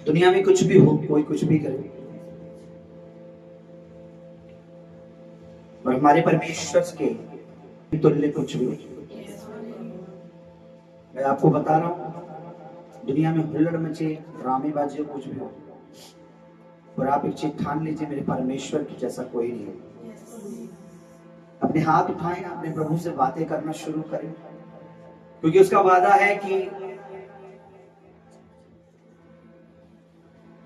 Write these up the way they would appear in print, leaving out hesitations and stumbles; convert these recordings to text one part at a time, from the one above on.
दुनिया में कुछ भी हो, कोई कुछ भी करे, और हमारे परमेश्वर के तुल्य कुछ भी नहीं। मैं आपको बता रहा हूं, दुनिया में हुल्लड़ मचे, ड्रामेबाजी कुछ भी हो, और आप एक चीज ठान लीजिए, मेरे परमेश्वर की जैसा कोई नहीं है। अपने हाथ उठाएं, अपने प्रभु से बातें करना शुरू करें, क्योंकि उसका वादा है कि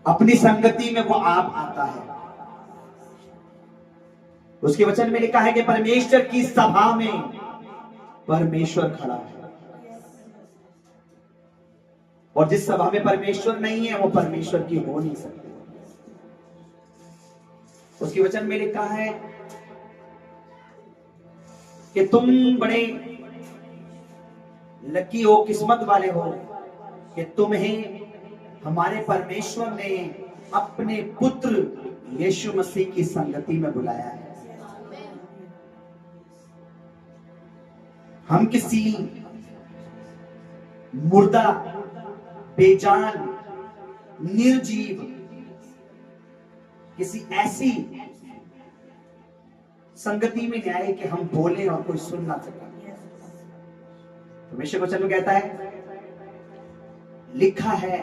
अपनी संगति में वो आप आता है। उसके वचन में लिखा है कि परमेश्वर की सभा में परमेश्वर खड़ा है, और जिस सभा में परमेश्वर नहीं है वो परमेश्वर की हो नहीं सकती। उसके वचन में लिखा है कि तुम बड़े लकी हो, किस्मत वाले हो कि तुम्हें हमारे परमेश्वर ने अपने पुत्र यीशु मसीह की संगति में बुलाया है। हम किसी मुर्दा, बेजान, निर्जीव, किसी ऐसी संगति में नहीं आए कि हम बोले और कोई सुन ना सके। परमेश्वर वचन में कहता है, लिखा है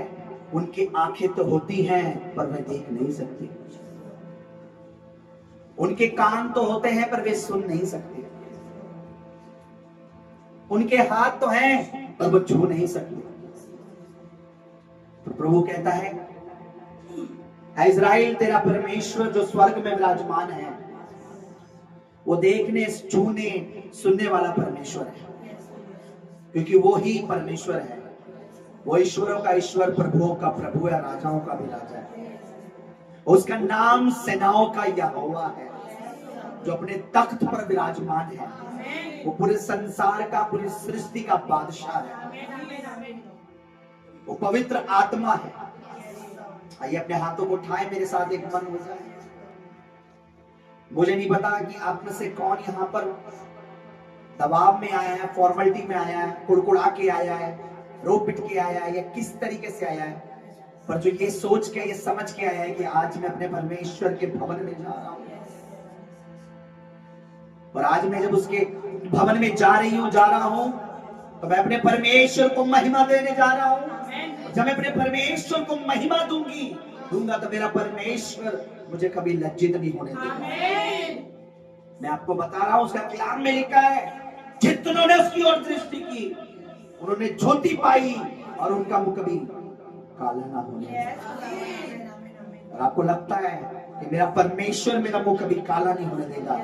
उनकी आंखें तो होती हैं पर वे देख नहीं सकती, उनके कान तो होते हैं पर वे सुन नहीं सकते, उनके हाथ तो हैं पर वो छू नहीं सकते। तो प्रभु कहता है, इज़राइल तेरा परमेश्वर जो स्वर्ग में विराजमान है, वो देखने, छूने, सुनने वाला परमेश्वर है, क्योंकि वो ही परमेश्वर है। वो ईश्वरों का ईश्वर, प्रभुओं का प्रभु है, राजाओं का भी राजा है। उसका नाम सेनाओं का यहोवा है, जो अपने तख्त पर विराजमान है। वो पूरे संसार का, पूरी सृष्टि का बादशाह है। वो पवित्र आत्मा है। आइए अपने हाथों को उठाए, मेरे साथ एक मन हो जाए। मुझे नहीं पता कि आप में से कौन यहाँ पर दबाव में आया है, फॉर्मेलिटी में आया है, कुड़कुड़ा के आया है, रो पिट के आया है, या किस तरीके से आया है, पर जो ये सोच के, ये समझ के आया है कि आज मैं अपने परमेश्वर के भवन में जा रहा हूं, और आज मैं जब उसके भवन में जा रहा हूं, तो मैं अपने परमेश्वर को महिमा देने जा रहा हूं। जब मैं अपने परमेश्वर को महिमा दूंगा तो मेरा परमेश्वर मुझे कभी लज्जित नहीं होने देगा। मैं आपको बता रहा हूं, उसका कलाम में लिखा है, जितनों ने उसकी ओर दृष्टि की उन्होंने ज्योति पाई और उनका मुख कभी काला ना होने देगा। और आपको लगता है कि मेरा परमेश्वर मेरा मुख कभी काला नहीं होने देगा,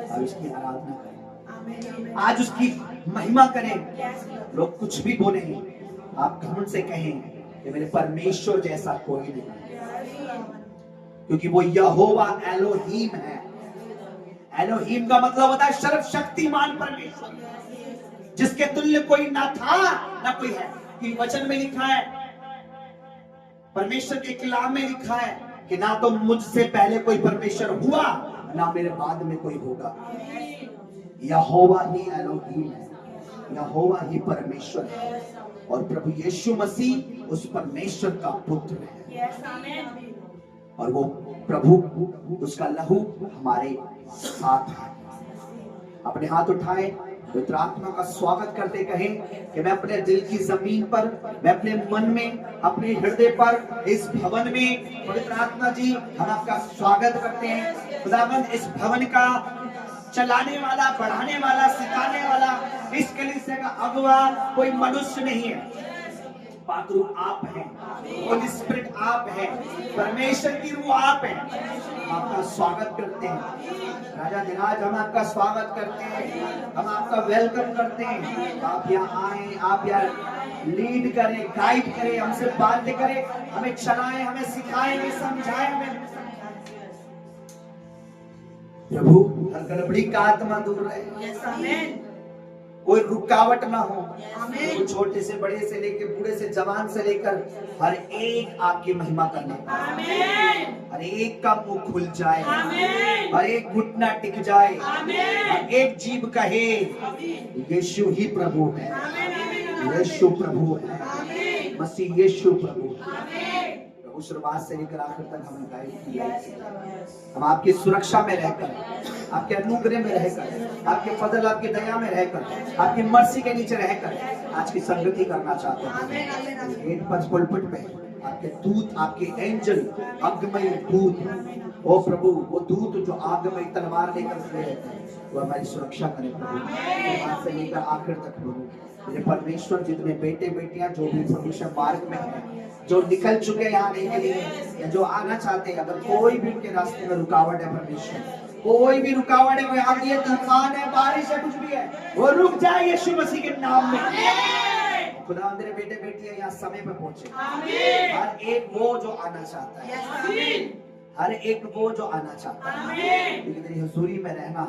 और उसकी आराधना करें, आज उसकी महिमा करें। लोग कुछ भी बोले, आप घमंड से कहें कि मेरे परमेश्वर जैसा कोई नहीं, क्योंकि वो यहोवा एलोहीम है। एलोहीम का मतलब होता है सर्वशक्तिमान परमेश्वर, जिसके तुल्य कोई ना था ना कोई है। कि वचन में लिखा है, परमेश्वर के कलाम में लिखा है कि ना तो मुझसे पहले कोई परमेश्वर हुआ, ना मेरे बाद में कोई होगा। यहोवा ही एलोहीम है, यहोवा ही परमेश्वर है, और प्रभु यीशु मसीह उस परमेश्वर का पुत्र है। और वो प्रभु, उसका लहू हमारे साथ है। अपने हाथ उठाए, पवित्र आत्मा का स्वागत करते कहें कि मैं अपने दिल की जमीन पर, मैं अपने मन में, अपने हृदय पर, इस भवन में, पवित्र आत्मा जी हम आपका स्वागत करते हैं। खुदावंद, इस भवन का चलाने वाला, बढ़ाने वाला, सिखाने वाला, इस कलीसिया का अगुवा कोई मनुष्य नहीं है, पात्रू आप हैं, होली स्पिरिट आप हैं, परमेश्वर की रूह आप हैं। हम आपका स्वागत करते हैं राजा दिराज, हम आपका स्वागत करते हैं, हम आपका वेलकम करते हैं। आप यहाँ आए, आप यहाँ लीड करें, गाइड करें, हमसे बातें करें, हमें चलाएं, हमें सिखाएं, हमें समझाएं, हमें प्रभु हर गड़बड़ी का आत्मा दूर रहे, कोई रुकावट ना हो। वो छोटे से बड़े से लेकर बूढ़े से जवान से लेकर हर एक आपकी महिमा करने, हर एक का मुंह खुल जाए, हर एक घुटना टिक जाए, हर एक जीभ कहे यीशु ही प्रभु है, यीशु प्रभु है, मसीह यीशु प्रभु है। वो शुरुआत से लेकर आखिर तक हमें गाइड किया। हम आपकी सुरक्षा में रहकर, आपके अनुग्रह में रहकर, आपके फजल, आपकी दया में रहकर, आपकी मर्सी के नीचे रहकर आज की संगति करना चाहते हैं। गेट पर पुलपिट पे आपके दूत, आपके एंजल, आगमय दूत, ओ प्रभु, वो दूत जो आगमय तलवार लेकर खड़े रहते हैं, वो हमारी सुरक्षा करें प्रभु, आज से लेकर आखिर तक प्रभु। मेरे परमेश्वर, जितने बेटे बेटियां जो भी परमेश्वर मार्ग में हैं, जो निकल चुके हैं यहाँ नहीं के लिए, या जो आना चाहते हैं, अगर कोई भी उनके रास्ते में रुकावट है परमेश्वर, कोई भी रुकावट है, कोई आंधी है, तूफान है, बारिश है, कुछ भी है, वो रुक जाए यीशु मसीह के नाम में। खुदा मेरे बेटे बेटियां यहाँ समय पे पहुंचे, हर एक वो जो आना चाहता है, हर एक वो जो आना चाहता है, लेकिन तेरी हुजूरी में रहना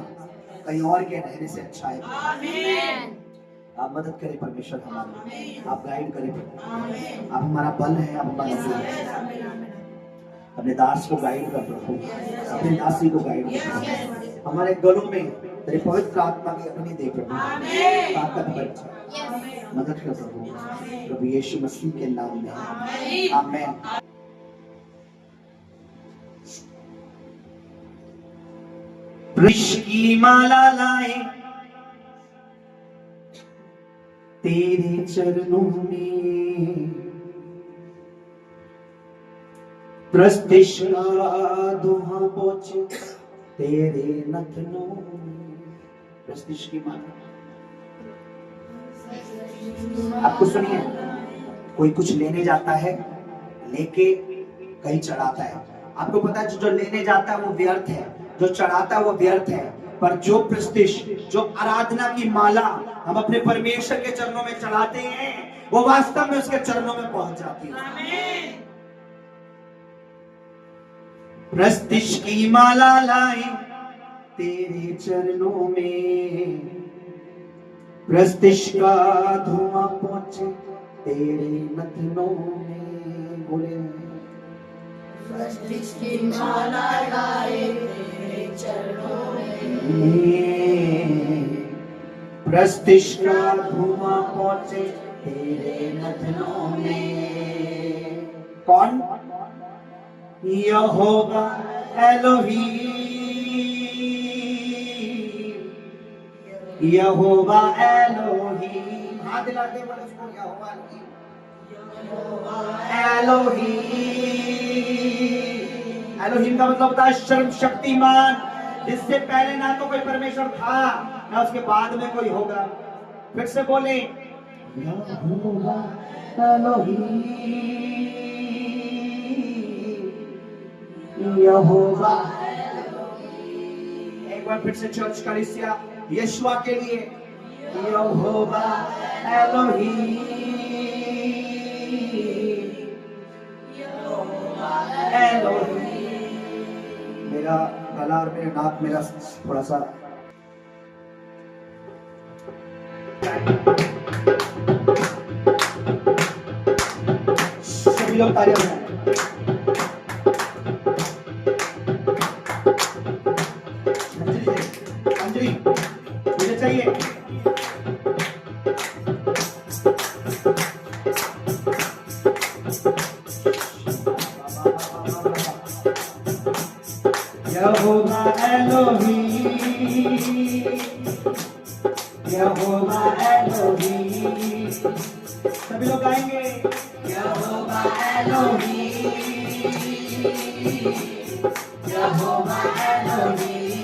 कहीं और के रहने से अच्छा है। आप मदद करें परमेश्वर हमारी, आप गाइड करें, आप हमारा बल है, आप हमारा बल है। अपने दास को गाइड कर प्रभु, अपने दासी को गाइड कर, हमारे गलों में तेरे पवित्र आत्मा की अपनी दे प्रभु, ताकत बढ़, मदद कर प्रभु, प्रभु यीशु मसीह के नाम में, आमीन। वृक्ष की माला लाए तेरे चरणों में, प्रस्तिश का दुहा पहुंचे तेरे नथनों में। प्रस्तिश की माला, आपको सुनिए, कोई कुछ लेने जाता है, लेके कहीं चढ़ाता है। आपको पता है जो लेने जाता है वो व्यर्थ है, जो चढ़ाता है वो व्यर्थ है, पर जो प्रस्तिश, जो आराधना की माला हम अपने परमेश्वर के चरणों में चढ़ाते हैं, वो वास्तव में उसके चरणों में पहुंच जाती है। प्रस्तिश की माला लाए तेरे चरणों में, प्रस्तिश का धुआं पहुंचे तेरे नथनों में। बोले प्रस्तिश की माला लाए तेरे चरणों में, प्रस्तिश का धुआं पहुंचे तेरे नथनों में। कौन? यहोवा एलोहीम, यहोवा एलोहीम। हाथ दिलाते बोले उसको, यहोवा एलोहीम। एलोहीम का मतलब होता है सर्वशक्तिमान, जिससे पहले ना तो कोई परमेश्वर था, ना उसके बाद में कोई होगा। फिर से बोले, यहोवा एलोहीम, यहोवा। एक बार फिर से चर्च कलीसिया यशुआ के लिए, यहोवा एलोहीम, यहोवा एलोहीम। मेरा गला और मेरे नाक मेरा थोड़ा सा सभी लोग तालियां बजाएं। अंजलि मुझे चाहिए। यहोवा एलोहीम, यहोवा एलोहीम। सभी लोग गाएंगे, यहोवा एलोहीम, यहोवा एलोहीम।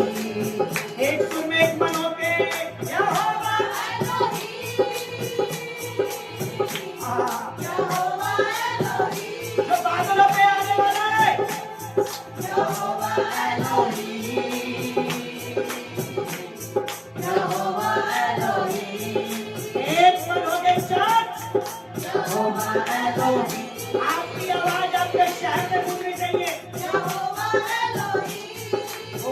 एक सुर में एक मन होके, यहोवा एलोहीम, यहोवा एलोहीम। जो बादलों पे आने वाला है, यहोवा एलोहीम, यहोवा एलोहीम। एक मन होके चर्च, यहोवा एलोहीम। आपकी आवाज आपके शहर में गूंजनी चाहिए, यहोवा एलोहीम। ओ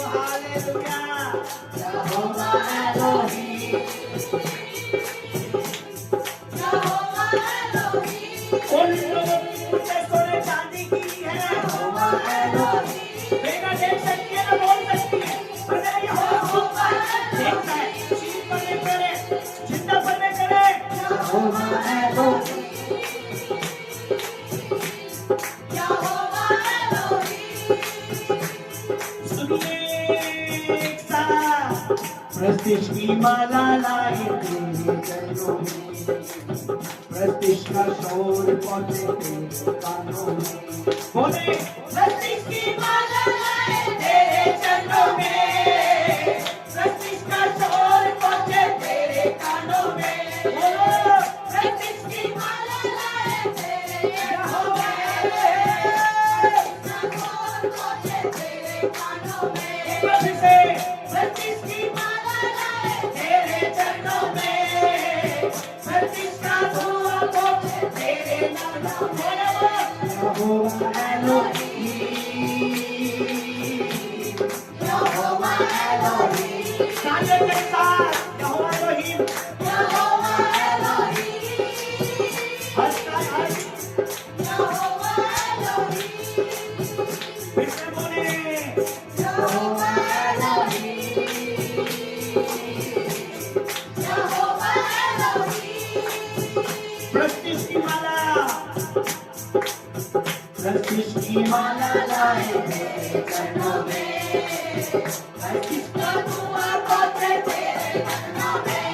हालेलुया, यहोवा एलोहीम, यहोवा एलोहीम। उन लोगों की मूर्तें सोने चांदी की है, यहोवा एलोहीम। बेटा देख सकती है ना, बोल सकती है, पर मेरा यहोवा देखता है, चीज पर नहीं करे, जिंदा पर नहीं करे, यहोवा एलोहीम, प्रस्तिश की माला लाए तेरे चरणों में, प्रस्तिश का शोर पहुंचे तेरे कानों में। बोले प्रस्तिश की माला लाए तेरे चरणों में, प्रस्तिश का शोर पहुंचे तेरे कानों में। बोलो प्रस्तिश की माला लाए तेरे चरणों में, शोर पहुंचे तेरे कानों में। प्रस्तिश की माला लाए तेरे चरणों में, प्रस्तिश का धुआं पहुंचे तेरे कानों में। यहोवा एलोहीम, यहोवा एलोहीम, ताले के साथ यहोवा एलोहीम, यहोवा एलोहीम, हंसता हंस, यहोवा एलोहीम, फिर से बोले यहोवा एलोहीम, यहोवा एलोहीम। प्रस्तिश की माला, प्रस्तिश की माला लाए तेरे चरणों में, प्रस्तिश का धुआं पहुंचे तेरे कानों में,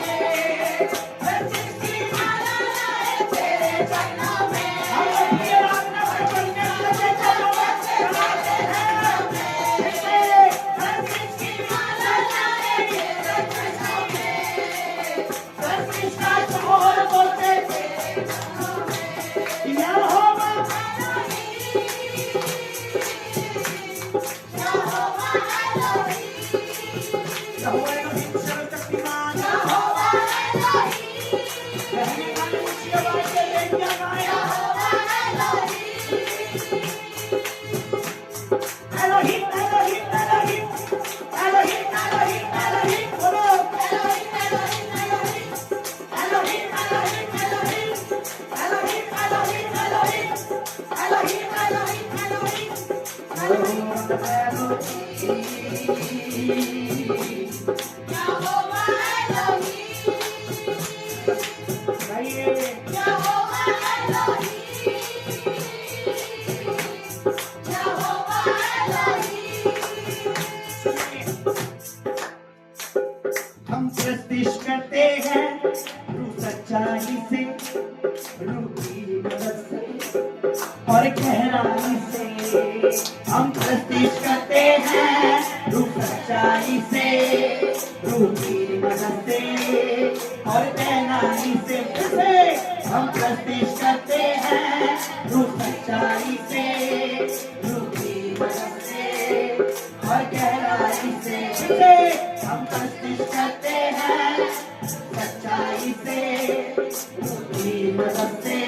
प्रस्तिश की माला लाए तेरे चरणों में। प्रस्तिश की माला लाए तेरे चरणों में, प्रस्तिश का शोर पहुंचे तेरे कानों में। यहोवा यहोवा एलोहीम, यहोवा एलोहीम सर्वशक्तिमान, यहोवा एलोहीम, रहने वाले ऊंची आवाज से लेके गाएं Jehovah Elohim, Elohim Elohim Elohim Elohim Elohim Elohim बोलो Elohim, Elohim, Elohim, Elohim Elohim Elohim Elohim Elohim Elohim Elohim, Elohim, Elohim, Jehovah Elohim, गाइए यहोवा एलोहीम, यहोवा एलोहीम। हम प्रस्तिश करते हैं रूह सच्चाई से, रूह की मदद से और गहराई से। हम प्रस्तिश करते हैं रूह सच्चाई से, रूह की मदद से और गहराई से। फिर हम प्रस्तिश करते हैं रूह सच्चाई से, रूह की मदद से और गहराई से। फिर हम प्रस्तिश करते हैं सच्चाई से, रूह की मदद से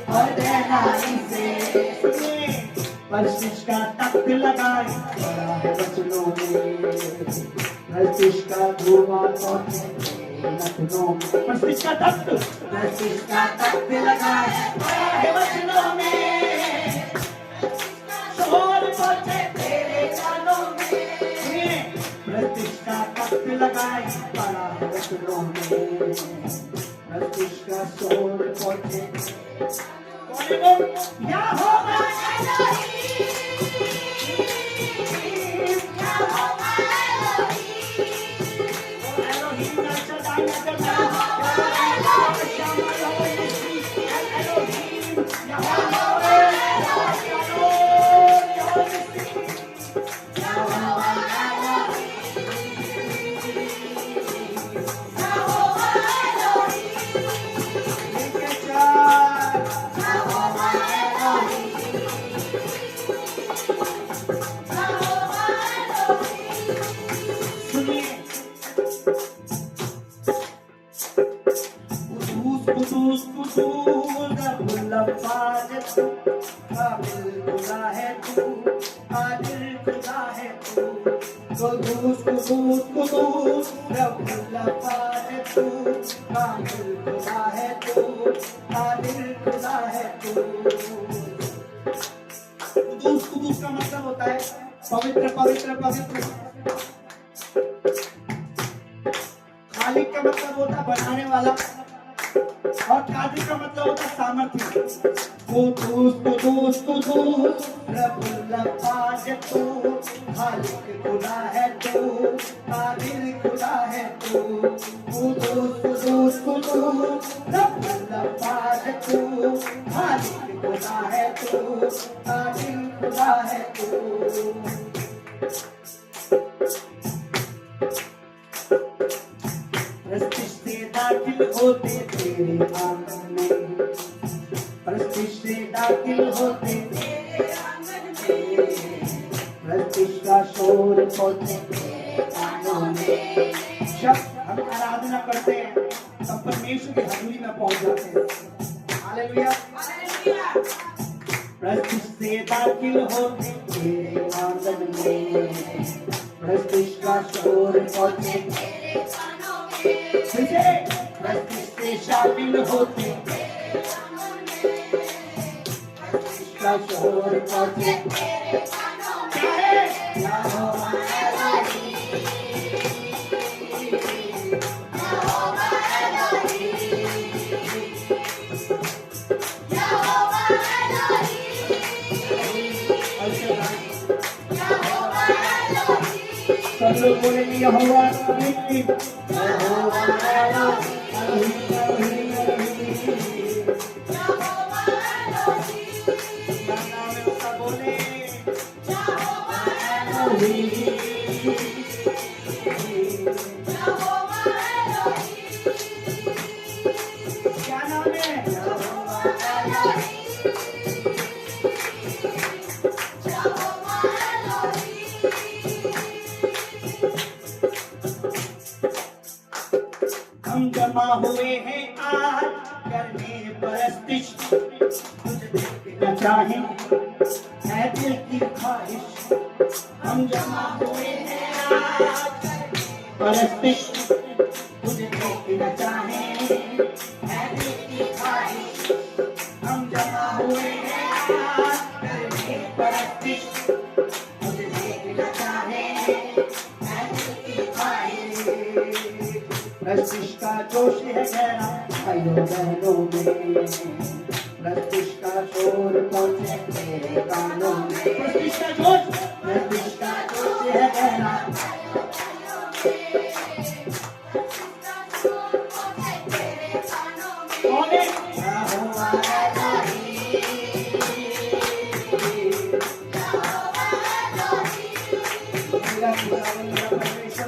और गहराई से। प्रस्तिश का तख्त लगाए बड़ा है वचनों में, प्रस्तिश का धुआं पहुंचे तेरे नथनों में। प्रस्तिश का तख्त, प्रस्तिश का तख्त लगाए बड़ा है वचनों में, शोर पहुंचे तेरे कानों में। प्रस्तिश का तख्त लगाए बड़ा है वचनों में, प्रस्तिश का शोर पहुंचे। यहोवा यहोवा एलोहीम, एलोहीम का सदाई करता है। एलोहीम यहोवा यहोवा एलोहीम, लेके चल यहोवा एलोहीम, यहोवा एलोहीम। सुनिए कुदूस कुदूस रब्बुल अब्बास, काबिल खुदा है तू, आदिल खुदा है तू। कुदूस कुदूस कुदूस रब्बुल अब्बास तू, काबिल खुदा है तू, आदिल खुदा है तू। कुदूस कुदूस का मतलब होता है पवित्र पवित्र पवित्र। खालिक का मतलब होता है बनाने वाला, और ख्याति का मतलब होता है सामर्थ्य। कुदूस कुदूस कुदूस रब्बुल अफ़्फ़ाज तू, खालिक खुदा है तू, कादिर खुदा है तू। कुदूस कुदूस कुदूस रब्बुल अफ़्फ़ाज तू, खालिक खुदा है तू, कादिर खुदा है तू। प्रस्तिश से दाखिल होते तेरे आंगन में, प्रस्तिश से दाखिल होते तेरे आंगन में, प्रस्तिश का शोर होते तेरे कानों में। जब हम आराधना करते हैं तब परमेश्वर की हजूरी में पहुंच जाते हैं। Hallelujah hallelujah. प्रस्तिश से दाखिल होते तेरे आंगन में, प्रस्तिश का शोर होते तेरे कानों में। प्रस्तिश से शामिल होते तेरे कानों में, प्रस्तिश का शोर होते तेरे कानों में। यहोवा एलोही, यहोवा एलोही, यहोवा एलोही, यहोवा एलोही। सब लोग बोलेंगे यहोवा एलोही, यहोवा एलोही, एलोही एलोही। यहोवा एलोही, क्या नाम है उसका बोले? यहोवा एलोही, यहोवा एलोही। क्या नाम है? यहोवा एलोही, यहोवा एलोही। हम जमा हुए हैं आज करने परस्तिश, तुझे देखना चाहें है दिल की ख्वाहिश। हम जमा हुए हैं आज करने परस्तिश, तुझे देखना चाहें है दिल की ख्वाहिश। हम जमा हुए हैं आज करने परस्तिश, तुझे देखना चाहें है दिल की ख्वाहिश। प्रस्तिश का जोश है गहरा भाइयों बहनों में, प्रस्तिश का शोर पहुंचे तेरे कानों में। प्रस्तिश का जोश, प्रस्तिश का जोश है गहरा भाइयों बहनों में, प्रस्तिश का शोर पहुंचे तेरे कानों में। कौन है? यहोवा एलोही, यहोवा एलोही। मेरा खुदा मेरा परमेश्वर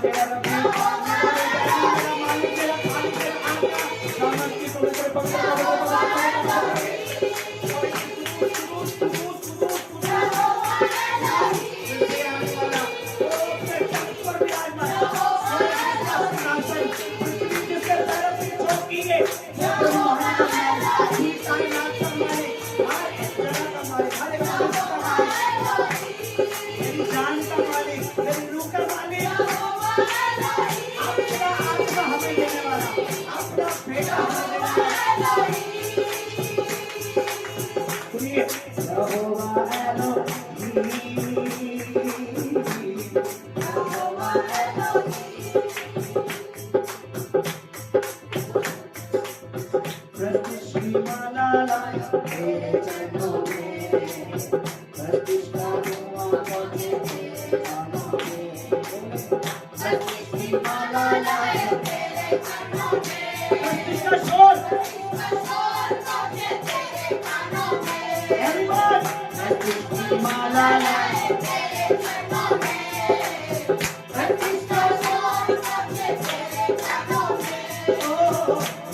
मेरा रब,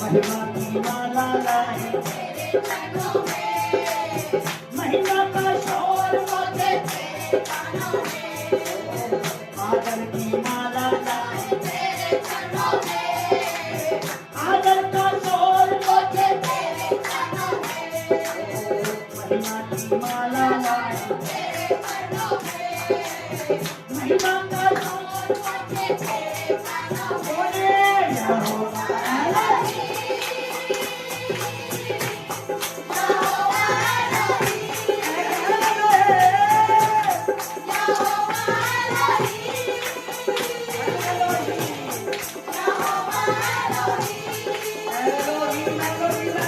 महिमा की माला लाए तेरे चरणों में, महिमा का शोर मचे तेरे कानों में, आदर की माला लाए तेरे चरणों में, आदर का शोर मचे तेरे कानों में, महिमा की माला लाए तेरे चरणों में, महिमा का शोर मचे तेरे कानों में। यहोवा एलोही, Elohim, Elohim,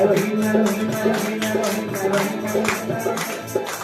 Elohim, Elohim, Elohim,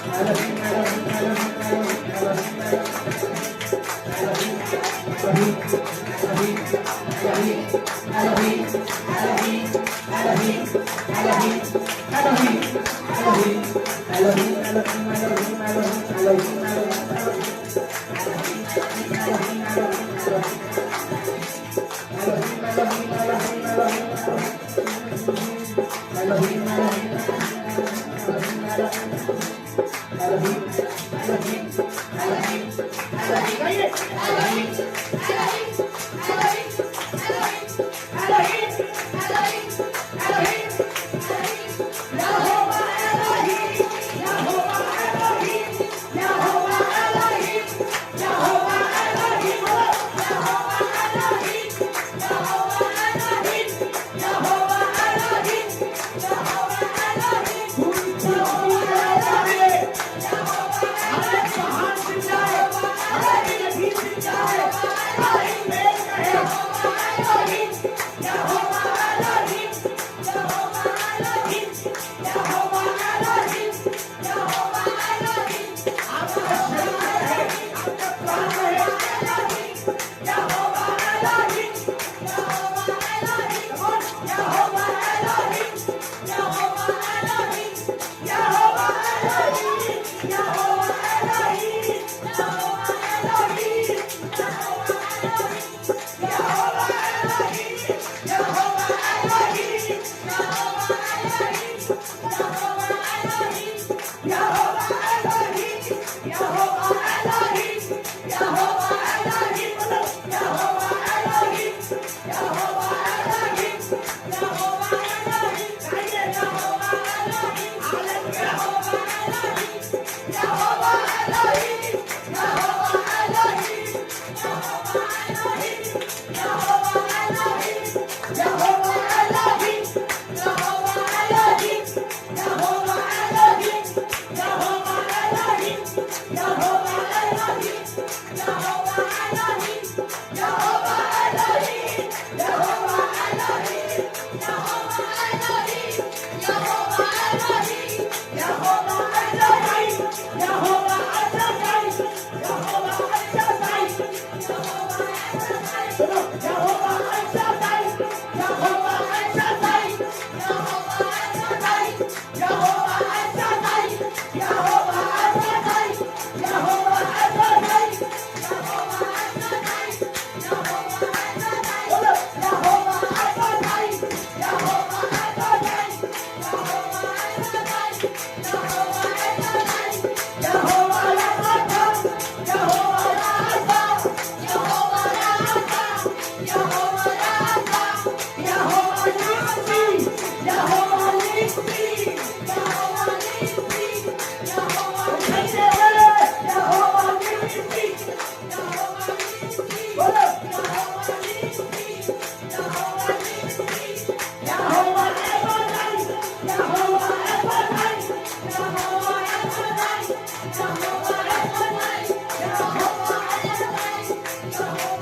Elohim, Elohim, Elohim,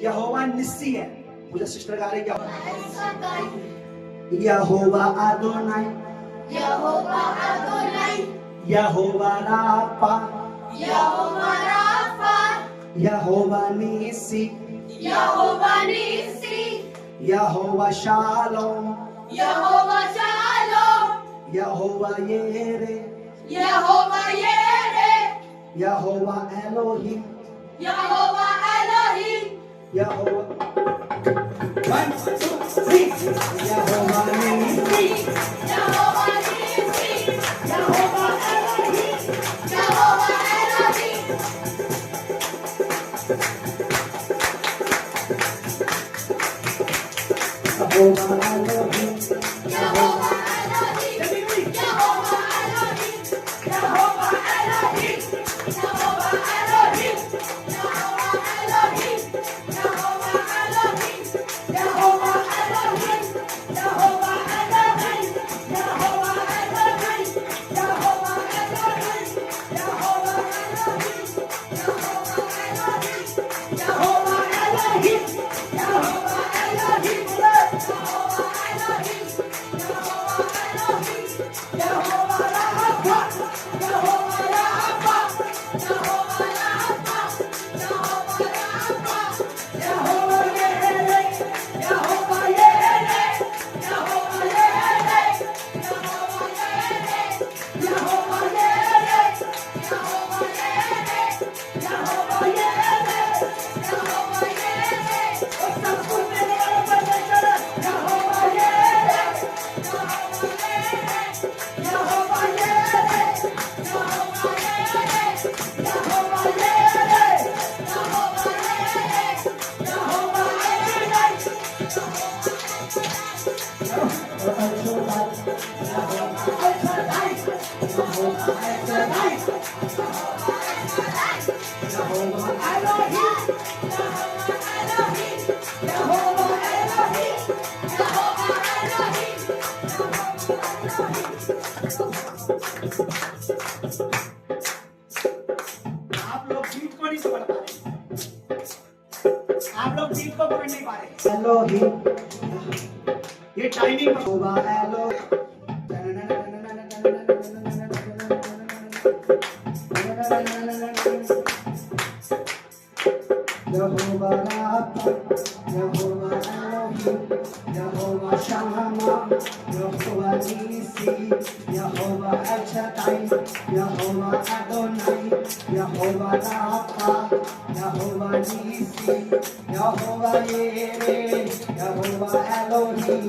यहोवा निस्सी है। मुझे सिस्टर गा रही यहोवा आदोनाई, यहोवा अदोनाई, यहोवा राफा, यहोवा राफा, यहोवा नीसी, यहोवा नीसी, यहोवा शालोम, यहोवा शालोम, यहोवा येरे, यहोवा येरे, यहोवा एलोहिम, यहोवा एलोहिम, यहोवा 1 2 3 यहोवा नीसी, यहोवा नीसी, यहोवा एलोहिम, यहोवा एलोहिम, यहोवा एलोहिम, यहोवा एलोहिम, यहोवा एलोहिम, यहोवा एलोहिम, यहोवा एलोहिम, यहोवा एलोहिम, यहोवा एलोहिम, यहोवा एलोहिम, यहोवा एलोहिम, यहोवा एलोहिम, यहोवा एलोहिम, यहोवा एलोहिम, यहोवा एलोहिम, यहोवा एलोहिम, यहोवा Rafa, यहोवा Rafa, यहोवा Rafa, यहोवा Rafa, यहोवा येरे, यहोवा येरे, यहोवा येरे, यहोवा येरे, यहोवा येरे, यहोवा येरे, यहोवा येरे, यहोवा येरे, और सब कुछ देने वाला परमेश्वर यहोवा येरे, यहोवा येरे, यहोवा येरे, यहोवा येरे, यहोवा येरे, यहोवा येरे, यहोवा आप लोग बीट को नहीं पकड़ पा रहे, आप लोग बीट को पकड़ नहीं पा रहे, एलोहिम, ये टाइमिंग यहोवा एलोहिम, यहोवा राफा, यहोवा एलोहिम, यहोवा शामा, यहोवा नीसी, यहोवा एलशदाई, यहोवा अदोनाई, यहोवा राफा, यहोवा नीसी, यहोवा येरे, यहोवा एलोहिम,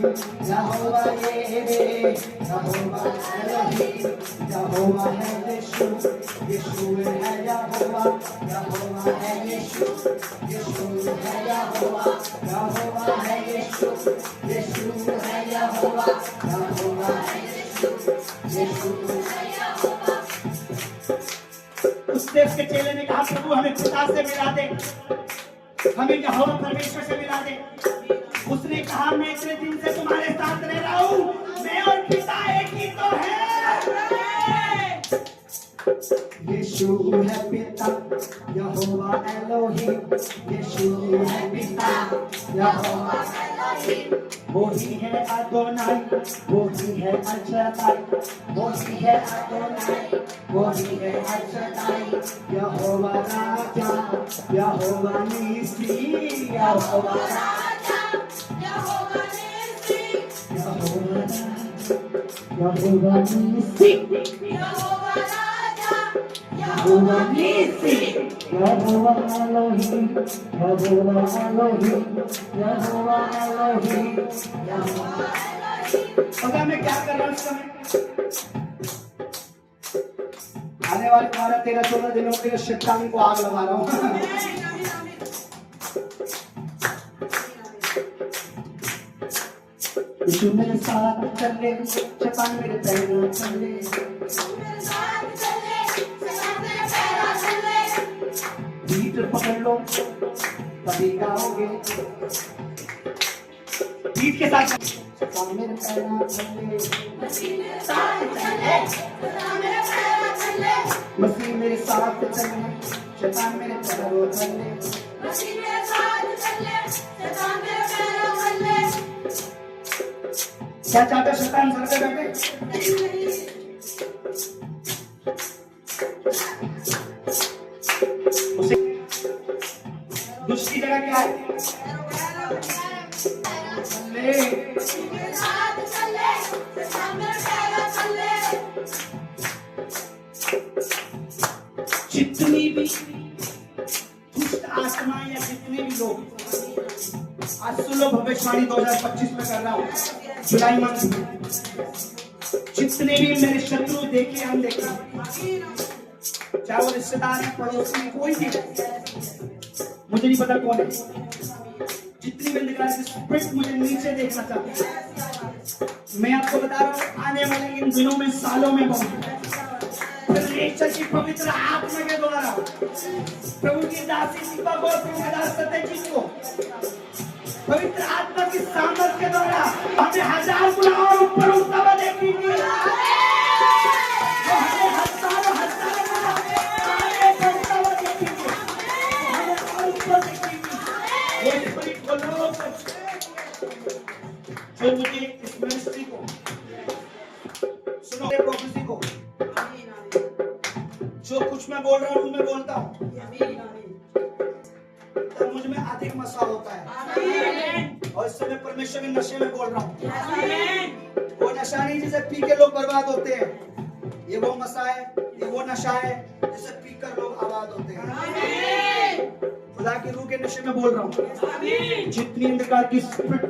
यहोवा येरे, यहोवा एलोहिम, यहोवा है यीशु, यीशु है यहोवा, यहोवा है यीशु, यीशु है यहोवा, यहोवा है यीशु, यीशु है यहोवा, यहोवा है यीशु, यीशु है यहोवा। उस देश के चेले ने कहा प्रभु हमें पिता से मिला दे, हमें यहोवा परमेश्वर से मिला दे। उसने कहा मैं इतने दिन से तुम्हारे साथ रह रहा हूँ, मैं और पिता एक ही तो है। यीशु है पिता, यहोवा एलोहिम, यीशु है पिता, यहोवा एलोहिम, वो ही है अदोनाई, वो ही है अल्शदाई, वो ही है अदोनाई, वो ही है अल्शदाई, यहोवा राजा, यहोवा नीसी, यहोवा राजा, यहोवा नीसी, यहोवा राजा, यहोवा नीसी, यहोवा राजा, यहोवा नीसी, यहोवा एलोहिम, यहोवा एलोहिम, यहोवा एलोहिम, यहोवा। पता मैं क्या कर रहा हूँ इस समय? आने वाले 12-13-14 दिनों के लिए शैतान को आग लगा रहा हूँ। यीशु मेरे साथ चले, शैतान मेरे पैरों चले, मेरे साथ चले, सदा मेरे पैरों चले, बीट पकड़ लो तभी गाओगे। बीट के साथ शैतान मेरे पैरों चले, मसीह मेरे साथ चले, सदा मेरे पैरों चले, मसीह मेरे साथ चले, शैतान मेरे पैरों चले। मसीह मेरे साथ चले, सदा मेरे पैरों चले। क्या चाहते हो शैतान सर पे बैठे? उसे का क्या है? ले जितनी भी दुष्ट आत्मा या जितने भी लोग, आज सुनो भविष्यवाणी 2025 में कर रहा हूं, जुलाई मंथ में, जितने भी मेरे शत्रु देखे अनदेखे, चाहे वो रिश्तेदार है, पड़ोसी है, कोई भी, मुझे नहीं पता कौन है, जितनी भी अंधकार की स्पिरिट मुझे नीचे देखना चाहती है, मैं आपको बता रहा हूं, आने वाले इन दिनों में, सालों में बहुत परमेश्वर की पवित्र आत्मा के द्वारा प्रभु की दासी दीपा को, प्रभु के दास सत्यजीत को पवित्र आत्मा की सामर्थ के द्वारा हमें 1000 गुना और ऊपर उठता हुआ देखेंगे। हमें हजारों गुना आगे बढ़ता हुआ देखेंगे। हमें और ऊपर देखेंगे। वो स्पिरिट को लोग जो मुझे इस मिनिस्ट्री को सुनो, प्रोफेसी को, जो कुछ मैं बोल रहा हूँ मैं बोलता हूँ, तब मुझ में अधिक मसा होता है। और इस समय परमेश्वर के नशे में बोल रहा हूँ। वो नशा नहीं जिसे पी के लोग बर्बाद होते हैं, ये वो मसा है, ये वो नशा है जिसे पीकर लोग आबाद होते हैं। खुदा की रूह के नशे में बोल रहा हूँ। जितनी अंधकार की स्पिरिट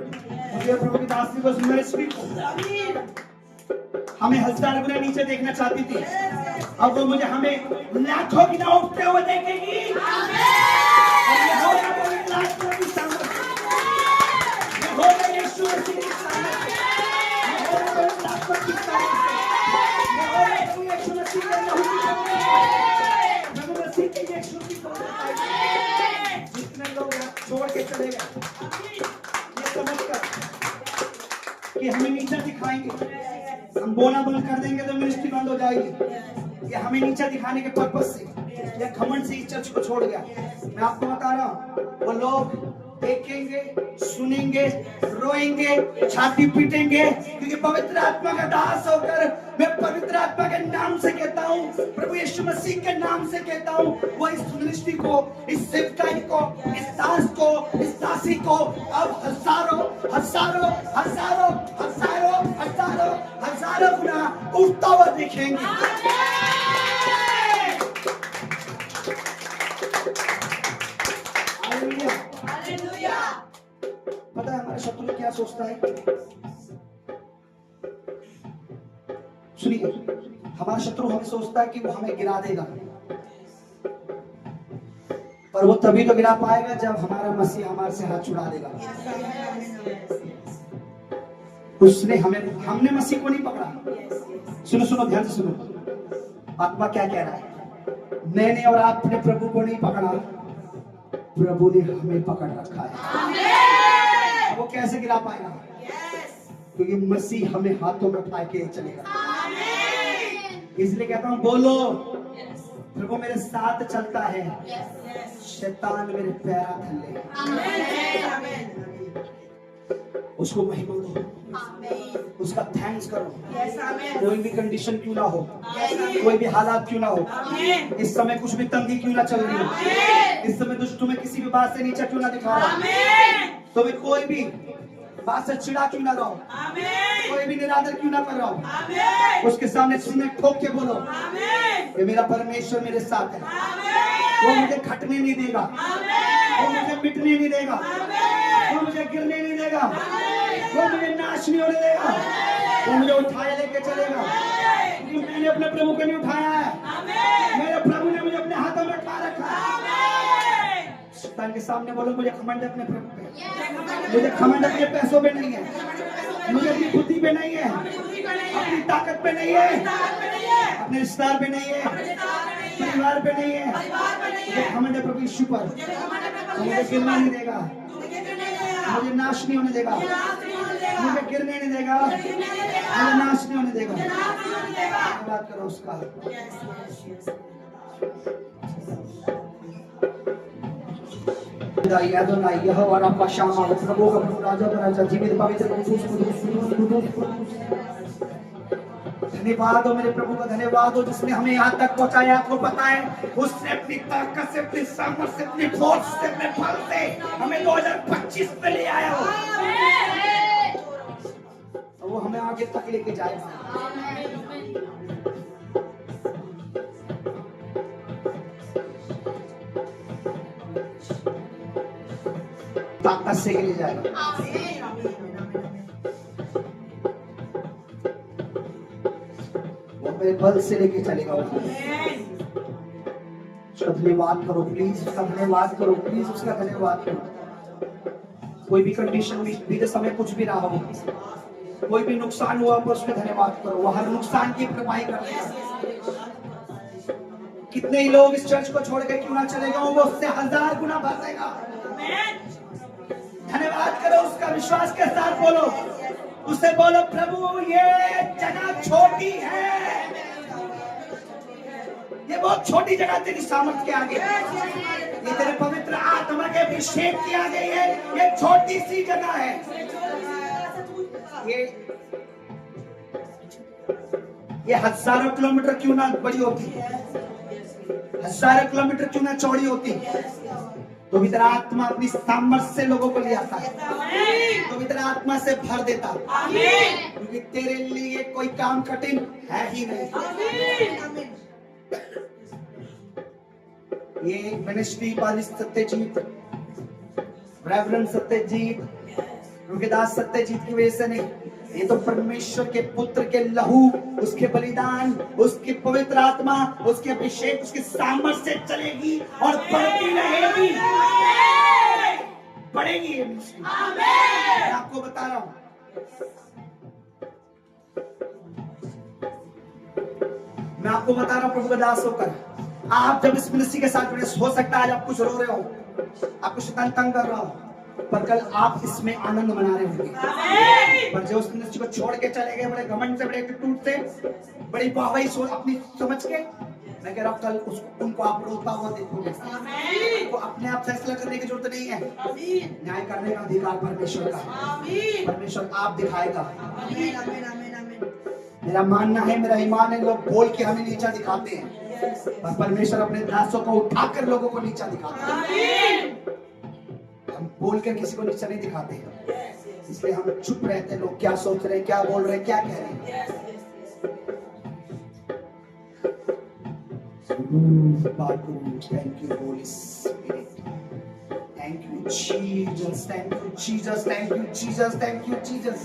मुझे प्रभु की दासी को, मिनिस्ट्री को हमें 1000 गुना नीचे देखना चाहती थी, अब वो मुझे हमें लाखों गुना उठते हुए देखेगी। और ये होगा पवित्र आत्मा की सामर्थ, ये होगा यीशु मसीह की सामर्थ, ये होगा पवित्र आत्मा की सामर्थ, ये होगा प्रभु यीशु मसीह के लहू की सामर्थ, प्रभु मसीह के यीशु की सामर्थ। जितने लोग छोड़ के चले गए, ये समझकर कि हमें नीचा दिखाएंगे, हम बोलना बंद कर देंगे तो मिनिस्ट्री बंद हो जाएगी, ये हमें नीचा दिखाने के पर्पस से या घमंड से इस चर्च को छोड़ गया। मैं आपको बता रहा हूं, वो लोग देखेंगे, सुनेंगे, रोएंगे, छाती पीटेंगे, क्योंकि पवित्र आत्मा का दास होकर मैं पवित्र आत्मा के नाम से कहता हूं, प्रभु यीशु मसीह के नाम से कहता हूं, वो इस मिनिस्ट्री को, इस सेवकाई को, इस दास को, इस दासी को अब हजारों गुना उठता हुआ देखेंगे। पता है हमारे शत्रु क्या सोचता है? सुनिए, हमारा शत्रु हमें सोचता है कि वो हमें गिरा देगा, पर वो तभी तो गिरा पाएगा जब हमारा मसीह हमारे से हाथ छुड़ा देगा। उसने हमने मसीह को नहीं पकड़ा। सुनो ध्यान से सुनो, आत्मा क्या कह रहा है? मैंने और आपने प्रभु को नहीं पकड़ा, प्रभु ने हमें पकड़ रखा है। वो कैसे गिरा पाएगा? क्योंकि मसीह हमें हाथों में उठा के चलेगा। इसलिए कहता हूं, बोलो, प्रभु मेरे साथ चलता है, शैतान मेरे पैरा थल्ले। उसको महिमा दो, उसका थैंक्स करो। कोई भी कंडीशन क्यों ना हो, कोई भी हालात क्यों ना हो, इस समय कुछ भी तंगी क्यों ना चल रही हो, इस समय दुष्ट तुम्हें किसी भी बात से नीचा क्यों ना दिखा रहा, तुम्हें कोई भी बात से चिढ़ा क्यों ना रहो, कोई भी निरादर क्यों ना कर रहा हो, उसके सामने सुने ठोक के बोलो, ये मेरा परमेश्वर मेरे साथ है, वो मुझे खटने नहीं देगा, वो मुझे मिटने नहीं देगा, वो मुझे गिरने नहीं देगा, वो मुझे नाश नहीं होने देगा, वो मुझे उठाए लेके चलेगा। क्योंकि मैंने अपने प्रभु को नहीं उठाया है, मेरे प्रभु ने मुझे अपने हाथों में उठा रखा है। शैतान के सामने बोलो, मुझे घमंड अपने प्रभु पे, मुझे घमंड अपने पैसों पे नहीं है, मुझे अपनी बुद्धि पे नहीं है, अपनी ताकत पे नहीं है, अपने रिश्तेदार पे नहीं है, परिवार पे नहीं है, मुझे घमंड है प्रभु यीशु पर। मुझे गिरने नहीं देगा, मुझे नाश नहीं होने देगा, मुझे गिरने नहीं देगा, मुझे नाश नहीं होने देगा। बात करो उसका। यहोवा रब्बा शामा, प्रभु का राजा जीवित पवित्र धन्यवाद हो मेरे प्रभु का, धन्यवाद हो जिसने हमें यहाँ तक पहुंचाया। आपको पता है उसने अपनी ताकत से, अपनी सामर्थ से, अपनी फोर्स से, अपने बल से हमें 2025 में ले आया हो, और वो हमें आगे तक लेके जाएगा। ताकत से ले जाएगा। वो मेरे बल से लेके चलेगा। उसका धन्यवाद करो प्लीज, उसका धन्यवाद करो प्लीज, उसका धन्यवाद करो। कोई भी कंडीशन में बीते समय कुछ भी रहा हो, कोई भी नुकसान हुआ पर उसमें धन्यवाद करो। वो हर नुकसान की भरपाई करेगा। कितने ही लोग इस चर्च को छोड़ के क्यों ना चले गए, वो उससे 1000 गुना बढ़ देगा। धन्यवाद करो उसका, विश्वास के साथ बोलो, उससे बोलो प्रभु ये जगह छोटी है, ये बहुत छोटी जगह तेरी सामर्थ के आगे, ये तेरे पवित्र आत्मा के अभिषेक के आगे ये छोटी सी जगह है। ये हजारों किलोमीटर क्यों ना बड़ी होती, हजारों किलोमीटर क्यों ना चौड़ी होती, तो भी तेरा आत्मा अपनी सामर्थ्य से लोगों को ले आता है, तो भी तेरा आत्मा से भर देता, क्योंकि तेरे लिए कोई काम कठिन है ही नहीं। ये मिनिस्ट्री पालिस सत्यजीत, रेवरेंड सत्यजीत, रुकेदास सत्यजीत की वजह से नहीं, ये तो परमेश्वर के पुत्र के लहू, उसके बलिदान, उसकी पवित्र आत्मा, उसके अभिषेक, उसकी सामर्थ से चलेगी और बढ़ती रहेगी, बढ़ेगी ये मिनिस्ट्री। मैं आपको बता रहा हूं, मैं आपको बता रहा हूं प्रभु का दास होकर, आप जब इस मिनिस्ट्री के साथ जुड़े, हो सकता है आज आप कुछ रो रहे हो, आपको शैतान तंग कर रहा हो, पर कल आप इसमें आनंद मना रहे होंगे। पर जो उस मिनिस्ट्री को छोड़ के चले गए बड़े घमंड से, बड़े एटीट्यूड से, बड़ी वाहवाही अपनी समझ के, मैं कह रहा हूं कल उनको आप रोता हुआ देखोगे। तो अपने आप फैसला करने की जरूरत नहीं है, न्याय करने का अधिकार परमेश्वर का है, परमेश्वर आप दिखाएगा। मेरा मानना है, मेरा ईमान है, लोग बोल के हमें नीचा दिखाते हैं, पर परमेश्वर अपने दासों को उठाकर लोगों को नीचा दिखाता है। हम बोल कर किसी को नीचा नहीं दिखाते, इसलिए हम चुप रहते हैं। लोग क्या सोच रहे हैं, क्या बोल रहे हैं, क्या कह रहे हैं। Thank you, Holy Spirit. Thank you, Jesus. Thank you, Jesus. Thank you, Jesus. Thank you, Jesus.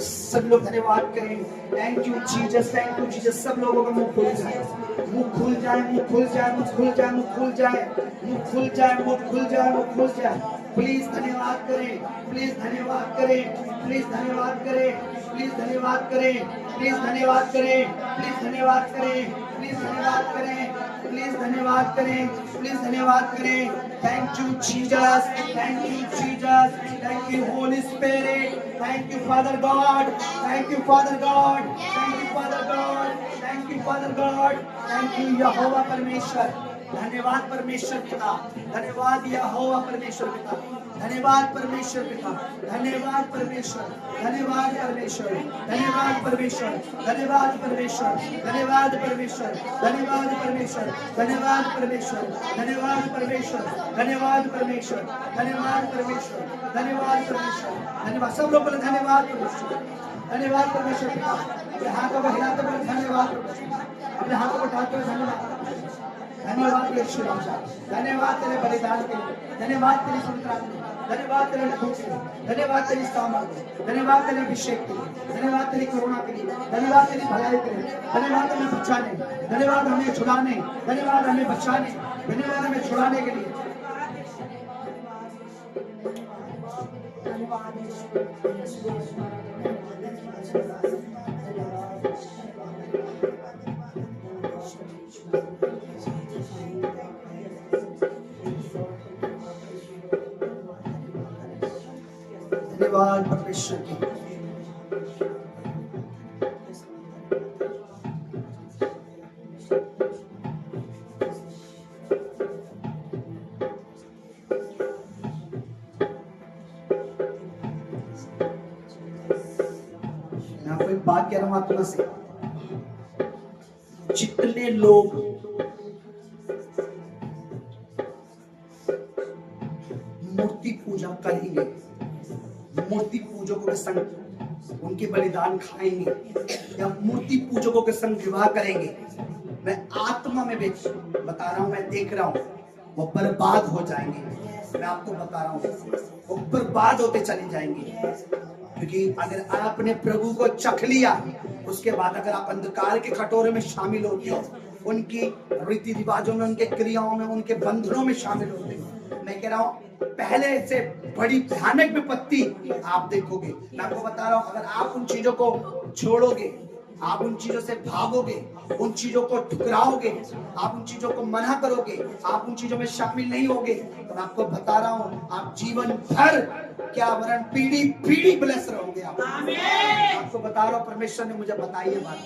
सब लोग धन्यवाद करें। Thank you, Jesus. Thank you, Jesus. सब लोगों का मुंह खुल जाए, मुंह खुल जाए, मुंह खुल जाए, मुंह खुल जाए, मुंह खुल जाए, मुंह खुल जाए, मुंह खुल जाए, मुंह खुल जाए। प्लीज धन्यवाद करें, प्लीज धन्यवाद करें, प्लीज धन्यवाद करें, प्लीज धन्यवाद करें, प्लीज धन्यवाद करें, प्लीज धन्यवाद करें, प्लीज धन्यवाद करें, प्लीज धन्यवाद करें, प्लीज धन्यवाद करें। Thank you Jesus, thank you Jesus, thank you holy spirit, thank you father God, thank you father God, thank you father God, thank you father God, thank you Jehovah परमेश्वर। धन्यवाद परमेश्वर पिता, धन्यवाद यहोवा परमेश्वर पिता, धन्यवाद परमेश्वर पिता, धन्यवाद परमेश्वर, धन्यवाद परमेश्वर, धन्यवाद परमेश्वर, धन्यवाद परमेश्वर, धन्यवाद परमेश्वर, धन्यवाद परमेश्वर, धन्यवाद परमेश्वर, धन्यवाद परमेश्वर, धन्यवाद परमेश्वर, धन्यवाद परमेश्वर, धन्यवाद परमेश्वर, धन्यवाद। सब लोग बोले धन्यवाद परमेश्वर, धन्यवाद परमेश्वर पिता। अपने हाथों को हिलाते हुए धन्यवाद परमेश्वर, अपने हाथों को उठाते हुए धन्यवाद, धन्यवाद यीशु राजा, धन्यवाद तेरे बलिदान के लिए, धन्यवाद तेरी पवित्र आत्मा, धन्यवाद तेरे लहू के लिए, धन्यवाद तेरी सामर्थ्य, धन्यवाद तेरे अभिषेक के लिए, धन्यवाद तेरी करुणा के लिए, धन्यवाद तेरी भलाई के लिए, धन्यवाद हमें बचाने, धन्यवाद हमें छुड़ाने, धन्यवाद हमें बचाने, धन्यवाद हमें छुड़ाने के लिए। धन्यवाद परमेश्वर की। मैं आपको एक बात कह रहा हूं आत्मा से, जितने लोग मूर्ति पूजा करेंगे, मूर्ति पूजकों के संग उनके बलिदान खाएंगे या मूर्ति पूजकों के संग विवाह करेंगे, मैं आत्मा में बता रहा हूं, मैं देख रहा हूं, वो बर्बाद हो जाएंगे। मैं आपको बता रहा हूं, वो बर्बाद होते चले जाएंगे। क्योंकि अगर आपने प्रभु को चख लिया, उसके बाद अगर आप अंधकार के कटोरे में शामिल होते हो, उनकी रीति रिवाजों में, उनके क्रियाओं में, उनके बंधनों में शामिल होते हो, मैं कह रहा हूं पहले से बड़ी भयानक विपत्ति आप देखोगे। मैं आपको बता रहा हूं, अगर आप उन चीजों को छोड़ोगे, आप उन चीजों से भागोगे, उन चीजों को ठुकराओगे, आप उन चीजों को मना करोगे, आप उन चीजों में शामिल नहीं होगे, तो मैं आपको बता रहा हूं आप जीवन भर क्या वरण पीढ़ी पीढ़ी ब्लेस रहोगे। आप आपको बता रहा हूं, परमेश्वर ने मुझे बताई ये बात,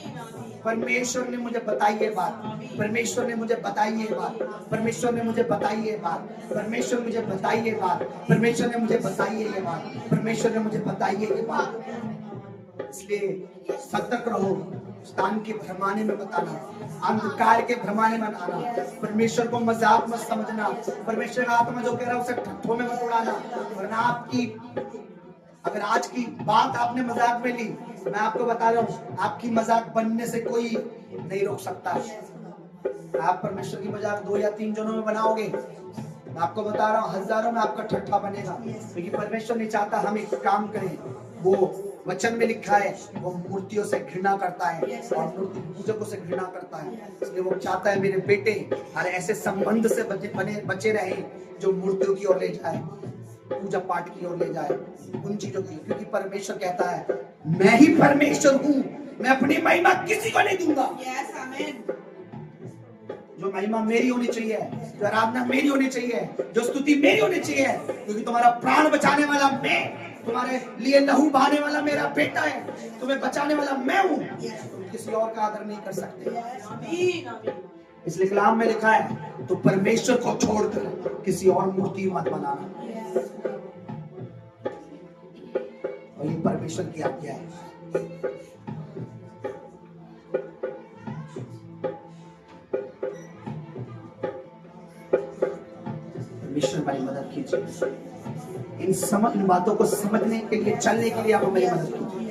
परमेश्वर ने मुझे बताई ये बात, परमेश्वर ने मुझे बताई ये बात, परमेश्वर ने मुझे बताई ये बात, परमेश्वर ने मुझे बताई ये बात, परमेश्वर ने मुझे बताई ये बात, परमेश्वर ने मुझे बताई ये बात। इसलिए सतर्क रहो, शैतान के भरमाने में मत आना, अंधकार के भरमाने में आना, परमेश्वर को मजाक मत समझना, परमेश्वर का आत्मा जो कह रहा है उसे ठट्ठों में मत उड़ाना। वरना आपकी अगर आज की बात आपने मजाक में ली, मैं आपको बता रहा हूँ आपकी मजाक बनने से कोई नहीं रोक सकता। आप परमेश्वर की मजाक 2 या 3 जनों में बनाओगे, मैं आपको बता रहा हूँ हजारों में आपका ठट्ठा बनेगा। क्योंकि परमेश्वर नहीं चाहता हम एक काम करें, वो वचन में लिखा है वो मूर्तियों से घृणा करता है और मूर्ति पूजकों से घृणा करता है। इसलिए वो चाहता है मेरे बेटे हर ऐसे संबंध से बचे रहे जो मूर्तियों की ओर ले जाए, पूजा पाठ की ओर ले जाए, उन चीजों की। क्योंकि परमेश्वर कहता है मैं ही परमेश्वर हूँ, मैं अपनी महिमा किसी को नहीं दूंगा। जो महिमा मेरी होनी चाहिए, जो आराधना मेरी होनी चाहिए, जो स्तुति मेरी होनी चाहिए, क्योंकि तुम्हारा प्राण बचाने वाला मैं, तुम्हारे लिए लहू बहाने वाला मेरा बेटा है, तुम्हें बचाने वाला मैं हूँ। तुम किसी और का आदर नहीं कर सकते। इसलिए कलाम में लिखा है तो परमेश्वर को छोड़कर किसी और मूर्ति मत बनाना। और ये परमेश्वर की आज्ञा है। परमेश्वर हमारी मदद कीजिए, इन बातों को समझने के लिए, चलने के लिए आप हमारी मदद कीजिए।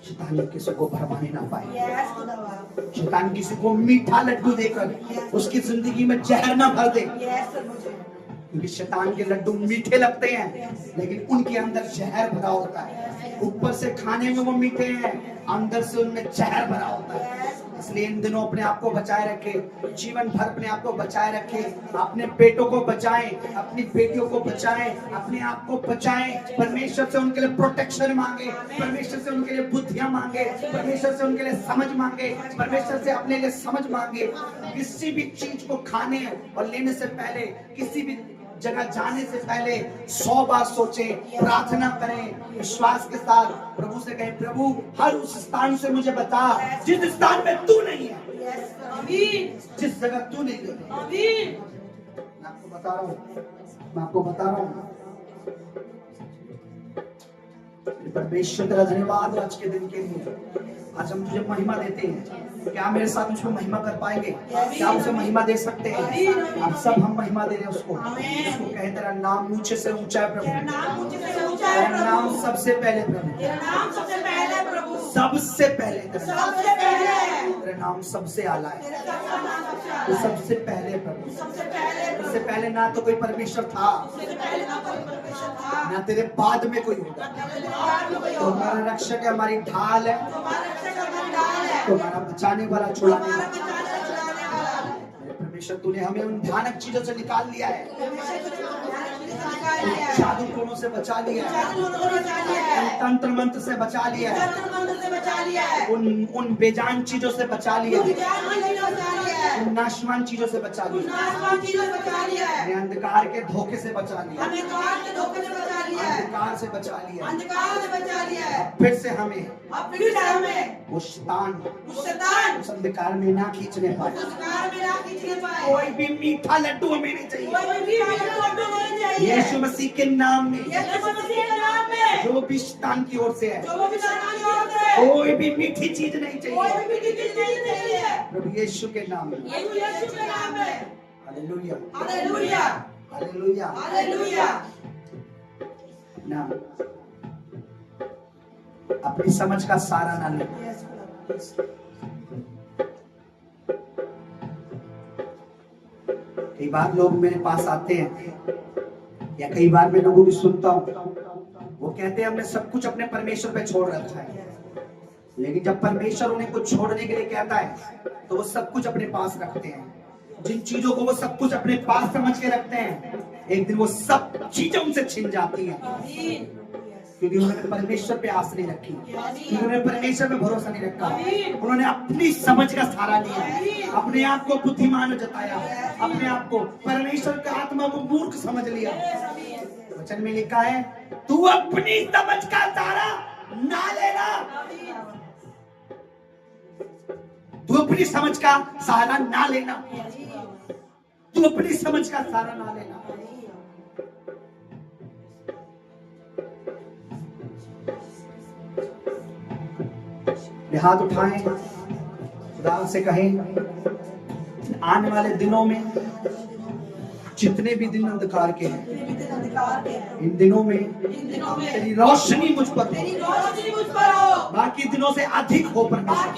शैतान किसी को भरमाने ना पाए, शैतान किसी को मीठा लड्डू देकर उसकी जिंदगी में जहर ना भर दे। क्योंकि शैतान के लड्डू मीठे लगते हैं लेकिन उनके अंदर जहर भरा होता है। ऊपर से खाने में वो मीठे हैं, अंदर से उनमें जहर भरा होता है। इसलिए इन दिनों अपने आप को बचाए रखें, जीवन भर अपने आप को बचाए रखें, अपने बेटों को बचाएं, अपनी बेटियों को बचाएं, अपने आप को बचाएं। परमेश्वर से उनके लिए प्रोटेक्शन मांगे, परमेश्वर से उनके लिए बुद्धियां मांगे, परमेश्वर से उनके लिए समझ मांगे, परमेश्वर से अपने लिए समझ मांगे। किसी भी चीज को खाने और लेने से पहले, किसी भी जगह जाने से पहले 100 बार सोचें, प्रार्थना करें, विश्वास के साथ प्रभु से कहें प्रभु हर उस स्थान से मुझे बता जिस स्थान में तू नहीं है, जिस जगह तू नहीं है। मैं आपको बता रहा हूँ परमेश्वर तेरा धन्यवाद आज के दिन के लिए। आज हम तुझे महिमा देते हैं। क्या मेरे साथ उसको महिमा कर पाएंगे? क्या उसे महिमा दे सकते हैं? आप सब हम महिमा दे रहे हैं उसको कहे तेरा नाम ऊंचे से ऊंचा है प्रभु, तेरा नाम सबसे पहले प्रभु, सबसे पहले तेरा नाम सबसे आला है, तो सबसे पहले प्रभु, इससे पहले ना तो कोई परमेश्वर था ना तेरे बाद में कोई होगा। तो हमारा रक्षक है, हमारी ढाल है, तो हमारा बचाने वाला, छुड़ाने वाला। परमेश्वर तूने हमें उन भयानक चीजों से निकाल लिया है, जादू टोनों से बचा लिया है, तंत्र मंत्र से बचा लिया है, उन बेजान चीजों से बचा लिया है, उन नाशवान चीजों से बचा लिया है, अंधकार के धोखे से बचा लिया, अंधकार से बचा लिया। फिर से हमें वो शैतान उस अंधकार में ना खींचने पाए। कोई भी मीठा लड्डू हमें नहीं चाहिए। यीशु मसीह के नाम में जो भी शैतान की ओर से है, जो भी शैतान की ओर से कोई भी मीठी चीज नहीं कोई चाहिए। भी मीठी चीज नहीं चाहिए। प्रभु यीशु के नाम में यीशु के नाम में हालेलुया, हालेलुया हालेलुया। हालेलुया। ना अपनी समझ का सहारा ना ले। कई बार लोग मेरे पास आते हैं, या कई बार मैं लोगों की सुनता हूँ, वो कहते हैं हमने सब कुछ अपने परमेश्वर पे छोड़ रखा है। लेकिन जब परमेश्वर उन्हें कुछ छोड़ने के लिए कहता है तो वो सब कुछ अपने पास रखते हैं। जिन चीजों को वो सब कुछ अपने पास समझ के रखते हैं, एक दिन वो सब चीजें उनसे छिन जाती हैं, क्योंकि उन्होंने परमेश्वर पे आस नहीं रखी, क्योंकि उन्होंने परमेश्वर पे भरोसा नहीं रखा। उन्होंने अपनी समझ का सहारा लिया, अपने आप को बुद्धिमान जताया, अपने आप को परमेश्वर का आत्मा को मूर्ख समझ लिया। वचन में लिखा है, तू अपनी समझ का सहारा ना लेना, तू अपनी समझ का सहारा ना लेना, तू अपनी समझ का सहारा ना लेना। हाथ उठाएं, खुदा से कहें, आने वाले दिनों में जितने भी दिन अंधकार के हैं, इन दिनों में तेरी रोशनी मुझ पर हो, बाकी दिनों से अधिक हो परमेश्वर,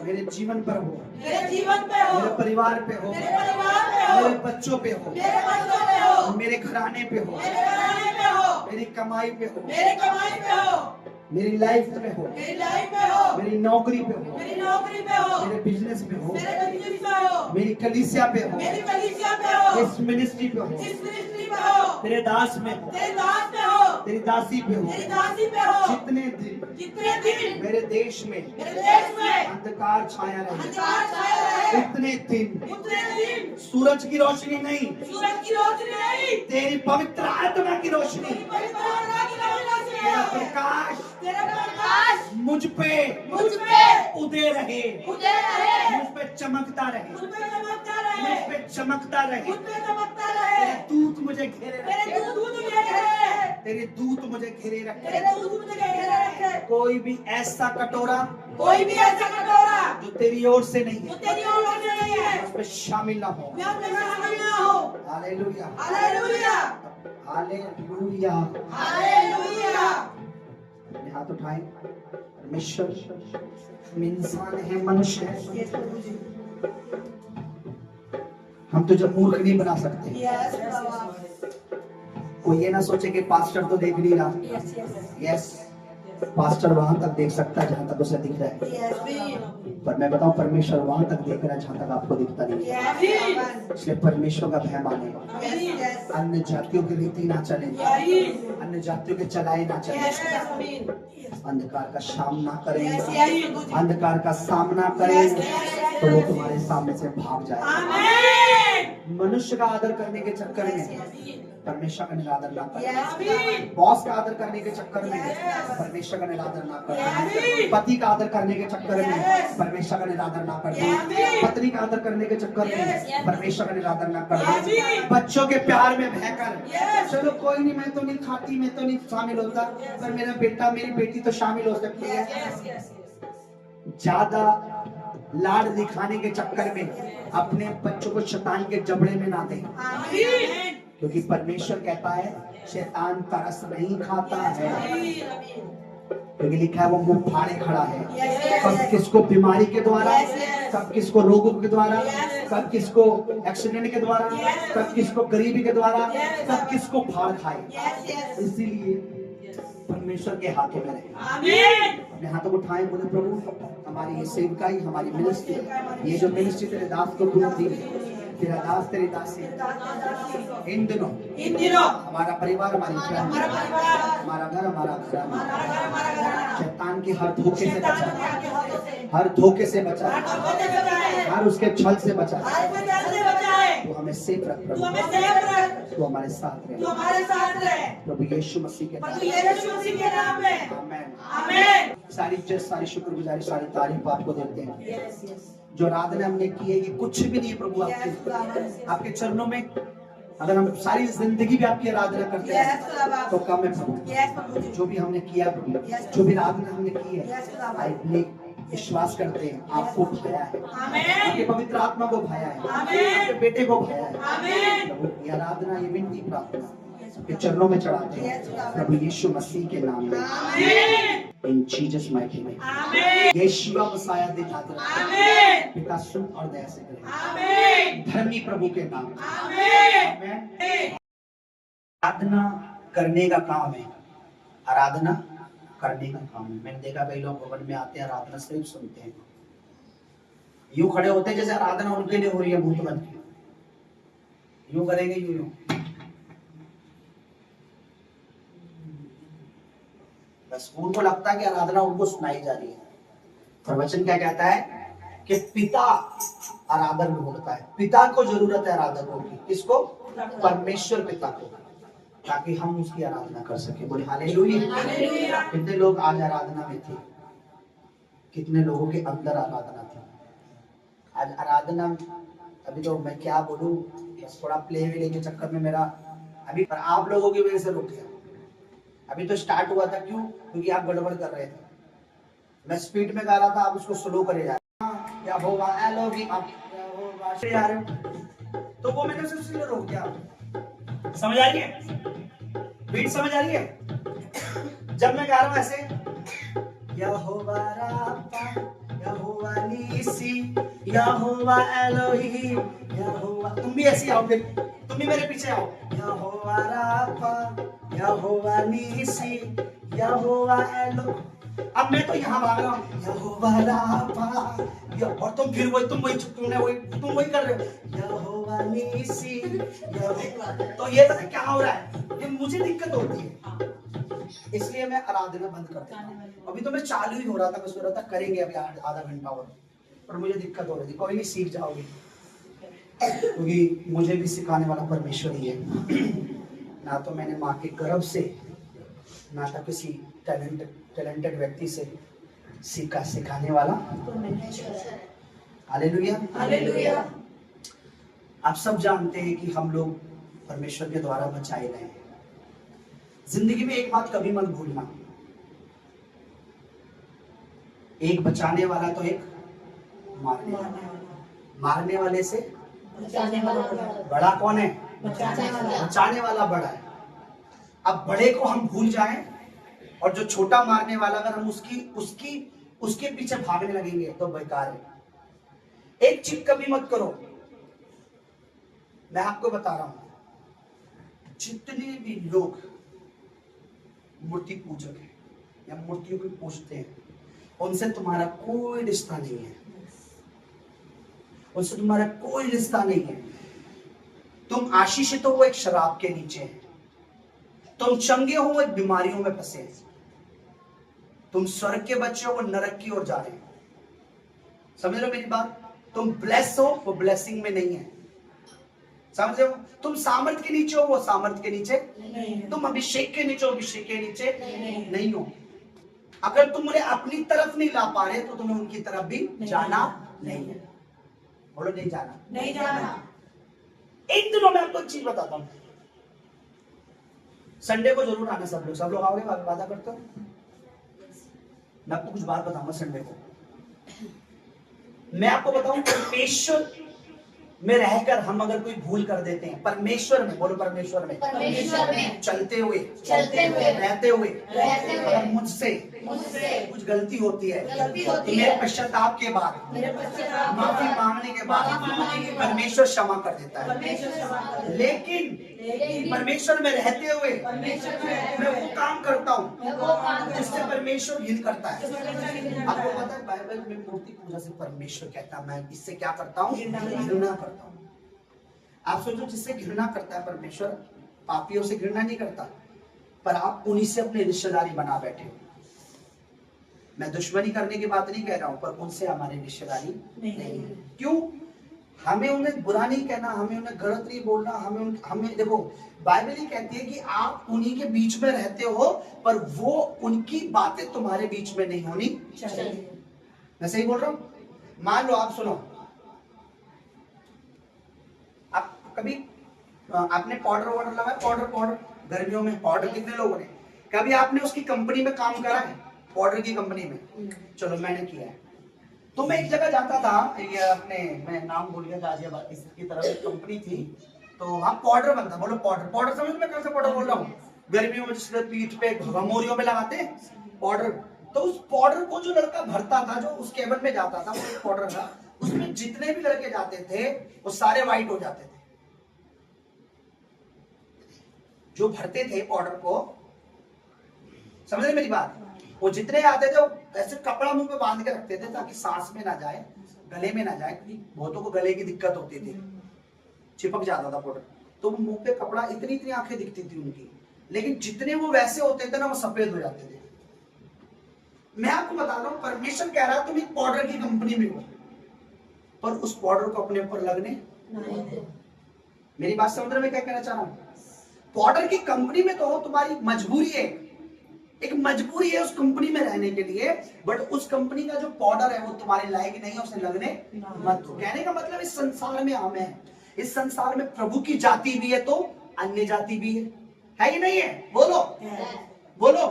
मेरे जीवन पर हो, मेरे परिवार पे हो, मेरे बच्चों पे हो, मेरे घराने पे हो, मेरी कमाई पे हो, मेरी लाइफ में हो, मेरी नौकरी पे हो, मेरे बिजनेस पे हो, मेरी कलीसिया पे हो, इस मिनिस्ट्री पे हो, तेरे दास में हो, तेरी दासी पे हो। जितने दिन मेरे देश में अंधकार छाया रहे, उतने दिन सूरज की रोशनी नहीं, तेरी पवित्र आत्मा की रोशनी, तेरा प्रकाश मुझ पे उदय रहे, मुझ पे चमकता रहे, मुझ पे चमकता रहे। तेरे दूत मुझे घेरे रखे, तेरे दूत मुझे घेरे रखे। कोई भी ऐसा कटोरा जो तेरी ओर से नहीं है, उस पे शामिल ना हो। Hallelujah, hallelujah, hallelujah. हाथ उठाएं। परमेश्वर, हम इंसान है, मनुष्य है, हम तो जब मूर्ख नहीं बना सकते। कोई ये ना सोचे कि पास्टर तो देख नहीं रहा। यस, पास्टर वहां तक देख सकता है जहां तक उसे दिख रहा है, पर मैं बताऊं, परमेश्वर वहां तक देख रहा है जहां तक आपको दिखता नहीं है। इसलिए परमेश्वर का भय माने, अन्य जातियों की रीति ना चले, अन्य जातियों के चलाए ना चले, अंधकार का सामना करें, अंधकार का सामना करें तो वो तुम्हारे सामने से भाग जाए। मनुष्य का आदर करने के चक्कर में परमेश्वर का निरादर ना करें, बॉस का आदर करने के चक्कर में परमेश्वर का निरादर ना करें, पति का आदर करने के चक्कर में परमेश्वर का निरादर ना करें, पत्नी का आदर करने के चक्कर में परमेश्वर का निरादर ना करें, बच्चों के प्यार में बहकर चलो कोई नहीं, मैं तो नहीं खाती, मैं तो नहीं शामिल होता, पर मेरा बेटा मेरी बेटी तो शामिल हो सकती है। ज्यादा लाड दिखाने के चक्कर में अपने बच्चों को शैतान के जबड़े में ना दें, क्योंकि परमेश्वर कहता है शैतान तरस नहीं खाता है, क्योंकि लिखा है वो मुंह फाड़े खड़ा है, कब किसको बीमारी के द्वारा, कब किसको रोगों के द्वारा, कब किसको एक्सीडेंट के द्वारा, कब किसको गरीबी के द्वारा, कब किसको फाड़ खाए। इसीलिए परमेश्वर के हाथों में रहे। अपने हाथों को उठाएं, बोले प्रभु हमारी ये सेवकाई, हमारी मिनिस्ट्री, ये जो मिनिस्ट्री तेरे दास को तूने दी, तेरा दास तेरी दासी, इन दिनों हमारा परिवार, हमारी फैमिली, हमारा घर, हमारा घर शैतान के हर धोखे से बचा, हर धोखे से बचा, हर उसके छल से बचा। तू हमें सेफ रख प्रभु, तू हमारे साथ रहे प्रभु यीशु मसीह के नाम में, आमीन। सारी इज्जत, सारी शुक्रगुजारी, सारी तारीफ आपको देते हैं। जो आराधना हमने की है ये कुछ भी नहीं है प्रभु, आपके चरणों में अगर हम सारी जिंदगी भी आपकी आराधना करते हैं तो कम है प्रभु। जो भी हमने किया प्रभु, जो भी आराधना हमने की है, आई विश्वास करते हैं आपको भाया है, आपके पवित्र आत्मा को भाया है, आपके बेटे को भाया है। प्रभु ये आराधना, ये विनती प्रार्थना के चरणों में चढ़ाते हैं प्रभु यीशु मसीह के नाम में, इन जीसस माइटी नेम। यीशु मसीह दे नाम में पिता सुन और दया से करे, धर्मी प्रभु के नाम में आमीन। आराधना करने का काम है, आराधना करने का काम है। मैंने देखा कई लोग भवन में आते हैं, आराधना सिर्फ सुनते हैं, यूं खड़े होते हैं जैसे आराधना उनके लिए हो रही है, भूत बन के यूं करेंगे, यूं बस उनको लगता है कि आराधना उनको सुनाई जा रही है। पर वचन क्या कहता है कि पिता आराधन ढूंढता है, पिता को जरूरत है आराधकों की। किसको? परमेश्वर पिता को, ताकि हम उसकी आराधना कर सके। बोले हालेलुया। कितने लोग आज आराधना में थे, कितने लोगों के अंदर आराधना थी आज आराधना। अभी तो मैं क्या बोलूं, बस थोड़ा प्ले वे के चक्कर में मेरा अभी, पर आप लोगों की वजह से रुक गया। अभी तो स्टार्ट हुआ था, क्यों? क्योंकि आप गड़बड़ कर रहे थे। मैं स्पीड में गा रहा था, आप उसको स्लो करे जा रहे हो। या होगा एलोगी आप जा रहे हो, तो वो मैंने सिर्फ रोक दिया। समझ आ रही है? बीट समझ आ रही है? जब मैं गा रहा हूं ऐसे, यहोवा राफा, यहोवा नीसी, यहोवा एलोही, यहोवा, तुम भी ऐसे आओ, फिर तुम भी मेरे पीछे आओ। यहोवा राफा, यहोवा नीसी, यहोवा एलो। अब मैं तो यहाँ भाग रहा हूँ, यहोवा राफा, और तुम फिर वही तुम वही कर रहे हो, यहोवा नीसी, यहोवा। तो ये पता क्या हो रहा है, ये मुझे दिक्कत होती है, इसलिए मैं आराधना बंद कर देता हूँ। अभी तो मैं चालू ही हो रहा था, मैं सोच रहा था करेंगे अभी आधा घंटा और, पर मुझे दिक्कत हो रही थी। कोई नहीं, सीख जाओगे, क्योंकि मुझे भी सिखाने वाला परमेश्वर ही है। ना तो मैंने माँ के गर्भ से, ना तो किसी टैलेंटेड व्यक्ति से सीखा, सिखाने वाला हालेलुया। हालेलुया। आप सब जानते हैं कि हम लोग परमेश्वर के द्वारा बचाए गए हैं। जिंदगी में एक बात कभी मत भूलना, एक बचाने वाला तो एक मारने वाला। मारने वाले से बड़ा कौन है? बचाने वाला बड़ा है। अब बड़े को हम भूल जाएं और जो छोटा मारने वाला, अगर हम उसके पीछे भागने लगेंगे तो बेकार है। एक चीज कभी मत करो, मैं आपको बता रहा हूं, जितने भी लोग मूर्ति पूजक हैं या मूर्तियों को पूजते हैं, उनसे तुम्हारा कोई रिश्ता नहीं है, उनसे तुम्हारा कोई रिश्ता नहीं है। तुम आशीषित हो, वो एक शराब के नीचे है। तुम चंगे हो, वो एक बीमारियों में फंसे हैं। तुम स्वर्ग के बच्चे हो, वो नरक की ओर जा रहे हैं। समझ रहे हो मेरी बात? तुम ब्लेस हो, वो ब्लेसिंग में नहीं है। समझ रहे हो? तुम सामर्थ के नीचे हो, वो सामर्थ के नीचे नहीं। तुम अभिषेक के नीचे हो, अभिषेक के नीचे नहीं हो। अगर तुम उन्हें अपनी तरफ नहीं ला पा रहे तो तुम्हें उनकी तरफ भी जाना नहीं है। बोलो नहीं जाना, नहीं जाना। इन दिनों में आपको एक चीज बताता हूं, संडे को जरूर आना सब लोग आओगे, वादा करते हो? मैं आपको कुछ बात बताऊंगा संडे को। मैं आपको बताऊं, परमेश्वर में रहकर हम अगर कोई भूल कर देते हैं, परमेश्वर में, बोलो परमेश्वर में चलते हुए रहते हुए अगर मुझसे कुछ गलती होती है तो मेरे पश्चाताप के बाद, माफी मांगने के बाद परमेश्वर क्षमा कर देता है। लेकिन परमेश्वर में रहते हुए मैं वो काम करता हूँ जिससे परमेश्वर हिल करता है। आपको पता है बाइबल में मूर्ति पूजा से परमेश्वर कहता है मैं इससे क्या करता हूँ? घृणा करता हूँ। आप सोचो, जिससे घृणा करता है परमेश्वर, पापियों से घृणा नहीं करता, पर आप उन्हीं से अपनी रिश्तेदारी बना बैठे हो। मैं दुश्मनी करने की बात नहीं कह रहा हूं, पर उनसे हमारी रिश्तेदारी नहीं है। क्यों? हमें उन्हें बुरा नहीं कहना, हमें उन्हें गलत नहीं बोलना, हमें देखो, बाइबल ही कहती है कि आप उन्हीं के बीच में रहते हो, पर वो उनकी बातें तुम्हारे बीच में नहीं होनी चाहिए। मैं सही बोल रहा हूं? मान लो, आप सुनो, आप कभी आपने पाउडर वाटर लगाया, पाउडर पाउडर गर्मियों में पाउडर कितने लोगों ने, कभी आपने उसकी कंपनी में काम करा है, पाउडर की कंपनी में? चलो मैंने किया है। तो मैं एक जगह जाता था, ये अपने, मैं नाम भूल गया, गाजियाबाद इसकी तरफ एक कंपनी थी, तो वहाँ पाउडर बनता, बोलो पाउडर, पाउडर समझ में कौन सा पाउडर बोल रहा हूँ? गर्मियों में जिससे पीठ पे घमौरियों में लगाते हैं पाउडर, तो उस पाउडर को जो लड़का भरता था, जो उस केबिन में जाता था, वो एक पाउडर था, उसमें जितने भी लड़के जाते थे वो सारे वाइट हो जाते थे। जो भरते थे पाउडर को, समझ रहे मेरी बात? वो जितने आते थे वो ऐसे कपड़ा मुंह पे बांध के रखते थे ताकि सांस में ना जाए, गले में ना जाए, क्योंकि बहुतों को गले की दिक्कत होती थी, चिपक जाता था पाउडर, तो मुंह पे कपड़ा, इतनी इतनी आंखें दिखती थी उनकी, लेकिन जितने वो वैसे होते थे ना वो सफेद हो जाते थे। मैं आपको बता रहा हूं, परमेश्वर कह रहा है तुम एक पाउडर की कंपनी में हो, पर उस पाउडर को अपने ऊपर लगने नहीं दे। मेरी बात समझ रहे मैं क्या कहना चाह रहा हूं? पाउडर की कंपनी में तो हो, तुम्हारी मजबूरी है, एक मजबूरी है उस कंपनी में रहने के लिए, बट उस कंपनी का जो पाउडर है वो तुम्हारे लायक नहीं है, उसे लगने मत दो। कहने का मतलब इस संसार में हम हैं, इस संसार में प्रभु की जाति भी है तो अन्य जाति भी है कि नहीं है? बोलो बोलो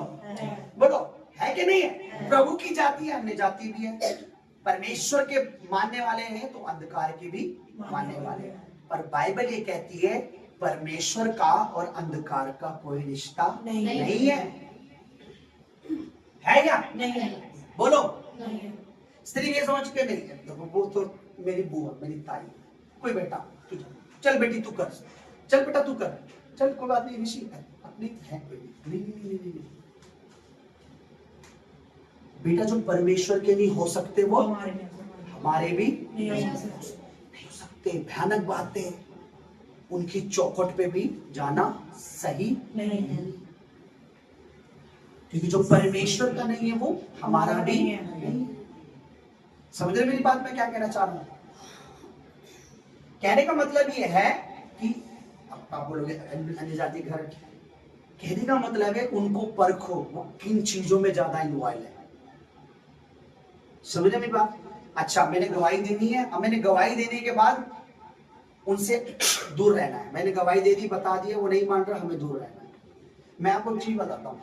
बोलो, है कि नहीं है? प्रभु की जाति है, अन्य जाति भी है, परमेश्वर के मानने वाले हैं तो अंधकार के भी मानने वाले हैं, पर बाइबल ये कहती है परमेश्वर का और अंधकार का कोई रिश्ता नहीं है क्या? नहीं। बोलो नहीं। स्त्री ये समझ के नहीं है, तो वो तो मेरी बुआ, मेरी ताई, कोई बेटा तू चल बेटी तू कर, चल बेटा तू कर, चल कोई बात नहीं, ऋषि अपनी है कोई नहीं। बेटा जो परमेश्वर के नहीं हो सकते वो हमारे भी नहीं हो सकते। भयानक बातें, उनकी चौखट पे भी जाना सही नहीं है, क्योंकि जो परमेश्वर का नहीं है वो हमारा भी नहीं। समझ रहे मेरी बात? मैं क्या कहना चाह रहा हूं? कहने का मतलब ये है कि आप बोलोगे अन्य जाति घर, कहने का मतलब है उनको परखो वो किन चीजों में ज्यादा इन्वॉल्व है। समझ रहे मेरी बात? अच्छा, मैंने गवाही देनी है, अब मैंने गवाही देने के बाद उनसे दूर रहना है, मैंने गवाही दे दी, बता दिया, वो नहीं मान रहा, हमें दूर रहना है। मैं आपको एक चीज बताता हूं,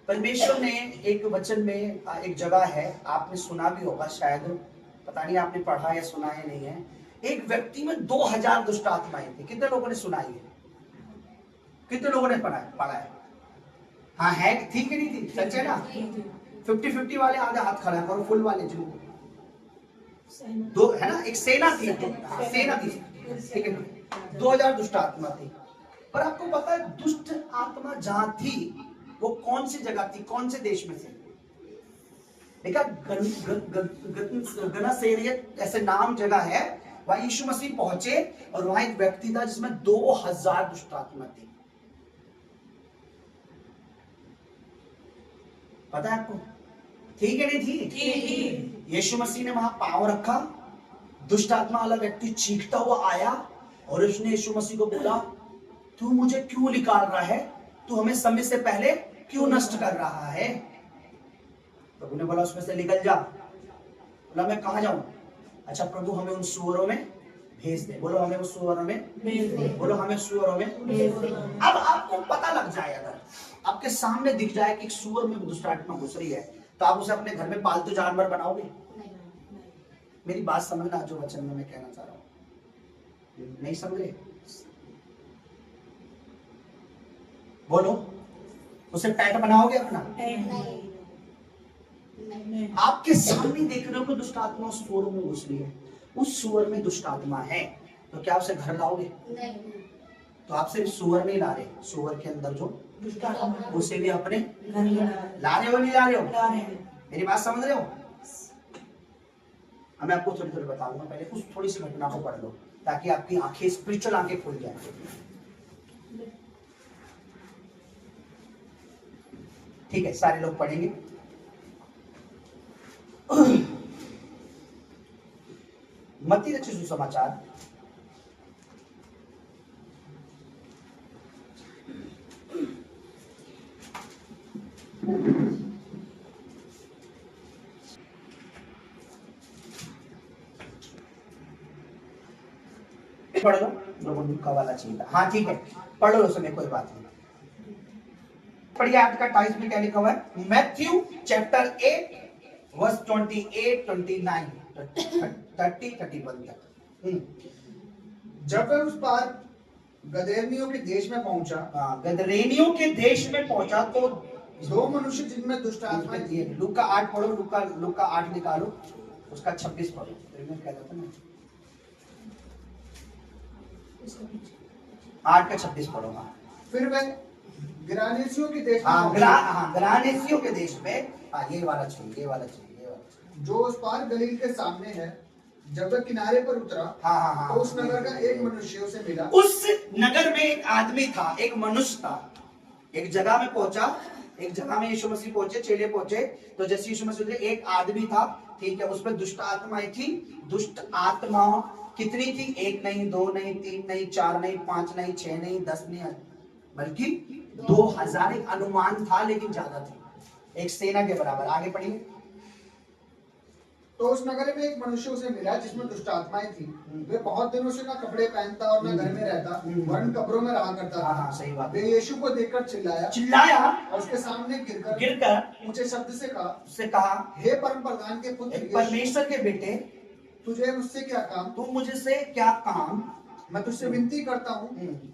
परमेश्वर ने एक वचन में, एक जगह है, आपने सुना भी होगा शायद, पता नहीं आपने पढ़ा या सुना है नहीं है, एक व्यक्ति में 2000 दुष्ट आत्माएं थी। कितने लोगों ने सुना है? कितने लोगों ने पढ़ा है? हाँ है, थी कि नहीं थी? सच है ना? 50-50 वाले आधे हाथ खड़ा करो, फुल वाले जो दो है ना, एक सेना थी, सेना थी, ठीक है, 2000 दुष्ट आत्मा थी। पर आपको पता है दुष्ट आत्मा जहां थी वो कौन सी जगह थी, कौन से देश में से? देखा, गनसेरियत ऐसे नाम जगह है, वहां यीशु मसीह पहुंचे और वहां एक व्यक्ति था जिसमें 2000 दुष्ट आत्मा थी। पता है आपको? थी कि नहीं थी? यीशु मसीह ने वहां पांव रखा, दुष्ट आत्मा वाला व्यक्ति चीखता हुआ आया और उसने यीशु मसीह को बोला, तू मुझे क्यों निकाल रहा है? तू हमें समय से पहले क्यों नष्ट कर रहा है? प्रभु ने बोला उसमें से निकल जा। बोला मैं कहां जाऊं? अच्छा प्रभु हमें उन सुअरों में भेज दे। बोलो हमें उस सुअरों में भेज दे। बोलो हमें सुअरों में भेज दे। अब आपको पता लग जाए, अगर आपके सामने दिख जाए कि एक सुअर में दुष्ट आत्मा घुस रही है, तो आप उसे अपने घर में पालतू जानवर बनाओगे? मेरी बात समझना, जो वचन में मैं कहना चाह रहा हूं, नहीं समझ रहे? बोलो, उसे पेट बनाओगे अपना? आपके सामने देख रहे हो कि दुष्ट आत्मा उस सुअर में घुस रही है, उस सुअर में दुष्ट आत्मा है, तो क्या उसे घर लाओगे? नहीं। तो आप सिर्फ सुअर नहीं ला रहे, सुअर के अंदर जो दुष्ट आत्मा उसे भी अपने ला रहे हो, नहीं ला रहे हो? मेरी बात समझ रहे हो? मैं आपको थोड़ी थोड़ी बताऊंगा, पहले कुछ थोड़ी सी घटना को पढ़ लो ताकि आपकी आंखें, स्पिरिचुअल आंखें खुल जाए। ठीक है, सारे लोग पढ़ेंगे। मत्ती रचित सुसमाचार पढ़ लो, लोगों को लुका वाला चाहिए था। हाँ ठीक है, पढ़ लो उसमें, कोई बात नहीं। पढ़िए आज का 28 में क्या लिखा हुआ है, मैथ्यू चैप्टर 8 वर्स 28, 29, 30, 31 तक। जब वह उस पार गदरेनियों के देश में पहुंचा, गदरेनियों के देश में पहुंचा तो दो मनुष्य जिनमें दुष्ट आत्माएं थी। लुका 8 पढ़ो, लुका 8 निकालो, उसका 26 पढ़ो। क्या था ना, 8 का 26 पढ़ो। हाँ फिर वह गिरानेसियों के देश में हाँ, पहुंचा, ग्रानेसियों के देश में। हाँ ये वाला चाहिए, ये वाला चाहिए, ये वाला चाहिए। जो उस पार गलील के सामने है। जब वह किनारे पर उतरा, हाँ हाँ हाँ, तो उस नगर का एक मनुष्य उसे मिला। उस नगर में एक आदमी था, एक मनुष्य था। एक जगह में पहुंचा, एक जगह में यीशु मसीह पहुंचे, चेले पहुंचे, तो जैसे यीशु मसीह एक आदमी था, ठीक है, उस पर दुष्ट आत्माएं थी। दुष्ट आत्मा कितनी थी, 1 नहीं, 2 नहीं, 3 नहीं, 4 नहीं, 5 नहीं, 6 नहीं, 10 नहीं, बल्कि 2000 एक अनुमान था, लेकिन ज्यादा थी, एक सेना के बराबर। आगे पढ़िए। तो उस नगर में एक मनुष्य उसे मिला जिसमें दुष्ट आत्माएं थी। वे बहुत दिनों से ना कपड़े पहनता और ना घर में रहता, वरन कब्रों में रहा करता हाँ था। हाँ सही बात वे है। यीशु को देखकर चिल्लाया और उसके सामने गिरकर गिरकर ऊंचे शब्द से कहा, उससे कहा, हे परम प्रधान के पुत्र यीशु, परमेश्वर के बेटे, तुझे मुझसे क्या काम? तू मुझसे क्या काम? मैं तुझसे विनती करता हूँ,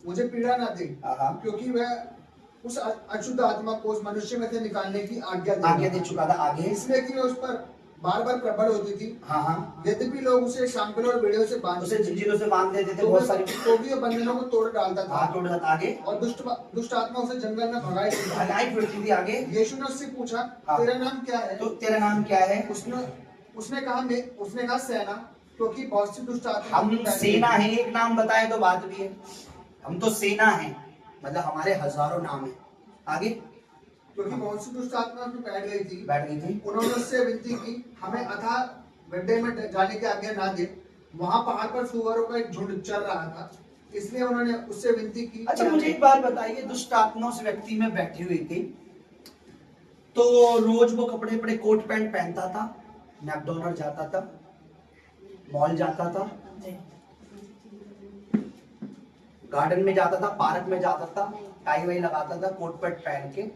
मुझे पीड़ा ना दे, हाँ। क्योंकि वह उस अशुद्ध आत्मा को उस मनुष्य में से निकालने की आज्ञा दे चुका था। आगे इसलिए कि वह उस पर बार बार प्रबल होती थी। हाँ हाँ, यद्यपि लोग उसे शांकलों और बेड़ियों से उसे जंजीरों से बांध देते थे, तो बहुत सारी तो भी वह बंधनों को तोड़ डालता था। तोड़ देता। आगे और दुष्ट आत्मा उसे जंगल में भगाई फिरती थी। आगे यीशु ने उससे पूछा, हाँ। तेरा नाम क्या है? तो तेरा नाम क्या है? उसने कहा सेना, क्योंकि बहुत सी दुष्ट आत्मा हम सेना है, एक नाम बताए तो बात भी है। हम तो सेना है, मतलब हमारे हजारों नाम है। आगे क्योंकि बहुत सी दुष्ट आत्मा उसमें बैठ गई थी। उन्होंने उससे विनती की, हमें अथाह गड्ढे में जाने की आज्ञा ना दे। वहां पहाड़ पर सुअरों का एक झुंड चल रहा था, इसलिए उन्होंने उससे विनती की। अच्छा मुझे एक बात बताइए, दुष्ट आत्मा उस व्यक्ति में बैठी हुई थी, तो रोज वो कपड़े पड़े कोट पैंट पहनता था, मैकडोनल्ड जाता था, मॉल जाता था, गार्डन में जाता था, पार्क में जाता था, टाई वाई लगाता था, कोट पैंट पहन के,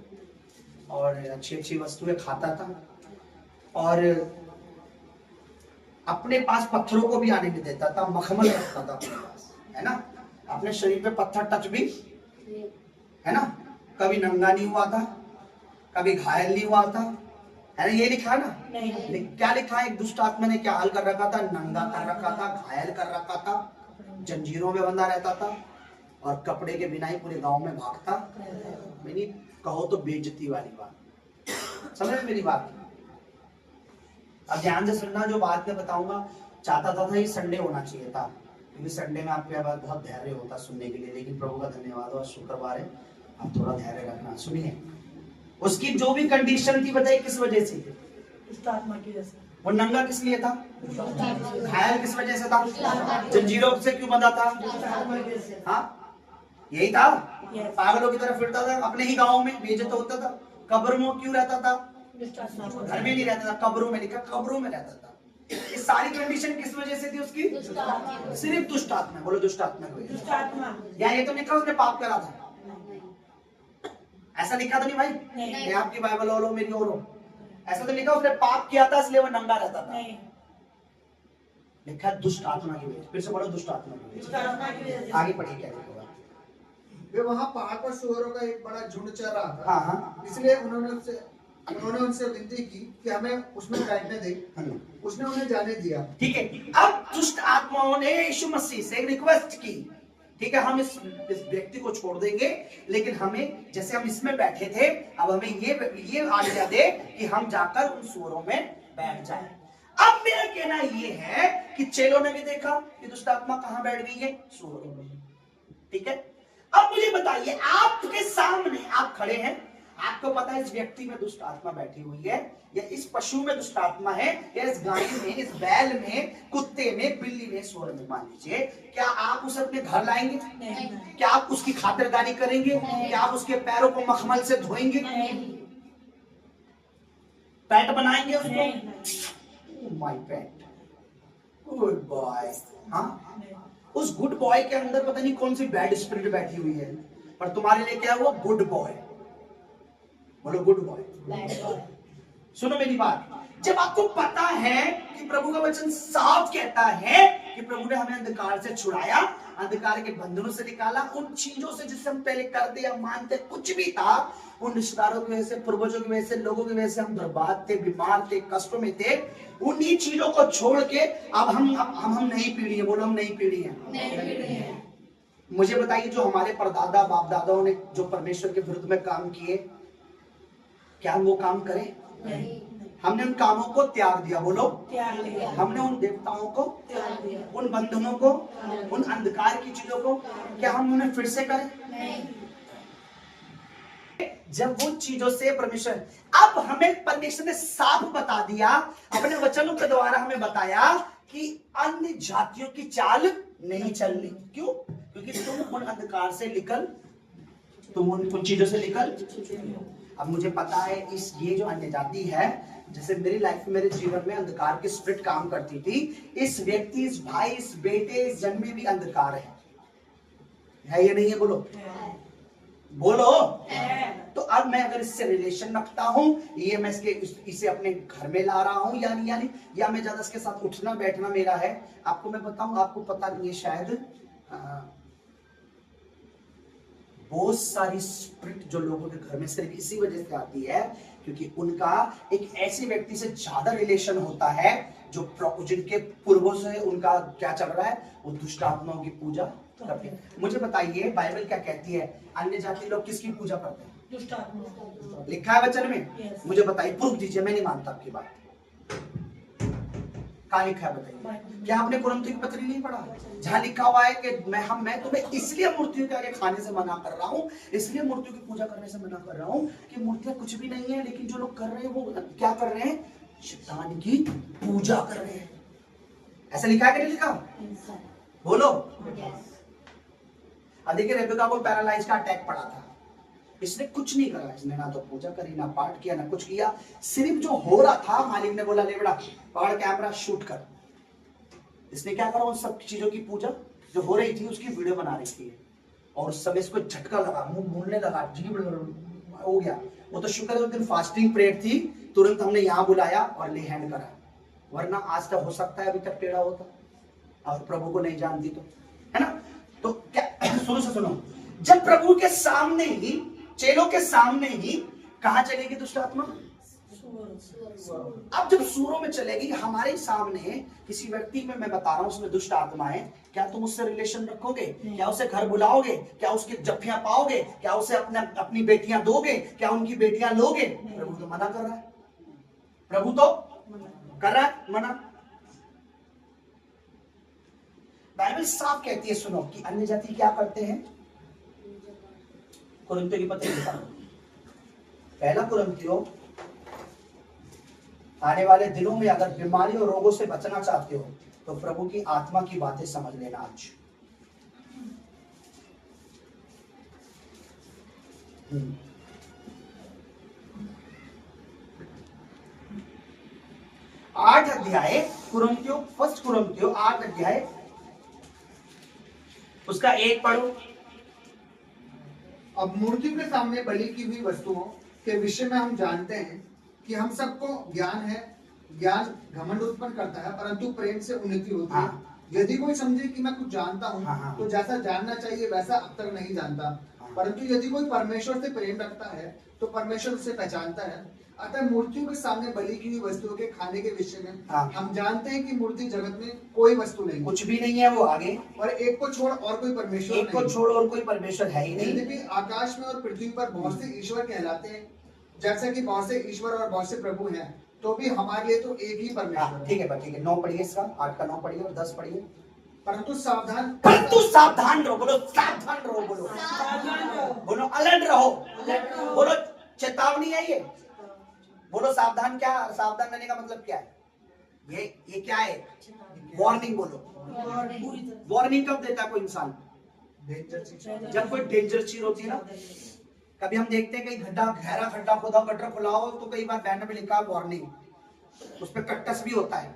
और अच्छी अच्छी वस्तुएं खाता था, और अपने पास पत्थरों को भी आने नहीं देता था, मखमल रखता था अपने पास, है ना। अपने शरीर पे पत्थर टच भी, है ना, कभी नंगा नहीं हुआ था, कभी घायल नहीं हुआ था, है ना। ये लिखा है ना, नहीं। क्या लिखा है, एक दुष्ट आत्मा ने क्या हाल कर रखा था, नंगा कर रखा था, घायल कर रखा था, जंजीरों में बंधा रहता था, और कपड़े के बिना ही पूरे गांव में भागता। मैंने कहो तो बेइज्जती वाली बात, समझ मेरी बात। अब ध्यान से सुनना, जो बात मैं बताऊंगा, चाहता था ये संडे होना चाहिए था, क्योंकि संडे में आपके पास बहुत धैर्य होता सुनने के लिए, लेकिन प्रभु का धन्यवाद हो, शुक्रवार है, आप थोड़ा धैर्य रखना। सुनिए, उसकी जो भी कंडीशन थी, बताइए किस वजह से थी? दुष्ट आत्मा की वजह से। वो नंगा किस लिए था? घायल किस वजह से था? जंजीरों से क्यों बंधा था? हाँ यही था, पागलों की तरह फिरता था, अपने ही गाँव में बेइज्जत होता था। कब्र में क्यों रहता था? घर में नहीं रहता था, कब्रों में, लिखा कब्रों में रहता था। ये सारी कंडीशन किस वजह से थी उसकी? सिर्फ दुष्ट आत्मा। बोलो दुष्ट आत्मा को। या ये तो लिखा उसने पाप करा था, ऐसा लिखा तो नहीं भाई? नहीं। आपकी बाइबल और हो, मेरी और हो, ऐसा तो लिखा उसने पाप किया था इसलिए वो नंगा रहता था? लिखा दुष्ट आत्मा की वजह। फिर से बोलो दुष्ट आत्मा की वजह। आगे पढ़िए क्या लिखा हुआ। वे वहां पहाड़ पर सुअरों का एक बड़ा झुंड चल रहा था। हाँ हाँ, इसलिए उन्होंने उनसे विनती की कि हमें उसमें बैठने दे। उसने उन्हें जाने दिया। ठीक है, अब दुष्ट आत्माओं ने यीशु मसीह से रिक्वेस्ट की, ठीक है, हम इस व्यक्ति को छोड़ देंगे, लेकिन हमें, जैसे हम इसमें बैठे थे, अब हमें ये आज्ञा दे कि हम जाकर उन सुअरों में बैठ जाएं। अब मेरा कहना ये है कि चेलों ने भी देखा कि दुष्ट आत्मा कहां बैठ गई है? सुअरों में। ठीक है, अब मुझे बताइए, आपके सामने आप खड़े हैं, आपको पता है इस व्यक्ति में दुष्ट आत्मा बैठी हुई है, या इस पशु में दुष्ट आत्मा है, या इस गाय में, इस बैल में, कुत्ते में, बिल्ली में, सुअर में, मान लीजिए, क्या आप उसे अपने घर लाएंगे? नहीं। क्या आप उसकी खातिरदारी करेंगे? नहीं। क्या आप उसके पैरों को मखमल से धोएंगे? पैट बनाएंगे उसको? My PAT, good boy. हाँ, उस गुड बॉय के अंदर पता नहीं कौन सी बैड स्पिरिट बैठी हुई है, पर तुम्हारे लिए क्या है वो गुड बॉय। बोलो गुड बॉय। सुनो मेरी बात, जब आपको पता है कि प्रभु का वचन साफ कहता है कि प्रभु ने हमें अंधकार से छुड़ाया, अंधकार के बंधनों से निकाला, उन चीजों से जिससे हम पहले करते या मानते कुछ भी था, उन रिश्तेदारों की वजह से, पूर्वजों की वजह से, लोगों की वजह से हम बर्बाद थे, बीमार थे, कष्टों में थे, उन्हीं चीजों को छोड़ के अब हम नई पीढ़ी है। बोलो हम नई पीढ़ी है। मुझे बताइए, जो हमारे परदादा बाप दादाओं ने जो परमेश्वर के विरुद्ध में काम किए, क्या हम वो काम करें? नहीं। हमने उन कामों को त्याग दिया। बोलो त्याग दिया। हमने उन देवताओं को त्याग दिया, उन बंधनों को, उन अंधकार की चीजों को, क्या हम उन्हें फिर से करें? नहीं। जब वो चीजों से परमेश्वर, अब हमें परमेश्वर ने साफ बता दिया, अपने वचनों के द्वारा हमें बताया कि अन्य जातियों की चाल नहीं चलनी। क्यों? क्योंकि तुम उन अंधकार से निकल, तुम उन चीजों से निकल। अब मुझे पता है ये जो अन्य जाति है, जैसे मेरी लाइफ में, मेरे जीवन में अंधकार की स्पिरिट काम करती थी, इस व्यक्ति, इस भाई, इस बेटे, इस जन्म में भी अंधकार है या नहीं है? बोलो बोलो। तो अब मैं अगर इससे रिलेशन रखता हूं, ये मैं इसे अपने घर में ला रहा हूं, यानी या मैं ज्यादा इसके साथ उठना बैठना मेरा है। आपको मैं बताऊं, आपको पता नहीं है शायद, बहुत सारी स्पिरिट जो लोगों के घर में सिर्फ इसी वजह से आती है क्योंकि उनका एक ऐसे व्यक्ति से ज्यादा रिलेशन होता है जो जिनके पूर्वों से उनका क्या चल रहा है, वो दुष्ट आत्माओं की पूजा करते हैं। मुझे बताइए बाइबल क्या कहती है, अन्य जाति लोग किसकी पूजा करते हैं? दुष्ट आत्माओं। लिखा है वचन में? मुझे बताइए, प्रूफ दीजिए, मैं नहीं मानता आपकी बात। कहाँ लिखा है बताइए? क्या आपने कुरिन्थियों की पत्री नहीं पढ़ा, जहाँ लिखा हुआ है कि मैं तुम्हें इसलिए मूर्तियों के आगे खाने से मना कर रहा हूँ, इसलिए मूर्तियों की पूजा करने से मना कर रहा हूँ कि मूर्तियां कुछ भी नहीं है, लेकिन जो लोग कर रहे हैं वो क्या कर रहे हैं? शैतान की पूजा कर रहे हैं। ऐसा लिखा है कि नहीं लिखा? बोलो। अब देखिए, रेबेका को पैरालाइज का अटैक पड़ा था, इसने कुछ नहीं करा, इसने ना तो पूजा करी, ना पाठ किया, ना कुछ किया, सिर्फ जो हो रहा था मालिक ने बोला ले बेटा पकड़ कैमरा शूट कर। इसने क्या करा, उन सब चीजों की पूजा जो हो रही थी उसकी वीडियो बना रही थी, और उस समय इसको झटका लगा, मुंह मूलने लगा, जीभ हो गया। वो तो शुक्र है उस दिन फास्टिंग प्रेयर थी, तुरंत हमने यहाँ बुलाया और ले हैंड करा, वरना आज तक हो सकता है अभी तक टेढ़ा होता और प्रभु को नहीं जानती तो, है ना? तो क्या शुरू से सुनो, जब प्रभु के सामने ही, चेलों के सामने ही कहां चलेगी दुष्ट आत्मा? अब जब सूरों में चलेगी, हमारे सामने किसी व्यक्ति में मैं बता रहा हूं उसमें दुष्ट आत्मा है, क्या तुम उससे रिलेशन रखोगे? क्या उसे घर बुलाओगे? क्या उसकी जफ्फियां पाओगे? क्या उसे अपनी बेटियां दोगे? क्या उनकी बेटियां लोगे? प्रभु तो मना कर रहा है, प्रभु तो कर रहा है मना। बाइबल साफ कहती है, सुनो, कि अन्य जाति क्या करते हैं। कुरिन्थियों की पत्री लिखा, पहला कुरिन्थियों, आने वाले दिनों में अगर बीमारी और रोगों से बचना चाहते हो तो प्रभु की आत्मा की बातें समझ लेना। आज आठ अध्याय कुरिन्थियों, फर्स्ट कुरिन्थियों 8 अध्याय, उसका 1 पढ़ो। अब मूर्तियों के सामने बलि की हुई वस्तुओं के विषय में हम जानते हैं कि हम सबको ज्ञान है, ज्ञान घमंड उत्पन्न करता है, परंतु प्रेम से उन्नति होती है। यदि कोई समझे कि मैं कुछ जानता हूँ तो जैसा जानना चाहिए वैसा अब तक नहीं जानता, परंतु यदि कोई परमेश्वर से प्रेम रखता है तो परमेश्वर उसे पहचानता है। अतः मूर्तियों के सामने बलि की हुई वस्तुओं के खाने के विषय में हम जानते हैं कि मूर्ति जगत में कोई वस्तु नहीं, कुछ भी नहीं है वो आगे, और एक को छोड़ और कोई परमेश्वर, एक को छोड़ और कोई परमेश्वर है ही नहीं। यद्यपि आकाश में और पृथ्वी पर बहुत से ईश्वर कहलाते हैं, जैसे कि बहुत से ईश्वर और बहुत से प्रभु हैं, तो भी हमारे लिए तो एक ही परमेश्वर है। ठीक है, ठीक है, 9 पढ़िए इसका, 8 का 9 पढ़िए और 10 पढ़िए। परंतु सावधान रहो, बोलो सावधान रहो, बोलो अलर्ट रहो, बोलो चेतावनी है ये, बोलो सावधान। क्या सावधान रहने का मतलब क्या है? ये क्या है? वार्निंग। बोलो वार्निंग कब देता है कोई इंसान? जब कोई डेंजर चीज होती है ना। कभी हम देखते हैं कहीं गहरा खड्डा खोदा, गटर खुला हो, तो कई बार बैनर में लिखा है वार्निंग, उस पर कट्टस भी होता है,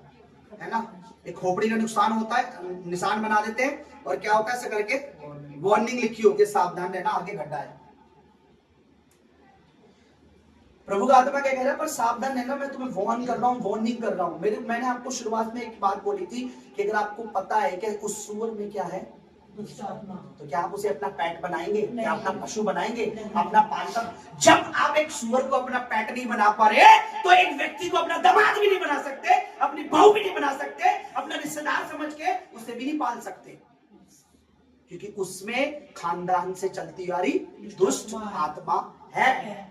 है ना, एक खोपड़ी का नुकसान होता है, निशान बना देते हैं और क्या होता है ऐसे करके वार्निंग लिखी होती है, सावधान रहना आगे गड्ढा है। प्रभु का आत्मा क्या कह रहा है, पर सावधान रहना, मैं तुम्हें वार्न कर रहा हूं, वार्निंग कर रहा हूं। मैंने आपको शुरुआत में एक बात बोली थी कि अगर आपको पता है कि उस सूअर में क्या है, तो क्या आप उसे अपना पेट बनाएंगे, क्या अपना पशु बनाएंगे, अपना पालतू? जब आप एक सूअर को अपना पेट नहीं बना पा रहे, तो एक व्यक्ति को अपना दामाद भी नहीं बना सकते, अपनी बहू भी नहीं बना सकते, अपना रिश्तेदार समझ के उसे भी नहीं पाल सकते, क्योंकि उसमें खानदान से चलती आ रही दुष्ट आत्मा है।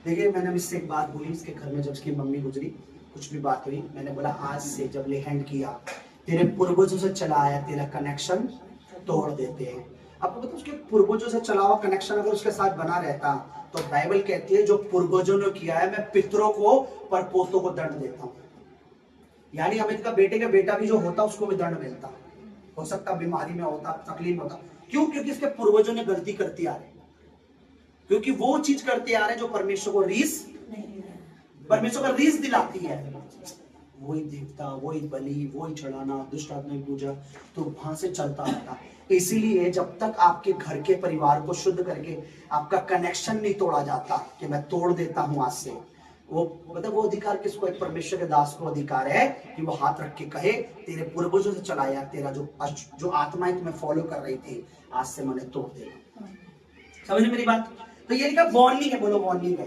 देखिए, मैंने इससे एक बात बोली, इसके घर में जब उसकी मम्मी गुजरी, कुछ भी बात हुई, मैंने बोला आज से जब लेहैंड किया, तेरे पूर्वजों से चला आया तेरा कनेक्शन तोड़ देते हैं। आपको पता, उसके पूर्वजों से चला हुआ कनेक्शन अगर उसके साथ बना रहता, तो बाइबल कहती है जो पूर्वजों ने किया है, मैं पितरों को पर पोतों को दंड देता हूँ। यानी अमित का बेटे का बेटा भी जो होता उसको भी दंड मिलता, हो सकता बीमारी में होता, तकलीफ होता। क्यों? क्योंकि इसके पूर्वजों ने गलती करती आ रहे, क्योंकि वो चीज करते आ रहे जो परमेश्वर को रीस दिलाती है। वही देवता, वही बलि, वही चढ़ाना, दुष्ट आत्मा की पूजा, तो वहां से चलता रहता। इसीलिए जब तक आपके घर के परिवार को शुद्ध करके आपका कनेक्शन नहीं तोड़ा जाता, कि मैं तोड़ देता हूं आज से, वो मतलब वो अधिकार किसको? एक परमेश्वर के दास को अधिकार है कि वो हाथ रख के कहे तेरे पूर्वजों से चलाया तेरा जो आत्माएं तुम्हें फॉलो कर रही थी, आज से मैंने तोड़ देना। समझ मेरी बात? तो ये लिखा वार्निंग है, बोलो वार्निंग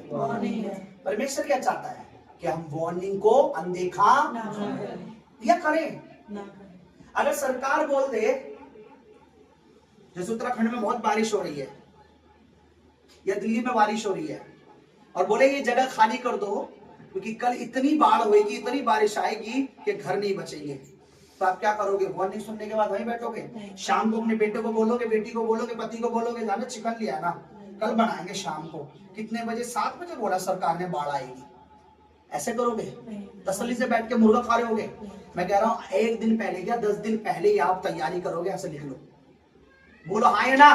है। परमेश्वर क्या चाहता है कि हम वार्निंग को अनदेखा या करें। अगर सरकार बोल दे, जैसे उत्तराखंड में बहुत बारिश हो रही है या दिल्ली में बारिश हो रही है, और बोले ये जगह खाली कर दो क्योंकि कल इतनी बाढ़ होगी, इतनी बारिश आएगी कि घर नहीं बचेंगे, तो आप क्या करोगे? वार्निंग सुनने के बाद वहीं बैठोगे? शाम को अपने बेटे को बोलोगे, बेटी को बोलोगे, पति को बोलोगे, जाने चिकन लिया ना, कल बनाएंगे शाम को। कितने बजे? 7 बजे बोला सरकार ने बाढ़ आएगी। ऐसे करोगे? तसल्ली से बैठ के मुर्गा खा रहे होगे? मैं कह रहा हूं 1 दिन पहले या 10 दिन पहले ही आप तैयारी करोगे, ऐसे लिख लो। बोलो हाँ या ना?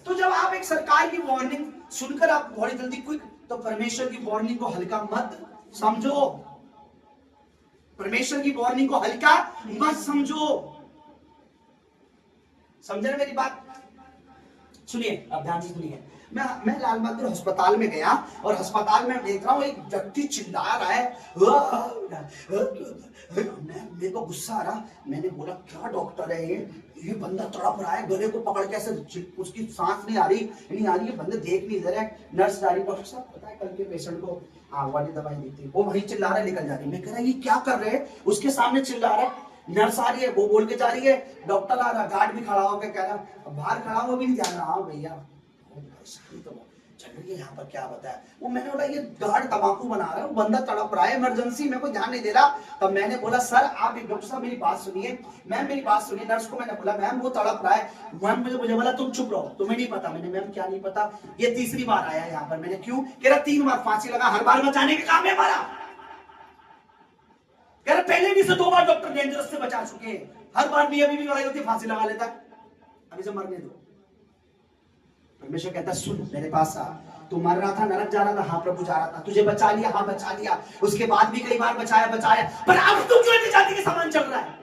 तो जब आप एक सरकार की वार्निंग सुनकर आप बहुत जल्दी क्विक, तो परमेश्वर की वार्निंग को हल्का मत समझो। परमेश्वर की वार्निंग को हल्का मत समझो। समझे ना मेरी बात? सुनिए, अब ध्यान से सुनिए। मैं लाल बहादुर अस्पताल में गया और अस्पताल में देख रहा हूँ एक व्यक्ति चिल्ला रहा है, मेरे को गुस्सा आ रहा। मैंने बोला क्या डॉक्टर है ये बंदा तड़प रहा है, गले को पकड़ के ऐसे, उसकी सांस नहीं आ रही, बंदे देख नहीं दे रहे। नर्स जा रही, डॉक्टर साहब पता है कल के पेशेंट को वाली दवाई दी थी, वो वहीं चिल्ला रहा है, निकल जा रही। मैं कह रहा ये क्या कर रहे हैं? उसके सामने चिल्ला रहा है। नर्स आ रही है, वो बोल के जा रही है, डॉक्टर आ रहा, गार्ड भी खड़ा होकर कह रहा, बाहर खड़ा हुआ भी नहीं जान रहा। हाँ भैया तो चल रही है यहाँ पर, क्या बताया वो? मैंने बोला ये गार्ड तंबाकू बना रहा है, वो बंदा तड़प रहा है, इमरजेंसी में कोई ध्यान नहीं दे रहा। तब मैंने बोला सर आप एक डॉक्टर साहब मेरी बात सुनिए, मैम मेरी बात सुनिए। नर्स को मैंने बोला मैम वो तड़प रहा है। मैम मुझे बोला तुम चुप रहो, तुम्हें नहीं पता। मैंने मैम क्या नहीं पता? ये 3री बार आया यहाँ पर। मैंने क्यों? कह रहा 3 बार फांसी लगा, हर बार बचाने का काम है हमारा। कह रहा पहले भी से 2 बार डॉक्टर डेंजरस से बचा चुके हैं, हर बार भी अभी भी लड़ाई होती फांसी लगा लेता, अभी से मरने दो। परमेश्वर कहता सुन मेरे पास आ, तू मर रहा था, नरक जा रहा था, हाँ प्रभु जा रहा था, तुझे बचा लिया, हाँ बचा लिया, उसके बाद भी कई बार बचाया, पर अब तू क्यों इतनी जाति के समान चल रहा है?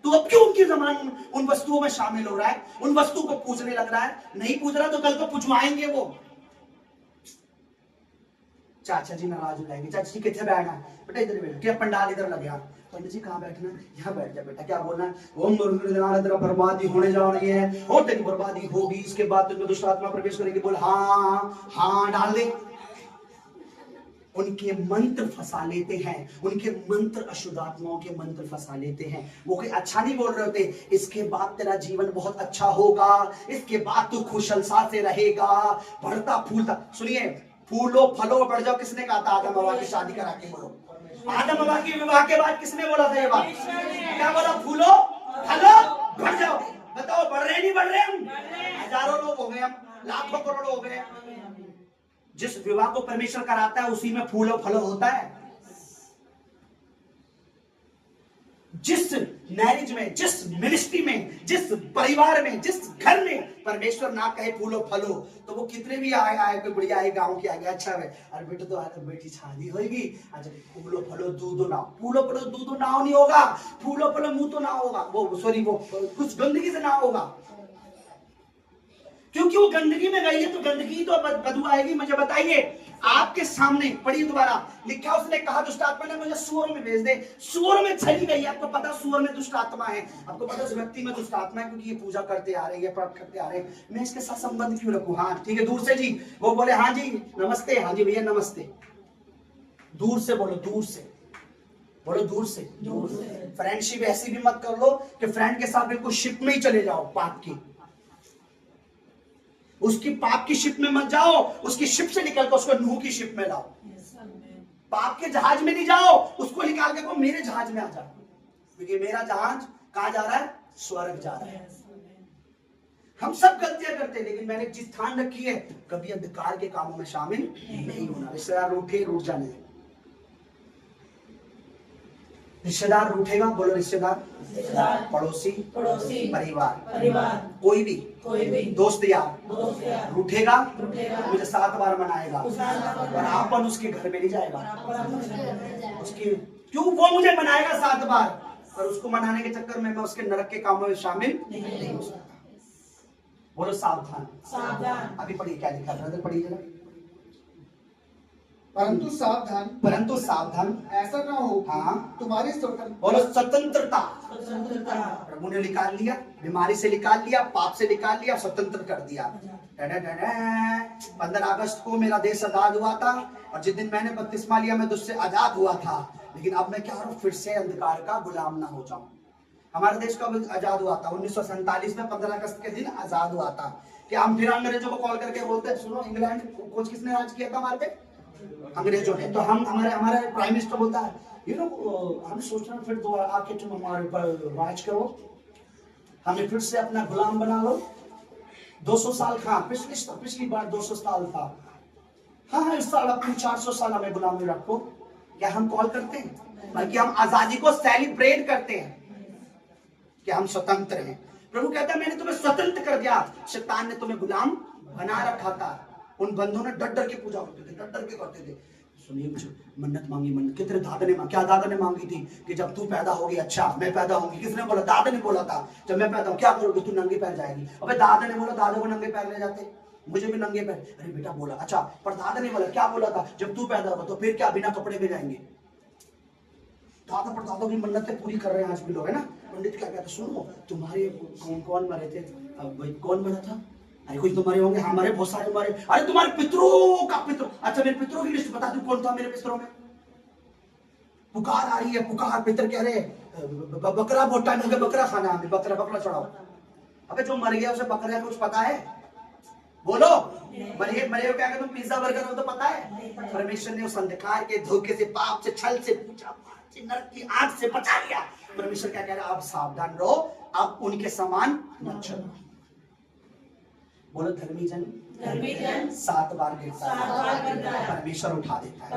तू अब क्यों उनके समान उन वस्तुओं में शामिल हो रहा है, उन वस्तु को पूजने लग रहा है? नहीं पूज रहा तो कल को पूजवाएंगे वो। चाचा जी नाराज हो जाएंगे, चाचा जी कितने बैठना? बेटा इधर बैठो, क्या पंडाल इधर लग गया? पंडित जी कहाँ बैठना? यहाँ बैठ जा बेटा। क्या बोलना है? ओम तेरा बर्बादी होने जा रही है, और तेरी बर्बादी होगी, इसके बाद तुमने दुष्ट आत्मा प्रवेश करेगी। बोल हाँ हाँ डाल दे। उनके मंत्र फंसा लेते हैं, उनके मंत्र अशुद्ध आत्माओं के मंत्र फंसा लेते हैं। वो कोई अच्छा नहीं बोल रहे होते, इसके बाद तेरा जीवन बहुत अच्छा होगा, इसके बाद तू खुशहाल से रहेगा, बढ़ता फूलता। सुनिए, फूलो फलो बढ़ जाओ किसने कहा था? आदम हवा की शादी करा के बोलो। आदम हवा के विवाह के बाद किसने बोला था ये बात? क्या बोला? फूलो फलो बढ़ जाओ। बताओ बढ़ रहे नहीं बढ़ रहे? हम हजारों लोग हो गए, हम लाखों करोड़ों हो गए। जिस विवाह को परमेश्वर कराता है उसी में फूलो फलो होता है। जिस मैरिज में, जिस मिनिस्ट्री में, जिस परिवार में, जिस घर में परमेश्वर ना कहे फूलो फलो, तो वो कितने भी आए कोई बढ़िया आए गाँव की आगे, अच्छा है अरे बेटा तो अरे बेटी शादी होगी, अच्छा फूलो फलो दूधो ना, फूलो फलो दूधो नाव नहीं होगा, फूलो फलो मुंह तो ना होगा, वो सॉरी वो कुछ गंदगी से ना होगा, क्योंकि वो गंदगी में गई है तो गंदगी तो बदबू आएगी। मुझे बताइए, आपके सामने पढ़िए दोबारा, लिखा उसने कहा दुष्ट आत्मा ने मुझे सुअरों में भेज दे, सुअरों में चली गई। आपको पता सुअर में दुष्ट आत्मा है, आपको पता उस व्यक्ति में दुष्ट आत्मा है, क्योंकि ये पूजा करते आ रहे हैं, प्राप्त करते आ रहे हैं, मैं इसके साथ संबंध क्यों रखूं? हाँ ठीक है, दूर से जी, वो बोले हाँ जी नमस्ते, हाँ जी भैया नमस्ते, दूर से बोलो, दूर से बोलो, दूर से। फ्रेंडशिप ऐसी भी मत कर लो कि फ्रेंड के साथ बिल्कुल शिप में ही चले जाओ, पाप की, उसकी पाप की शिप में मत जाओ, उसकी शिप से निकल कर उसको नूह की शिप में लाओ। पाप के जहाज में नहीं जाओ, उसको निकाल के को मेरे जहाज में आ जाओ, क्योंकि मेरा जहाज कहां जा रहा है? स्वर्ग जा रहा है। हम सब गलतियां करते हैं, लेकिन मैंने एक चीज ध्यान रखी है, कभी अंधकार के कामों में शामिल नहीं होना। रिश्तेदार रूठे, रूठ जाने, रिश्तेदार रूठेगा, बोलो रिश्तेदार, पड़ोसी, परिवार, कोई भी दोस्त यार रूठेगा, मुझे 7 बार मनाएगा, और आपन उसके घर में नहीं जाएगा, उसके क्यों? वो मुझे मनाएगा 7 बार, पर उसको मनाने के चक्कर में मैं उसके नरक के कामों में शामिल नहीं हो सकता। बोलो सावधान। अभी पढ़िए क्या लिखा, ब्रदर पढ़िए जरा। परंतु सावधान ऐसा ना हो, हाँ तुम्हारी स्वतंत्रता, बोलो स्वतंत्रता, प्रभु ने निकाल लिया, बीमारी से निकाल लिया, पाप से निकाल लिया, स्वतंत्र कर दिया। 15 अगस्त को मेरा देश आजाद हुआ था, और जिस दिन मैंने बपतिस्मा लिया मैं उससे आजाद हुआ था, लेकिन अब मैं क्या करूं? फिर से अंधकार का गुलाम ना हो जाऊं। हमारा देश कब आजाद हुआ था? 1947 में 15 अगस्त के दिन आजाद हुआ था। कि हम फिर अंग्रेजों को कॉल करके बोलते हैं, सुनो इंग्लैंड कोच किसने राज किया था हमारे पे? अंग्रेजों ने। तो हम हमारे प्राइम मिनिस्टर बोलता है, यू नो हम सोच रहे हैं फिर दोबारा आके तुम हमारे पर राज करो, हमें फिर से अपना गुलाम बना लो। 200 साल का, पिछली बार 200 साल था, हाँ इस साल अपनी 400 साल हमें गुलामी रखो। क्या हम कॉल करते हैं? बल्कि हम आजादी को सेलिब्रेट करते हैं कि हम स्वतंत्र हैं। प्रभु कहता है मैंने तुम्हें स्वतंत्र कर दिया, शैतान ने तुम्हें गुलाम बना रखा था। उन बंधुओं ने डर डर के पूजा करते थे, डर डर के करते थे। सुनिए मुझे, मन्नत मांगी, मन्नत कितने दादा ने मांगी, क्या दादा ने मांगी थी कि जब तू पैदा होगी, अच्छा मैं पैदा होंगी। किसने बोला? दादा ने बोला था, जब मैं पैदा हूं क्या करोगे? तू नंगे पैर जाएगी। अबे दादा ने बोला, दादा को नंगे पैर ले जाते, मुझे भी नंगे पैर। अरे बेटा बोला, अच्छा पर दादा ने बोला, क्या बोला था? जब तू पैदा होगा तो फिर क्या बिना कपड़े में जाएंगे? दादा पर दादा की मन्नतें पूरी कर रहे हैं आज भी लोग, है ना। पंडित क्या कहते, सुनो तुम्हारे कौन मरे थे? अब कौन मरा था? अरे कुछ तो मरे होंगे, हमारे बहुत सारे मरे। अरे तुम्हारे पितरों का पितरों, अच्छा मेरे पितरों की लिस्ट बता दूं कौन था मेरे पितरों में? पुकार आ रही है, पुकार, पितर कह रहे बकरा बहुत टाइम हो गया, बकरा खाना, हमें बकरा चढ़ाओ। अबे जो मर गया उसे बकरा कुछ पता है? बोलो, मरे हो क्या? तुम पिज्जा बर्गर हो तो पता है? परमेश्वर ने उस अंधकार के धोखे से, पाप से, छल से, पूजा से, नरक की आग से बचा लिया। परमेश्वर क्या कह रहा है? आप सावधान रहो, आप उनके समान मत चलो। बोलो धर्मी जन 7 बार गिरता है, परमेश्वर उठा देता है।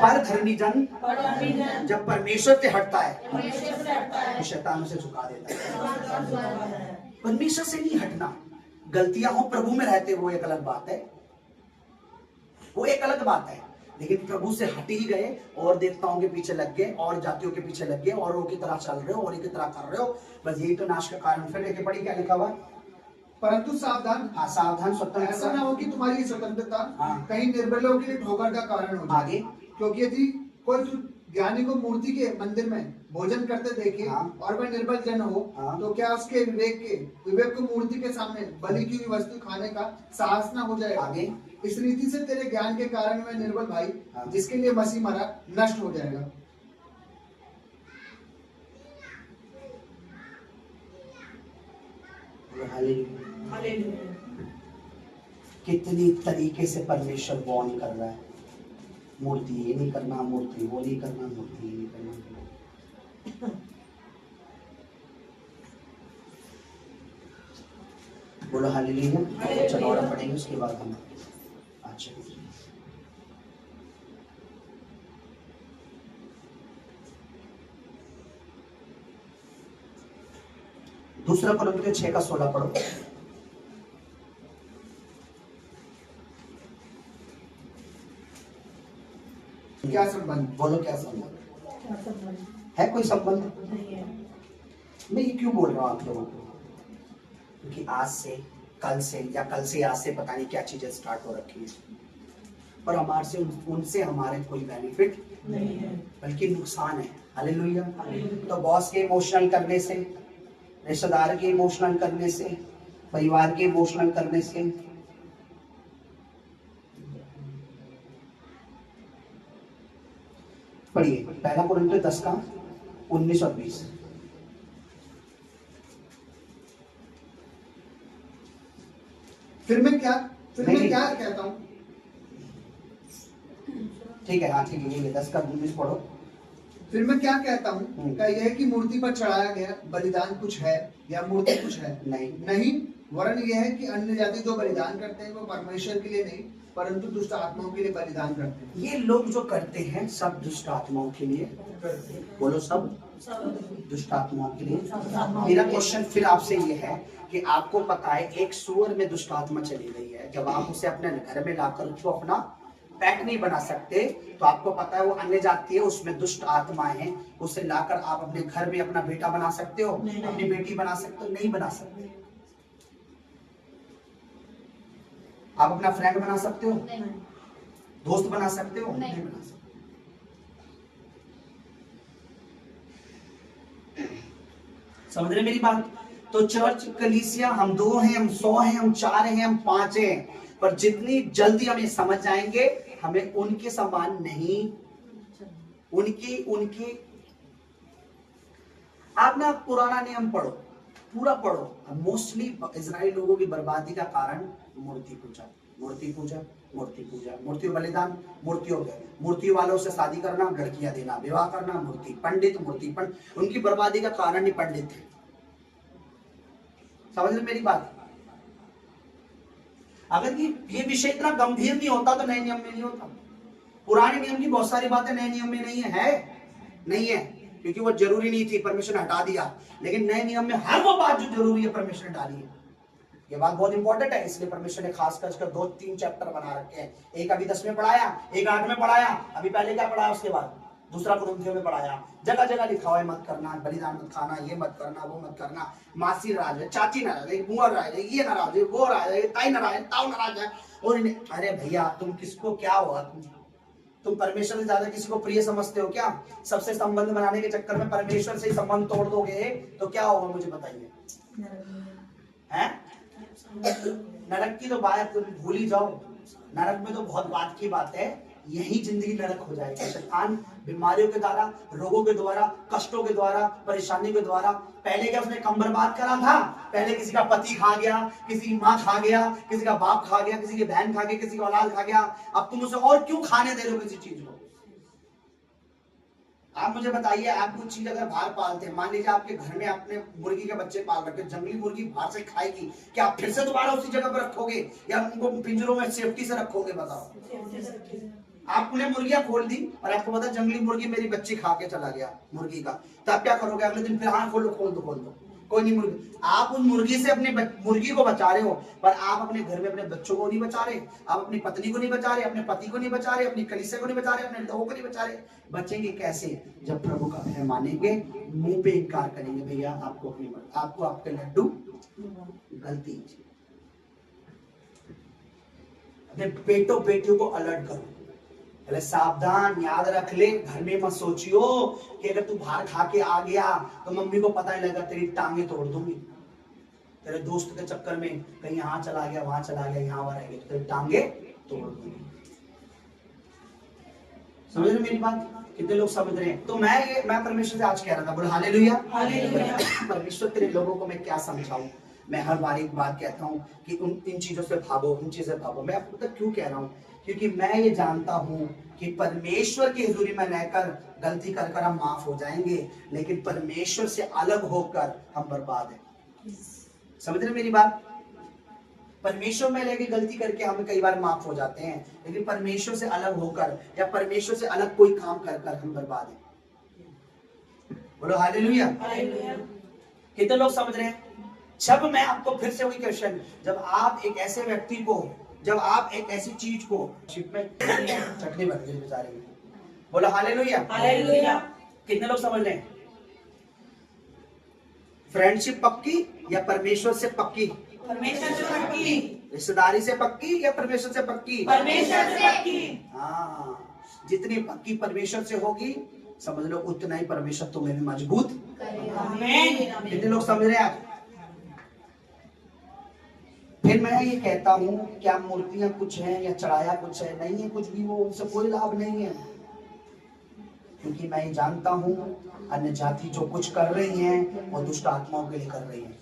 पर धर्मी जन जब परमेश्वर से हटता है तो शैतान उसे झुका देता है। परमेश्वर से नहीं हटना, गलतियां हो प्रभु में रहते वो एक अलग बात है, वो एक अलग बात है। लेकिन प्रभु से हट ही गए और देवताओं के पीछे लग गए और जातियों के पीछे लग गए और वो की तरह चल रहे हो और की तरह कर रहे हो, बस यही तो नाश का कारण। फिर लेके पढ़ी क्या लिखा हुआ? परंतु सावधान, हाँ सावधान, स्वतंत्र ऐसा ना हो कि तुम्हारी स्वतंत्रता हाँ। कहीं निर्बलों के लिए ठोकर का कारण हो जाए। आगे? क्योंकि यदि कोई ज्ञानी को मूर्ति के मंदिर में भोजन करते देखे हाँ। और वह निर्बल जन हो, हाँ। तो क्या उसके विवेक को मूर्ति के सामने बलि की हुई वस्तु खाने का साहस ना हो जाएगा? आगे? इस रीति से तेरे ज्ञान के कारण वह निर्बल भाई हाँ। जिसके लिए मसीह मरा नष्ट हो जाएगा। कितनी तरीके से परमेश्वर वार्न कर रहा है, मूर्ति ये नहीं करना, मूर्ति वो नहीं करना, मूर्ति ये नहीं करना। बोलो हालेलुया। चलो और पढ़ेंगे, उसके बाद हम अच्छा दूसरा कुरिन्थियों 6:16 पढ़ो। क्या संबंध? बोलो क्या संबंध है? कोई संबंध? मैं ये क्यों बोल रहा हूँ आप लोगों को? क्योंकि आज से, कल से, या कल से आज से पता नहीं क्या चीजें स्टार्ट हो रखी है, और हमारे से उनसे हमारे कोई बेनिफिट नहीं है, बल्कि नुकसान है। हालेलुया। तो बॉस के इमोशनल करने से, रिश्तेदार के इमोशनल करने से, परिवार के इमोशनल करने से, पढ़िए पहला कुरिन्थियों 10:19 और 20। फिर मैं क्या कहता हूँ? ठीक है, हाँ ठीक है, ये 10:19 पढ़ो। फिर मैं क्या कहता हूँ? क्या यह है कि मूर्ति पर चढ़ाया गया बलिदान कुछ है या मूर्ति कुछ है? नहीं, वरन यह है कि अन्य जाति जो बलिदान करते हैं वो परमेश्वर के लिए नहीं परंतु दुष्ट आत्माओं के लिए बलिदान करते हैं। ये लोग जो करते हैं सब दुष्ट आत्माओं के लिए करते हैं। बोलो सब दुष्ट आत्माओं के लिए। मेरा क्वेश्चन फिर आपसे ये है कि आपको पता है एक सूअर में दुष्ट आत्मा चली गई है, जब आप उसे अपने घर में लाकर उसको अपना पैट नहीं बना सकते, तो आपको पता है वो अन्य जाति है, उसमें दुष्ट आत्माएं हैं, उसे लाकर आप अपने घर में अपना बेटा बना सकते हो, अपनी बेटी बना सकते हो? नहीं बना सकते। आप अपना फ्रेंड बना सकते हो? दोस्त बना सकते हो? नहीं बना सकते। समझ रहे मेरी बात? तो चर्च, कलीसिया, हम 2 हैं, हम 100 हैं, हम 4 हैं, हम 5 हैं, पर जितनी जल्दी हम ये समझ जाएंगे हमें उनके समान नहीं, उनकी आप ना पुराना नियम पढ़ो, पूरा पढ़ो। मोस्टली इजराइल लोगों की बर्बादी का कारण मूर्ति पूजा, मूर्ति बलिदान, मूर्ति वालों से शादी करना, लड़कियां देना, विवाह करना, पंडित, उनकी बर्बादी का कारण ही पंडित थे। समझ रहे मेरी बात? अगर ये विषय इतना गंभीर नहीं होता तो नए नियम में नहीं होता। पुराने नियम की बहुत सारी बातें नए नियम में नहीं है, क्योंकि वो जरूरी नहीं थी, परमेश्वर ने हटा दिया। लेकिन नए नियम में हर वो बात जो जरूरी है परमेश्वर ने डाली है। ये बात बहुत इंपॉर्टेंट है, इसलिए परमेश्वर ने खासकर इसका 2-3 चैप्टर बना रखे हैं। एक अभी 10 में पढ़ाया, एक 8 में पढ़ाया, अभी पहले क्या पढ़ाया, उसके बाद दूसरा कुरिन्थियों में पढ़ाया। जगह जगह लिखा हुआ है मत करना, बलिदान मत खाना, ये मत करना, वो मत करना। मासी नाराज है, चाची नाराज है, बुआ नाराज है, ये नाराज है, वो नाराज है, ताई नाराज है, ताऊ नाराज है। और अरे भैया तुम किसको क्या हुआ? तुम परमेश्वर से ज्यादा किसी को प्रिय समझते हो क्या? सबसे संबंध बनाने के चक्कर में परमेश्वर से ही संबंध तोड़ दोगे तो क्या होगा मुझे बताइए? हैं? नरक की तो बात तुम भूल ही जाओ। नरक में तो बहुत बात की बात है, यही जिंदगी नरक हो जाएगी। शैतान बीमारियों के द्वारा, रोगों के द्वारा, कष्टों के द्वारा, परेशानी के द्वारा, पहले क्या उसने कम बर्बाद करा था? पहले किसी का पति खा गया, किसी की माँ खा गया, किसी का बाप खा गया, किसी की बहन खा गया, किसी का औलाद खा गया। अब तुम उसे और क्यों खाने दे रहे हो किसी चीज को? आप मुझे बताइए, आप कुछ चीज अगर बाहर पालते हैं, मान लीजिए आपके घर में आपने मुर्गी के बच्चे पाल रखे, जंगली मुर्गी बाहर से खाएगी, क्या आप फिर से दोबारा उसी जगह पर रखोगे या उनको पिंजरों में सेफ्टी से रखोगे? बताओ। आपने मुर्गियां खोल दी और आपको पता जंगली मुर्गी मेरी बच्ची खा के चला गया मुर्गी का, तो आप क्या करोगे? अगले दिन फिर हाँ खोल दो, कोई नहीं मुर्गी। आप उस मुर्गी से अपने मुर्गी को बचा रहे हो, पर आप अपने घर में अपने बच्चों को नहीं बचा रहे, आप अपनी पत्नी को नहीं बचा रहे, अपने पति को नहीं बचा रहे, अपनी कलीसिया को नहीं बचा रहे, अपने लोगों को नहीं बचा रहे। बचेंगे कैसे? जब प्रभु का भय मानेंगे, मुंह पे इनकार करेंगे, भैया आपको आपके लड्डू गलती। अपने बेटों बेटियों को अलर्ट करो, पहले सावधान, याद रख ले, घर में मत सोचियो कि अगर तू बाहर खा के आ गया तो मम्मी को पता ही लगा तेरी टांगे तोड़ दूंगी। तेरे दोस्त के चक्कर में कहीं यहाँ चला गया, वहां चला गया, यहाँ वहां रह गया, तो तेरी टांगे तोड़ दूंगी। समझ रहे मेरी बात? कितने लोग समझ रहे हैं? तो मैं परमेश्वर से आज कह रहा था, बोले हालेलुया। परमेश्वर तेरे लोगों को मैं क्या समझाऊं? मैं हर बार एक बात कहता हूँ कि इन चीजों से भागो, इन चीजों से भागो। मैं आपको तक क्यों कह रहा हूँ? क्योंकि मैं ये जानता हूं कि परमेश्वर की हुजूरी में रहकर गलती कर हम माफ हो जाएंगे, लेकिन परमेश्वर से अलग होकर हम बर्बाद हैं। समझ रहे मेरी बात? परमेश्वर में रहकर गलती करके हम कई बार माफ हो जाते हैं, लेकिन परमेश्वर से अलग होकर या परमेश्वर से अलग कोई काम कर हम बर्बाद हैं। बोलो हालेलुया। कितने लोग समझ रहे हैं? जब मैं आपको फिर से वही क्वेश्चन, जब आप एक ऐसे व्यक्ति को, जब आप एक ऐसी चीज को शिप में चटनी बन गई बेचारे की, बोला हालेलुया। हालेलुया। कितने लोग समझ रहे हैं? फ्रेंडशिप पक्की या परमेश्वर से पक्की? परमेश्वर से पक्की। रिश्तेदारी से पक्की या परमेश्वर से पक्की? परमेश्वर से पक्की। हाँ, जितनी पक्की परमेश्वर से होगी, समझ लो उतना ही परमेश्वर तुम्हें भी मजबूत। आमीन। कितने लोग समझ रहे हैं आप? फिर मैं ये कहता हूं, क्या मूर्तियां कुछ हैं या चढ़ाया कुछ है? नहीं है कुछ भी, वो उनसे कोई लाभ नहीं है, क्योंकि मैं ये जानता हूं अन्य जाति जो कुछ कर रही हैं वो दुष्ट आत्माओं के लिए कर रही हैं,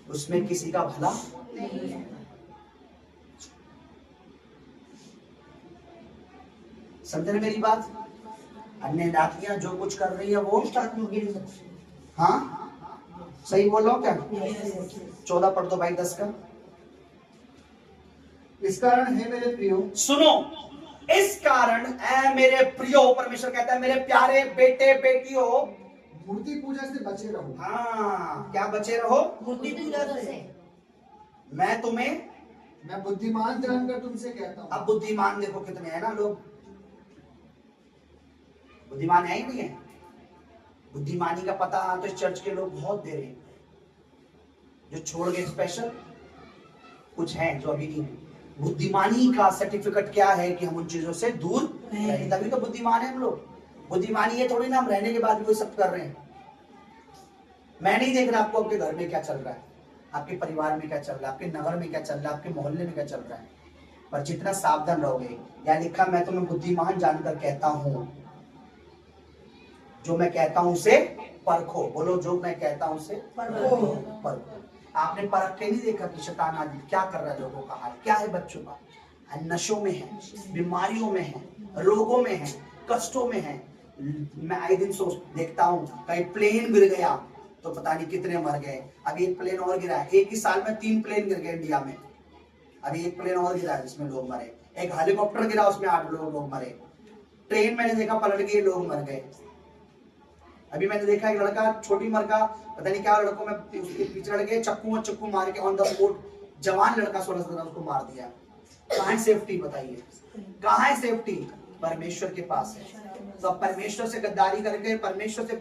उसमें किसी का भला नहीं है। समझ रहे मेरी बात? अन्य जातियां जो कुछ कर रही है वो, हाँ सही बोल रहा हूं क्या? 14 पढ़ दो भाई 10 का। इस कारण है मेरे प्रियो, सुनो, इस कारण ऐ मेरे प्रियो, परमेश्वर कहता है मेरे प्यारे बेटे बेटियों, मूर्ति पूजा से बचे रहो। हाँ, क्या बचे रहो? मूर्ति पूजा से। मैं तुम्हें, मैं बुद्धिमान जानकर तुमसे कहता हूँ। अब बुद्धिमान देखो कितने हैं ना लोग, बुद्धिमान है ही नहीं है। बुद्धिमानी का पता तो इस चर्च के लोग बहुत दे रहे हैं, जो छोड़ गए स्पेशल कुछ हैं जो अभी नहीं है। बुद्धिमानी का सर्टिफिकेट क्या है कि हम उन चीजों से दूर रहें, तभी तो बुद्धिमान है हम लोग। बुद्धिमानी ये थोड़ी ना हम रहने के बाद भी वो सब कर रहे हैं। मैं नहीं देख रहा आपको आपके घर में क्या चल रहा है, आपके परिवार में क्या चल रहा है, आपके नगर में क्या चल रहा है, आपके मोहल्ले में क्या चल रहा है, पर जितना सावधान रहोगे, या लिखा मैं तुम्हें बुद्धिमान जानकर कहता हूं, जो मैं कहता हूं उसे परखो। बोलो, जो मैं कहता हूं उसे परखो। आपने परख के नहीं देखा कि शैतान आदमी क्या कर रहा है, लोगों का हाल क्या है, बच्चों का नशों में है, बीमारियों में है, रोगों में है, कष्टों में है। मैं आए दिन सोच देखता हूँ, कहीं प्लेन गिर गया तो पता नहीं कितने मर गए। अभी एक प्लेन और गिरा है, एक ही साल में 3 प्लेन गिर गए इंडिया में। अभी एक प्लेन और गिरा जिसमें लोग मरे, एक हेलीकॉप्टर गिरा उसमें 8 लोग मरे, ट्रेन मैंने देखा पलट गई, लोग मर गए। अभी मैंने देखा एक लड़का, छोटी उम्र का, पता नहीं क्या लड़कों में उसके पीछे लड़के चक्कू मार के ऑन द स्पॉट, जवान लड़का 16 उसको मार दिया। कहाँ है सेफ्टी? बताइए कहाँ है सेफ्टी? परमेश्वर के पास है। तो अब परमेश्वर से गद्दारी करके, परमेश्वर से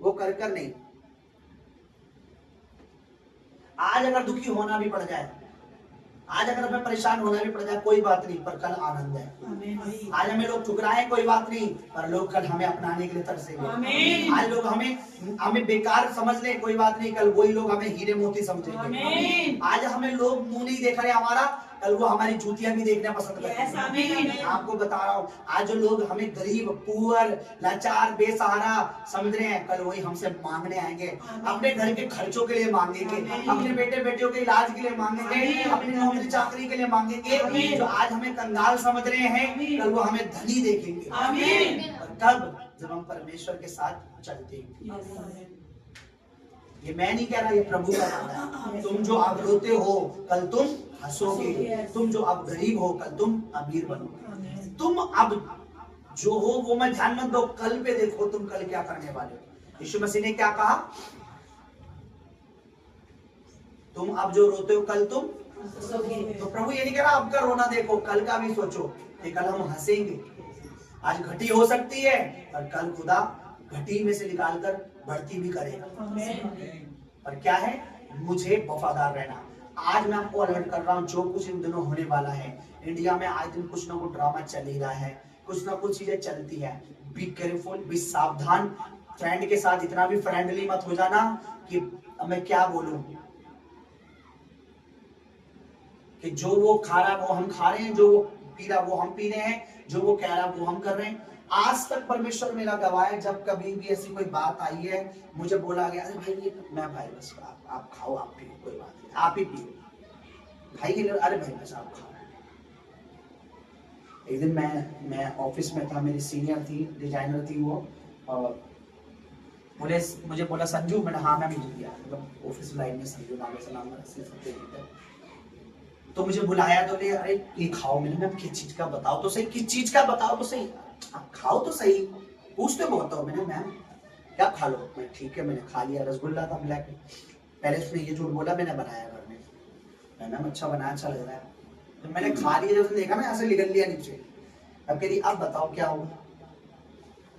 वो कर नहीं। आज अगर दुखी होना भी पड़ जाए, आज अगर हमें परेशान होना भी पड़ जाए, कोई बात नहीं, पर कल आनंद है। आज हमें लोग ठुकराए, कोई बात नहीं, पर लोग कल हमें अपनाने के लिए तरसेंगे। आज लोग हमें बेकार समझ ले, कोई बात नहीं, कल वही लोग हमें हीरे मोती समझेंगे। आज हमें लोग मुंह नहीं देख रहे हमारा, कल वो हमारी जूतियां भी देखना पसंद करेंगे। आपको बता रहा हूँ, आज जो लोग हमें गरीब, पुअर, लाचार, बेसहारा समझ रहे हैं, कल वही हमसे मांगने आएंगे। अपने घर के खर्चों के लिए मांगेंगे, अपने बेटे बेटियों के इलाज के लिए मांगेंगे, अपनी नौकरी चाकरी के लिए मांगेंगे। जो आज हमें कंगाल समझ रहे हैं, कल वो हमें धनी देखेंगे। तब जब हम परमेश्वर के साथ चलते हैं। ये मैं नहीं कह रहा, ये प्रभु का वादा है। तुम जो अब रोते हो, कल तुम हंसोगे। तुम जो अब गरीब हो, कल तुम अमीर बनोगे। तुम अब जो हो वो मैं ध्यान मत दो, कल पे देखो तुम कल क्या करने वाले हो। यीशु मसीह ने क्या कहा? तुम अब जो रोते हो, कल तुम तो प्रभु ये नहीं कह रहा अब का रोना देखो, कल का भी सोचो कि कल हम हंसेंगे। आज घटी हो सकती है, और कल खुदा घटी में से निकालकर बढ़ती भी करेगा। पर क्या है? मुझे वफादार रहना। आज मैं आपको अलर्ट कर रहा हूं, जो कुछ इन दिनों होने वाला है इंडिया में, आज दिन कुछ ना कुछ ड्रामा चल ही रहा है, कुछ ना कुछ चीजें चलती है। बी केयरफुल, बी सावधान। फ्रेंड के साथ इतना भी फ्रेंडली मत हो जाना कि मैं क्या बोलूं, कि जो वो खा रहा वो हम खा रहे हैं, जो वो पी रहा वो हम पी रहे हैं, जो वो कह रहा वो हम कर रहे हैं। आज तक परमेश्वर मेरा गवाह है, जब कभी भी ऐसी कोई बात आई है, मुझे बोला गया अरे भाई ये मैं भाई बस आप खाओ, आप पियो, कोई बात नहीं, आप ही पियो भाई के लिए, अरे भाई बस आप खाओ। एक दिन मैं ऑफिस में था, मेरी सीनियर थी, डिजाइनर थी वो, और मुझे बोला संजू, मैंने हाँ मैम मुझे दिया, मतलब ऑफिस लाइन में संजू नाम से नाम से, तो मुझे बुलाया तो ले, अरे ये खाओ। मैंने मैम किस चीज का बताओ तो सही, किस चीज का बताओ तो सही, आप खाओ तो सही, पूछते बहुत हो। मैंने मैम क्या खा लो? मैं ठीक है, मैंने खा लिया, रसगुल्ला था ब्लैक। पहले उसने ये झूठ बोला मैंने बनाया घर में, मैम अच्छा बनाया, अच्छा लग रहा है। तो मैंने खा लिया, जब उसने देखा ना ऐसे निकल लिया नीचे। अब कह रही अब बताओ क्या होगा।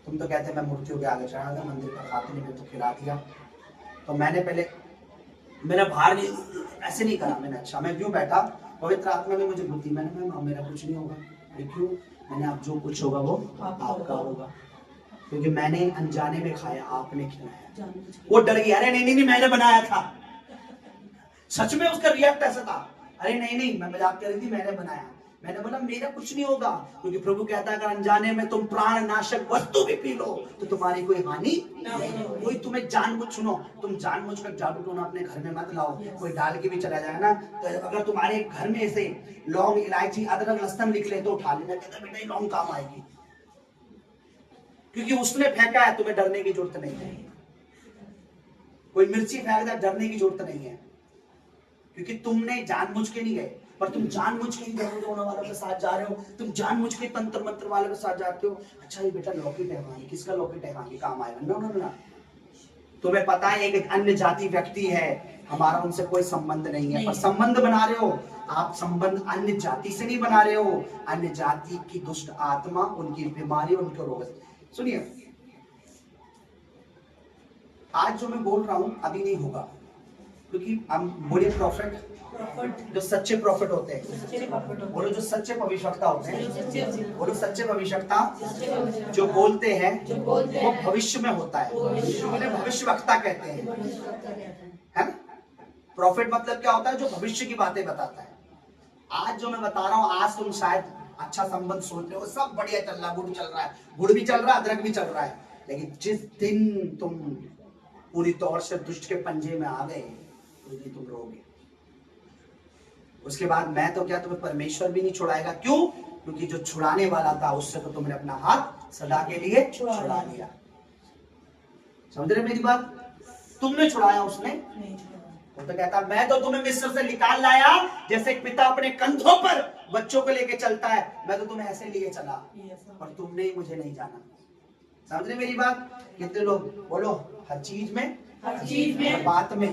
तुम तो कहते मैं मूर्तियों के आगे चढ़ा था, मंदिर का खाते नहीं, मैं तो खिला दिया। तो मैंने पहले मैंने बाहर नहीं, ऐसे नहीं करा मैंने। अच्छा मैं क्यों बैठा, पवित्र आत्मा ने मुझे बुद्धि, मैंने मैम मेरा कुछ नहीं होगा। क्यों? मैंने अब जो कुछ होगा वो आपका होगा, क्योंकि मैंने अनजाने में खाया, आपने खिलाया। वो डर गया, अरे नहीं नहीं नहीं मैंने बनाया था। सच में उसका रिएक्ट ऐसा था, अरे नहीं नहीं मैं मजाक कर रही थी, मैंने बनाया। मैंने बोला मेरा कुछ नहीं होगा, क्योंकि प्रभु कहता है अगर अनजाने में तुम प्राण नाशक वस्तु भी पी लो तो तुम्हारी कोई हानि नहीं। कोई तुम्हें जानबूझ, सुनो तुम जानबूझकर जादू टोना अपने घर में मत लाओ। कोई डाल के भी चला जाए ना, तो अगर तुम्हारे घर में से लौंग इलायची अदरक लहसुन निकले तो उठा लेना, कहता बेटा लौंग काम आएगी, क्योंकि उसने फेंका है, तुम्हें डरने की जरूरत नहीं है। कोई मिर्ची फेंक दे, डरने की जरूरत नहीं है, क्योंकि तुमने जानबूझ के नहीं गए। पर तुम जानबूझ के ही जादू टोना वालों के साथ जा रहे हो, तुम जानबूझ के तंत्र मंत्र वालों के साथ जाते हो। अच्छा ये बेटा लॉकेट है वहां, किसका लॉकेट है वहां, काम आएगा। नो नो नो, तुम्हें पता है एक अन्य जाति व्यक्ति है, हमारा उनसे कोई संबंध नहीं है, पर संबंध बना रहे हो आप। संबंध अन्य जाति से नहीं बना रहे हो, अन्य जाति की दुष्ट आत्मा, उनकी बीमारी, उनके रोग। सुनिए आज जो मैं बोल रहा हूं अभी नहीं होगा, क्योंकि हम बोले प्रॉफिट, जो सच्चे प्रॉफिट होते हैं, बोलो जो सच्चे भविष्यवक्ता होते हैं, बोलो सच्चे भविष्यवक्ता जो बोलते हैं वो भविष्य में होता है, उन्हें भविष्यवक्ता कहते हैं, है ना। प्रॉफिट मतलब क्या होता है, जो भविष्य की बातें बताता है। आज जो मैं बता रहा हूँ, आज तुम शायद अच्छा संबंध सोच रहे हो, सब बढ़िया चल रहा है, गुड़ चल रहा है, गुड़ भी चल रहा है, अदरक भी चल रहा है, लेकिन जिस दिन तुम पूरी तौर से दुष्ट के पंजे में आ गए उस दिन तुम रोगे। उसके बाद मैं तो क्या, तुम्हें परमेश्वर भी नहीं छुड़ाएगा। क्यों? क्योंकि जो छुड़ाने वाला था उससे तो तुमने अपना हाथ सदा के लिए छुड़ा लिया। समझ रहे मेरी बात? तुमने छुड़ाया, उसने। वो तो कहता मैं तो तुम्हें मिस्र से निकाल लाया, जैसे एक पिता अपने कंधों पर बच्चों को लेके चलता है, मैं तो तुम्हें ऐसे लिए चला, पर तुमने मुझे नहीं जाना। समझ रहे मेरी बात? कितने लोग बोलो हर चीज में, हर बात में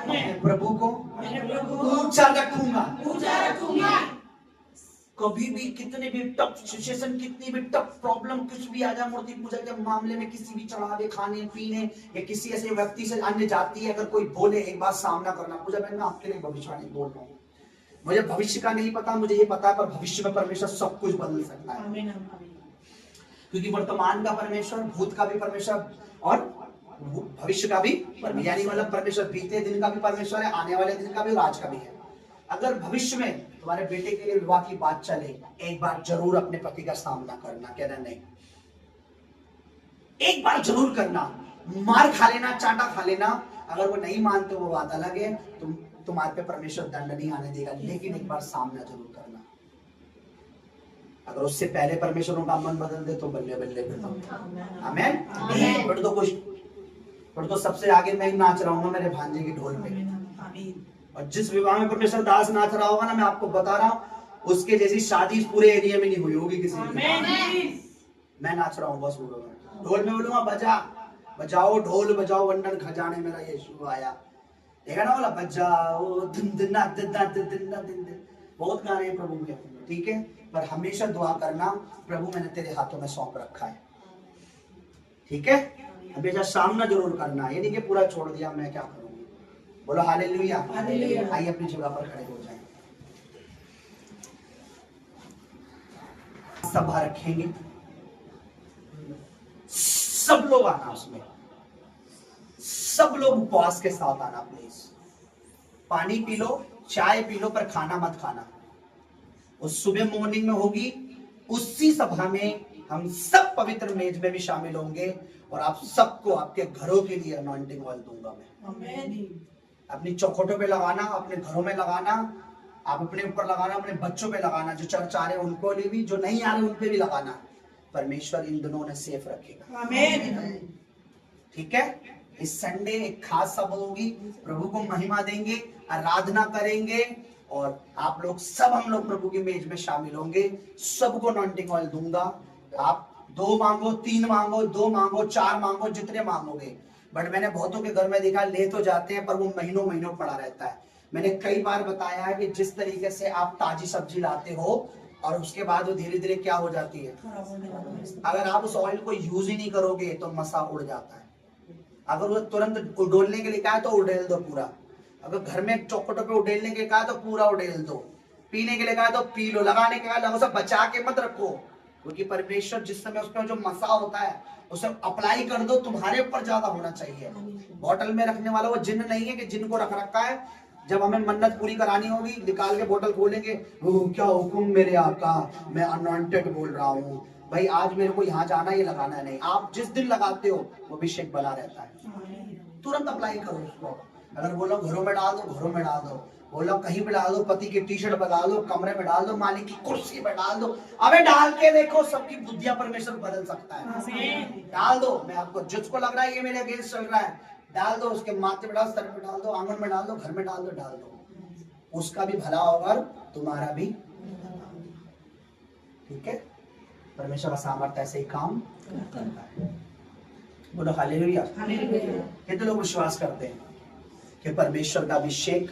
मैं प्रभु को ऊंचा रखूंगा। कभी भी कितने भी टफ सिचुएशन, कितनी भी टफ प्रॉब्लम कुछ भी आ जाए, मूर्ति पूजा के मामले में, किसी भी चढ़ावे खाने पीने या किसी ऐसे व्यक्ति से अन्य जाति अगर कोई बोले, एक बात सामना करना। पूजा मैं आपके लिए भविष्यवाणी बोल रहा हूँ, मुझे भविष्य का नहीं पता, मुझे ये पता है पर भविष्य में परमेश्वर सब कुछ बदल सकता है, क्योंकि वर्तमान का परमेश्वर, भूत का भी परमेश्वर और भविष्य का भी, यानी मतलब परमेश्वर बीते दिन का भी परमेश्वर है, आने वाले दिन का भी और आज का भी है। अगर भविष्य में तुम्हारे बेटे के लिए विवाह की बात चले, एक बार जरूर अपने पति का सामना करना, कहना नहीं, एक बार जरूर करना, मार खा लेना, चाटा खा लेना। अगर वो नहीं मानते वो बात अलग है, तुम्हारे पे परमेश्वर दंड नहीं आने देगा, लेकिन एक बार सामना जरूर करना। अगर उससे पहले परमेश्वर उनका मन बदल दे तो बल्ले बल्ले आमीन। पर तो सबसे आगे मैं नाच रहा हूँ मेरे भांजे की ढोल पे, और जिस विवाह में परमेश्वर दास नाच रहा होगा ना, मैं आपको बता रहा हूँ उसके जैसी शादी पूरे एरिया में नहीं हुई होगी किसी की। मैं नाच रहा हूँ बस, ढोल में बोलूंगा बजा बजाओ, ढोल बजाओ, वंदन खजाने मेरा यीशु आया, देखा ना बोला बजाओ दिन दिन दिन दिन दिन। बहुत गाने हैं प्रभु के, ठीक है, पर हमेशा दुआ करना प्रभु मैंने तेरे हाथों में सौंप रखा है, ठीक है। हमेशा सामना जरूर करना, ये नहीं कि पूरा छोड़ दिया मैं क्या करूंगी। बोलो हालेलुया। आइए अपनी जगह पर खड़े हो जाएं, सभा रखेंगे, सब लोग आना, उसमें सब लोग उपवास के साथ आना प्लीज। पानी पी लो, चाय पी लो, पर खाना मत खाना। उस सुबह मॉर्निंग में होगी, उसी सभा में हम सब पवित्र मेज में भी शामिल होंगे, और आप सबको आपके घरों के लिए अनॉइंटिंग ऑयल दूंगा मैं। अपनी चौखटों पे लगाना, अपने घरों में लगाना, आप अपने ऊपर लगाना, अपने बच्चों पे लगाना, जो चर्च आ रहे हैं उनको लिए भी, जो नहीं आ रहे उन पे भी लगाना। परमेश्वर इन दोनों ने सेफ रखेगा, ठीक है। इस संडे एक खास सभा होगी, प्रभु को महिमा देंगे, आराधना करेंगे, और आप लोग सब, हम लोग प्रभु की मेज में शामिल होंगे। सबको अनॉइंटिंग ऑयल दूंगा। आप 2 मांगो, 3 मांगो, 2 मांगो, 4 मांगो, जितने मांगोगे। बट मैंने बहुतों के घर में देखा, ले तो जाते हैं पर वो महीनों महीनों पड़ा रहता है। मैंने कई बार बताया है कि जिस तरीके से आप ताजी सब्जी लाते हो और उसके बाद वो धीरे धीरे क्या हो जाती है, अगर आप उस ऑयल को यूज ही नहीं करोगे तो मसा उड़ जाता है। अगर वो तुरंत उड़ेलने के लिए कहा तो उड़ेल दो पूरा, अगर घर में चौखटों पे उड़ेलने के लिए कहा तो पूरा उड़ेल दो, पीने के लिए कहा तो पी लो, लगाने के कहा सब बचा के मत रखो, क्योंकि परमेश्वर जिस समय उसमें जो मसा होता है उसे अप्लाई कर दो, तुम्हारे ऊपर ज्यादा होना चाहिए। बोतल में रखने वाला वो जिन्न नहीं है कि जिन्न को रख रखा है, जब हमें मन्नत पूरी करानी होगी निकाल के बोतल खोलेंगे, क्या हुक्म मेरे आका, मैं अनॉइंटेड बोल रहा हूँ भाई, आज मेरे को यहाँ जाना ये लगाना नहीं। आप जिस दिन लगाते हो वो अभिषेक बना रहता है, तुरंत अप्लाई करो उसको। अगर बोलो घरों में डाल दो, घरों में डाल दो, बोलो कहीं पे डाल दो, पति की टी शर्ट पे डाल दो, कमरे में डाल दो, मालिक की कुर्सी पे डाल दो, अबे डाल के देखो, सबकी बुद्धियां परमेश्वर बदल सकता है। डाल दो, मैं आपको जिसको लग रहा है ये मेरे अगेंस्ट चल रहा है, डाल दो, उसके माथे पे डाल, सर पे डाल दो, आंगन में डाल दो, घर में डाल दो, डाल दो, उसका भी भला होगा और तुम्हारा भी। ठीक है, परमेश्वर का सामर्थ्य ऐसे ही काम करता है। बोलो हालेलुया। कितने लोग विश्वास करते हैं कि परमेश्वर का अभिषेक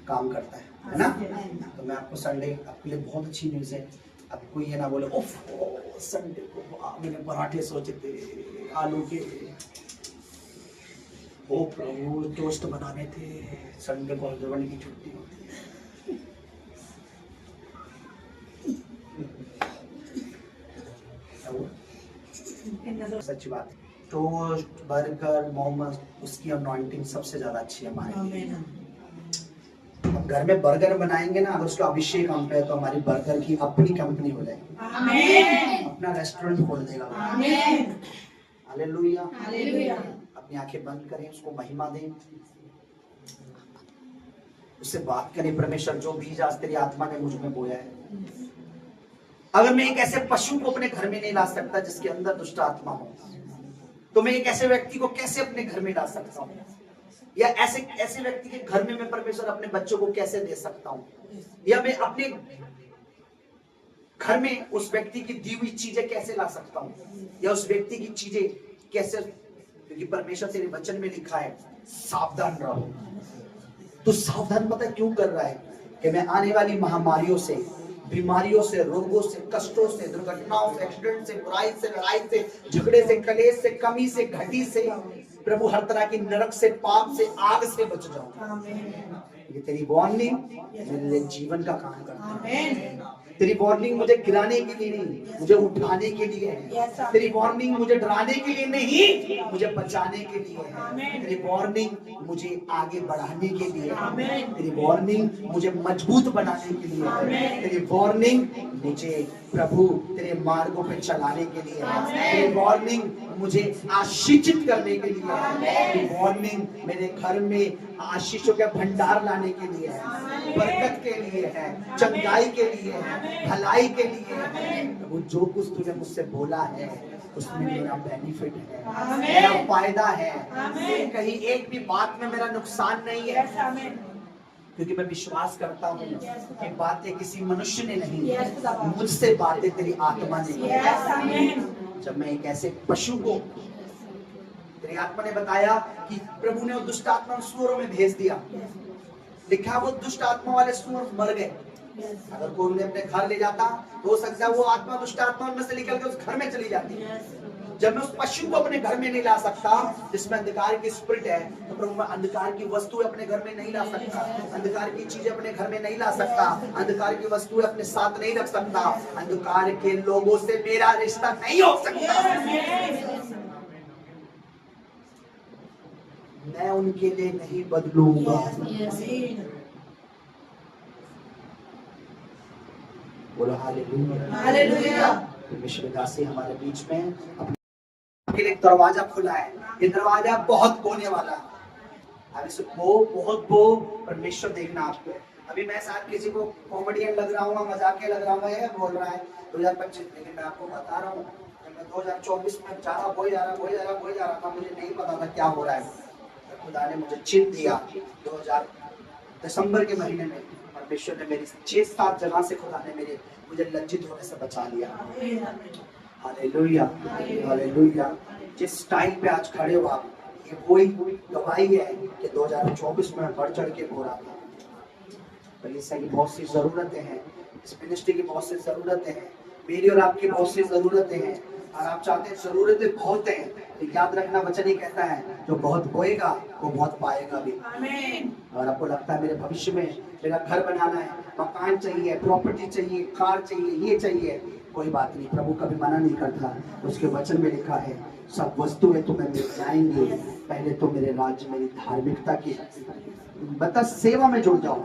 काम करता है ना? तो मैं आपको संडे आपके लिए बहुत अच्छी न्यूज है। अब कोई ये ना बोले उफ संडे को मैंने पराठे सोचे थे आलू के, ओ प्रभु टोस्ट बनाने थे, संडे को हस्बैंड की छुट्टी होती है। सच्ची बात है, टोस्ट बर्गर मोमोज उसकी अनॉइंटिंग सबसे ज्यादा अच्छी है हमारे। हम घर में बर्गर बनाएंगे ना, अगर उसका अभिषेक हम पे है तो हमारी बर्गर की अपनी कंपनी हो जाएगी, अपना रेस्टोरेंट खोल देगा। हालेलुया। अपनी आंखें बंद करें, उसको महिमा दें, उससे बात करें, परमेश्वर जो बीज आज तेरी आत्मा ने मुझ में बोया है, अगर मैं एक ऐसे पशु को अपने घर में नहीं ला सकता जिसके अंदर दुष्ट आत्मा हो, तो मैं एक ऐसे व्यक्ति को कैसे अपने घर में ला सकता हूँ, या ऐसे व्यक्ति के घर में मैं परमेश्वर अपने बच्चों को कैसे दे सकता हूँ, या मैं अपने घर में उस व्यक्ति की दी हुई चीजें कैसे ला सकता हूँ, या उस व्यक्ति की चीजें कैसे, क्योंकि परमेश्वर तेरे वचन में लिखा है सावधान रहो। तो सावधान पता क्यों कर रहा है कि मैं आने वाली महामारियों से, बीमारियों से, रोगों से, कष्टों से, दुर्घटनाओं से, एक्सीडेंट से, बुराई से, लड़ाई से, झगड़े से, कलेश से, कमी से, घटी से, प्रभु हर तरह की नरक से, पाप से, आग से बच जाऊं। ये तेरी वार्निंग मेरे लिए जीवन का काम करता है। तेरी वार्निंग मुझे गिराने के लिए नहीं, मुझे उठाने के लिए है। तेरी वार्निंग मुझे डराने के लिए नहीं, मुझे बचाने के लिए है। तेरी वार्निंग मुझे आगे बढ़ाने के लिए है। तेरी वार्निंग मुझे मजबूत बनाने के लिए है। तेरी वार्निंग मुझे प्रभु तेरे मार्गों पे चलाने के लिए है। तेरी वार्निंग मुझे आशीषित करने के लिए है। तेरी वार्निंग मेरे घर में आशीषों के भंडार लाने के लिए है, बरकत के लिए है, चंगाई के लिए है, भलाई के लिए है। वो जो कुछ तूने मुझसे बोला है उसमें मेरा बेनिफिट है, मेरा फायदा है, कहीं एक भी बात में मेरा नुकसान नहीं है, क्योंकि मैं विश्वास करता हूँ कि बातें किसी मनुष्य ने नहीं, मुझसे बातें तेरी आत्मा ने की। जब मैं एक ऐसे पशु को, तेरी आत्मा ने बताया कि प्रभु ने वो दुष्ट आत्मा सूअरों में भेज दिया, लिखा वो दुष्ट आत्मा वाले सूअर मर गए। अगर कोई उन्हें अपने घर ले जाता तो हो सकता है वो आत्मा, दुष्ट आत्मा उनमें से निकल के उस घर में चली जाती। जब मैं उस पशु को अपने घर में नहीं ला सकता जिसमें अंधकार की स्पिरिट है, तो प्रभु मैं अंधकार की वस्तुएं अपने घर में नहीं ला सकता, अंधकार की चीजें अपने घर में नहीं ला सकता, अंधकार की वस्तुएं अपने साथ नहीं रख सकता, अंधकार के लोगों से मेरा रिश्ता नहीं हो सकता। मैं उनके लिए नहीं बदलूंगा। बोलो हालेलुया। परमेश्वर दासी हमारे बीच में अपने लिए दरवाजा खुला है, ये दरवाजा बहुत बोने वाला है। अब इसे बहुत परमेश्वर देखना आपको। अभी मैं साथ किसी को कॉमेडियन लग रहा हूँ, मजाकिया लग रहा हूँ, ये बोल रहा है 2025, लेकिन मैं आपको बता रहा हूँ मैं 2024 में जा रहा था, मुझे नहीं पता था क्या हो रहा है। खुदा ने मुझे चिन्ह दिया 2000 दिसंबर के महीने में, परमेश्वर ने मेरी 6-7 जगह से खुदा ने मुझे लज्जित होने से बचा लिया। Hallelujah hallelujah. जिस टाइम पे आज खड़े हो आप, ये कोई गवाही है कि 2024 में बढ़ चढ़ के हो रहा था। कलीसिया की बहुत सी जरूरतें हैं, इस मिनिस्ट्री की बहुत सी जरूरतें हैं, मेरी और आपकी बहुत सी जरूरतें हैं, और आप चाहते हैं जरूरतें बहुत हैं, तो याद रखना वचन ही कहता है जो बहुत बोएगा वो बहुत पाएगा भी। और आपको लगता है मेरे भविष्य में मेरा घर बनाना है, मकान चाहिए, प्रॉपर्टी चाहिए, कार चाहिए, ये चाहिए, कोई बात नहीं, प्रभु कभी मना नहीं करता। उसके वचन में लिखा है सब वस्तुएं तुम्हें मिल जाएंगी, पहले तो मेरे राज्य मेरी धार्मिकता की बता सेवा में जुड़ जाओ,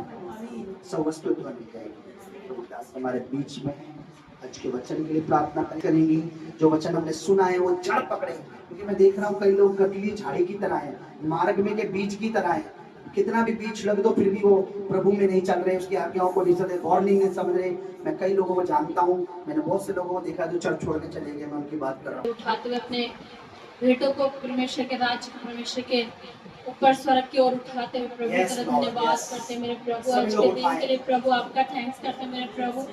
सब वस्तुएं तुम्हें मिल जाएगी। प्रभु दास हमारे बीच में है, आज के वचन के लिए प्रार्थना करेंगे। जो वचन हमने सुना है वो जड़ पकड़े, क्योंकि मैं देख रहा हूँ कई लोग गठीली झाड़ी की तरह है, मार्ग में के बीज की तरह है, कितना भी बीज लग दो फिर भी वो प्रभु में नहीं चल रहे, उसकी आज्ञाओं को नहीं समझ रहे, वार्निंग नहीं समझ रहे। मैं कई लोगों को जानता हूँ, मैंने बहुत से लोगों को देखा जो चर्च छोड़ के चले गए, मैं उनकी बात कर रहा हूँ। उठाते हुए अपने बेटों को परमेश्वर के राज्य परमेश्वर के ऊपर स्वर्ग की ओर उठाते हुए प्रभु Yes, तेरा Lord, धन्यवाद yes. करते मेरे प्रभु, सभी आज लोग के दिन उठाएं। के लिए प्रभु आपका थैंक्स करते मेरे प्रभु,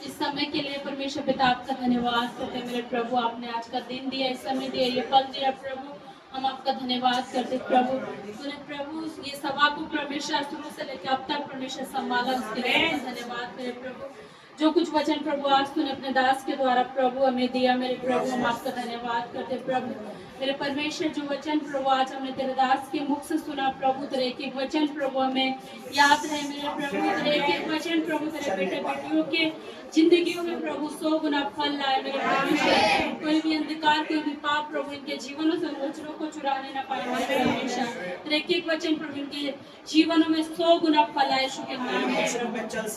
इस समय के लिए परमेश्वर पिता आपका धन्यवाद करते मेरे प्रभु, आपने आज का दिन दिया, इस समय दिया, ये पल दिया प्रभु, हम आपका धन्यवाद करते प्रभु। तूने प्रभु ये सभा को परमेश्वर शुरू से लेकर अब तक परमेश्वर संभाला, उसके लिए आपका धन्यवाद मेरे प्रभु। जो कुछ वचन प्रभु आज तूने अपने दास के द्वारा प्रभु हमें दिया मेरे प्रभु, हम आपका धन्यवाद करते प्रभु। मेरे परमेश्वर जो वचन प्रभु आज हमने तेरे दास के मुख से सुना प्रभु, तेरे एक एक वचन प्रभु हमें याद रहे मेरे प्रभु, तेरे एक एक वचन प्रभु तेरे बेटे बेटियों के जिंदगियों में प्रभु 100 गुना फल लाए मेरे परमेश्वर। कोई भी अंधकार, कोई भी पाप प्रभु इनके जीवनों से वचनों को चुराने न पाए मेरे परमेश्वर। तेरे एक एक वचन प्रभु इनके जीवनों में 100 गुना फल आए, शुक्र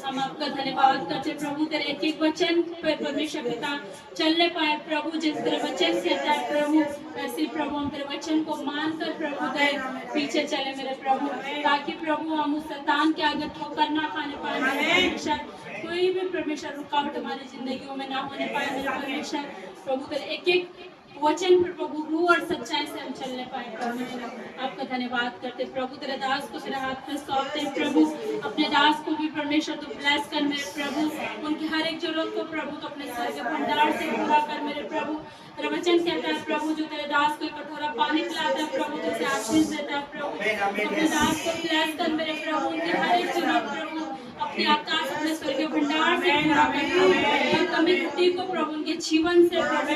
हम आपका धन्यवाद करते प्रभु। तेरे एक एक वचन पे परमेश्वर पिता चलने पाए प्रभु, जिस तेरे वचन कहता है प्रभु ऐसे प्रभु हम तेरे वचन को मानकर प्रभु तेरे पीछे चले मेरे प्रभु, ताकि प्रभु हम उस शैतान के आगे ठोकर ना खाने पाए मेरे परमेश्वर, कोई भी परमेश्वर रुकावट हमारी जिंदगियों में ना होने पाए मेरे परमेश्वर। प्रभु तेरे एक एक वचन पर प्रभु रूह और सच्चाई से हम चलने पाए परमेश्वर, आपका धन्यवाद करते प्रभु। तेरे दास को तेरे हाथ में सौंपते प्रभु, अपने दास को भी परमेश्वर तू ब्लेस कर मेरे प्रभु, उनकी हर एक जरूरत को प्रभु तो अपने सर के भंडार से पूरा कर मेरे प्रभु। तेरा वचन कहता है प्रभु जो तेरे दास को कटोरा पानी पिलाता है प्रभु, तुझे आशीष देता है प्रभु, अपने दास को ब्लेस कर मेरे प्रभु, उनकी हर एक जरूरत प्रभु अपने आकाश अपने स्वर्गीय भंडार से पूरा कर प्रभु, कमी त्रुटि को प्रभु उनके जीवन से प्रभु,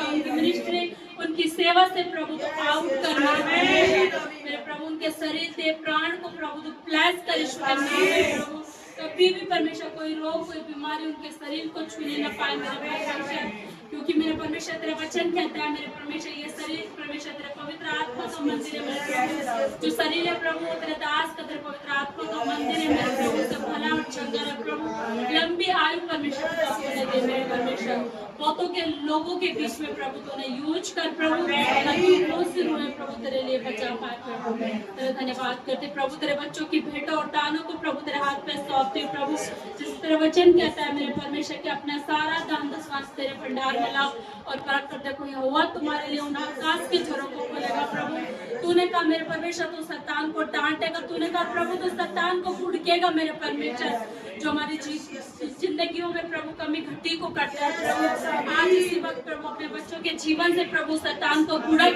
उनकी मिनिस्ट्री उनकी सेवा से प्रभु तो आउट कर मेरे प्रभु, उनके शरीर से प्राण को प्रभु तो ब्लेस कर प्रभु, कभी भी परमेश्वर कोई रोग कोई बीमारी उनके शरीर को छूने न पाए मेरे परमेश्वर, क्योंकि मेरे परमेश्वर तेरा वचन कहता है मेरे परमेश्वर ये शरीर परमेश्वर तेरे पवित्र आत्मा का मंदिर है मेरे प्रभु, जो शरीर है प्रभु वो तेरे दास का तेरे पवित्र आत्मा का मंदिर है मेरे प्रभु, सब भला और चंगा है प्रभु, लंबी आयु परमेश्वर दे मेरे परमेश्वर, बहुतों के लोगों के बीच में प्रभु तूने यूज कर प्रभु, प्रभु तेरे लिए बचा पाए प्रभु, तेरे धन्यवाद करते प्रभु। तेरे बच्चों की भेंटों और दानों को प्रभु तेरे हाथ पे सौंपते प्रभु, जिस तेरा वचन कहता है मेरे परमेश्वर के अपना सारा दान दशवांश तेरे भंडार में लाओ और परख कर देखो यहोवा तुम्हारे लिए उन आकाश के झरों को खोलेगा प्रभु। तूने कहा मेरे परमेश्वर तू शैतान को डांटेगा, तूने कहा प्रभु तू शैतान को फुड़केगा मेरे परमेश्वर, जो हमारी जिंदगियों में प्रभु कमी घटी को करता है प्रभु, आज इसी वक्त प्रभु अपने बच्चों के जीवन से प्रभु शैतान को फुड़क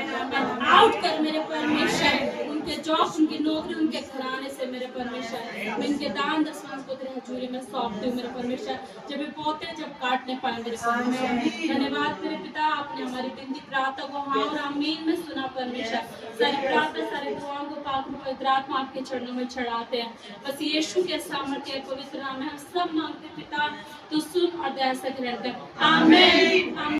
आउट कर मेरे परमेश्वर, उनके जॉब उनकी नौकरी उनके घराने से मेरे परमेश्वर, मैं इनके दान दशवांश को तेरे हजूरी में सौंपती हूँ मेरे परमेश्वर, जब ये पोते जब काटने पाए मेरे परमेश्वर। धन्यवाद मेरे पिता, आपने हमारी बिंदी प्रार्थना को हाँ और आमीन में सुना परमेश्वर, सारी प्रार्थना सारी दुआओं को पाक पवित्र आत्मा आपके चरणों में चढ़ाते हैं, बस यीशु के सामर्थ्य पवित्र नाम में हम सब मांगते पिता, तो सुन और दया से ग्रहण कर, आमीन।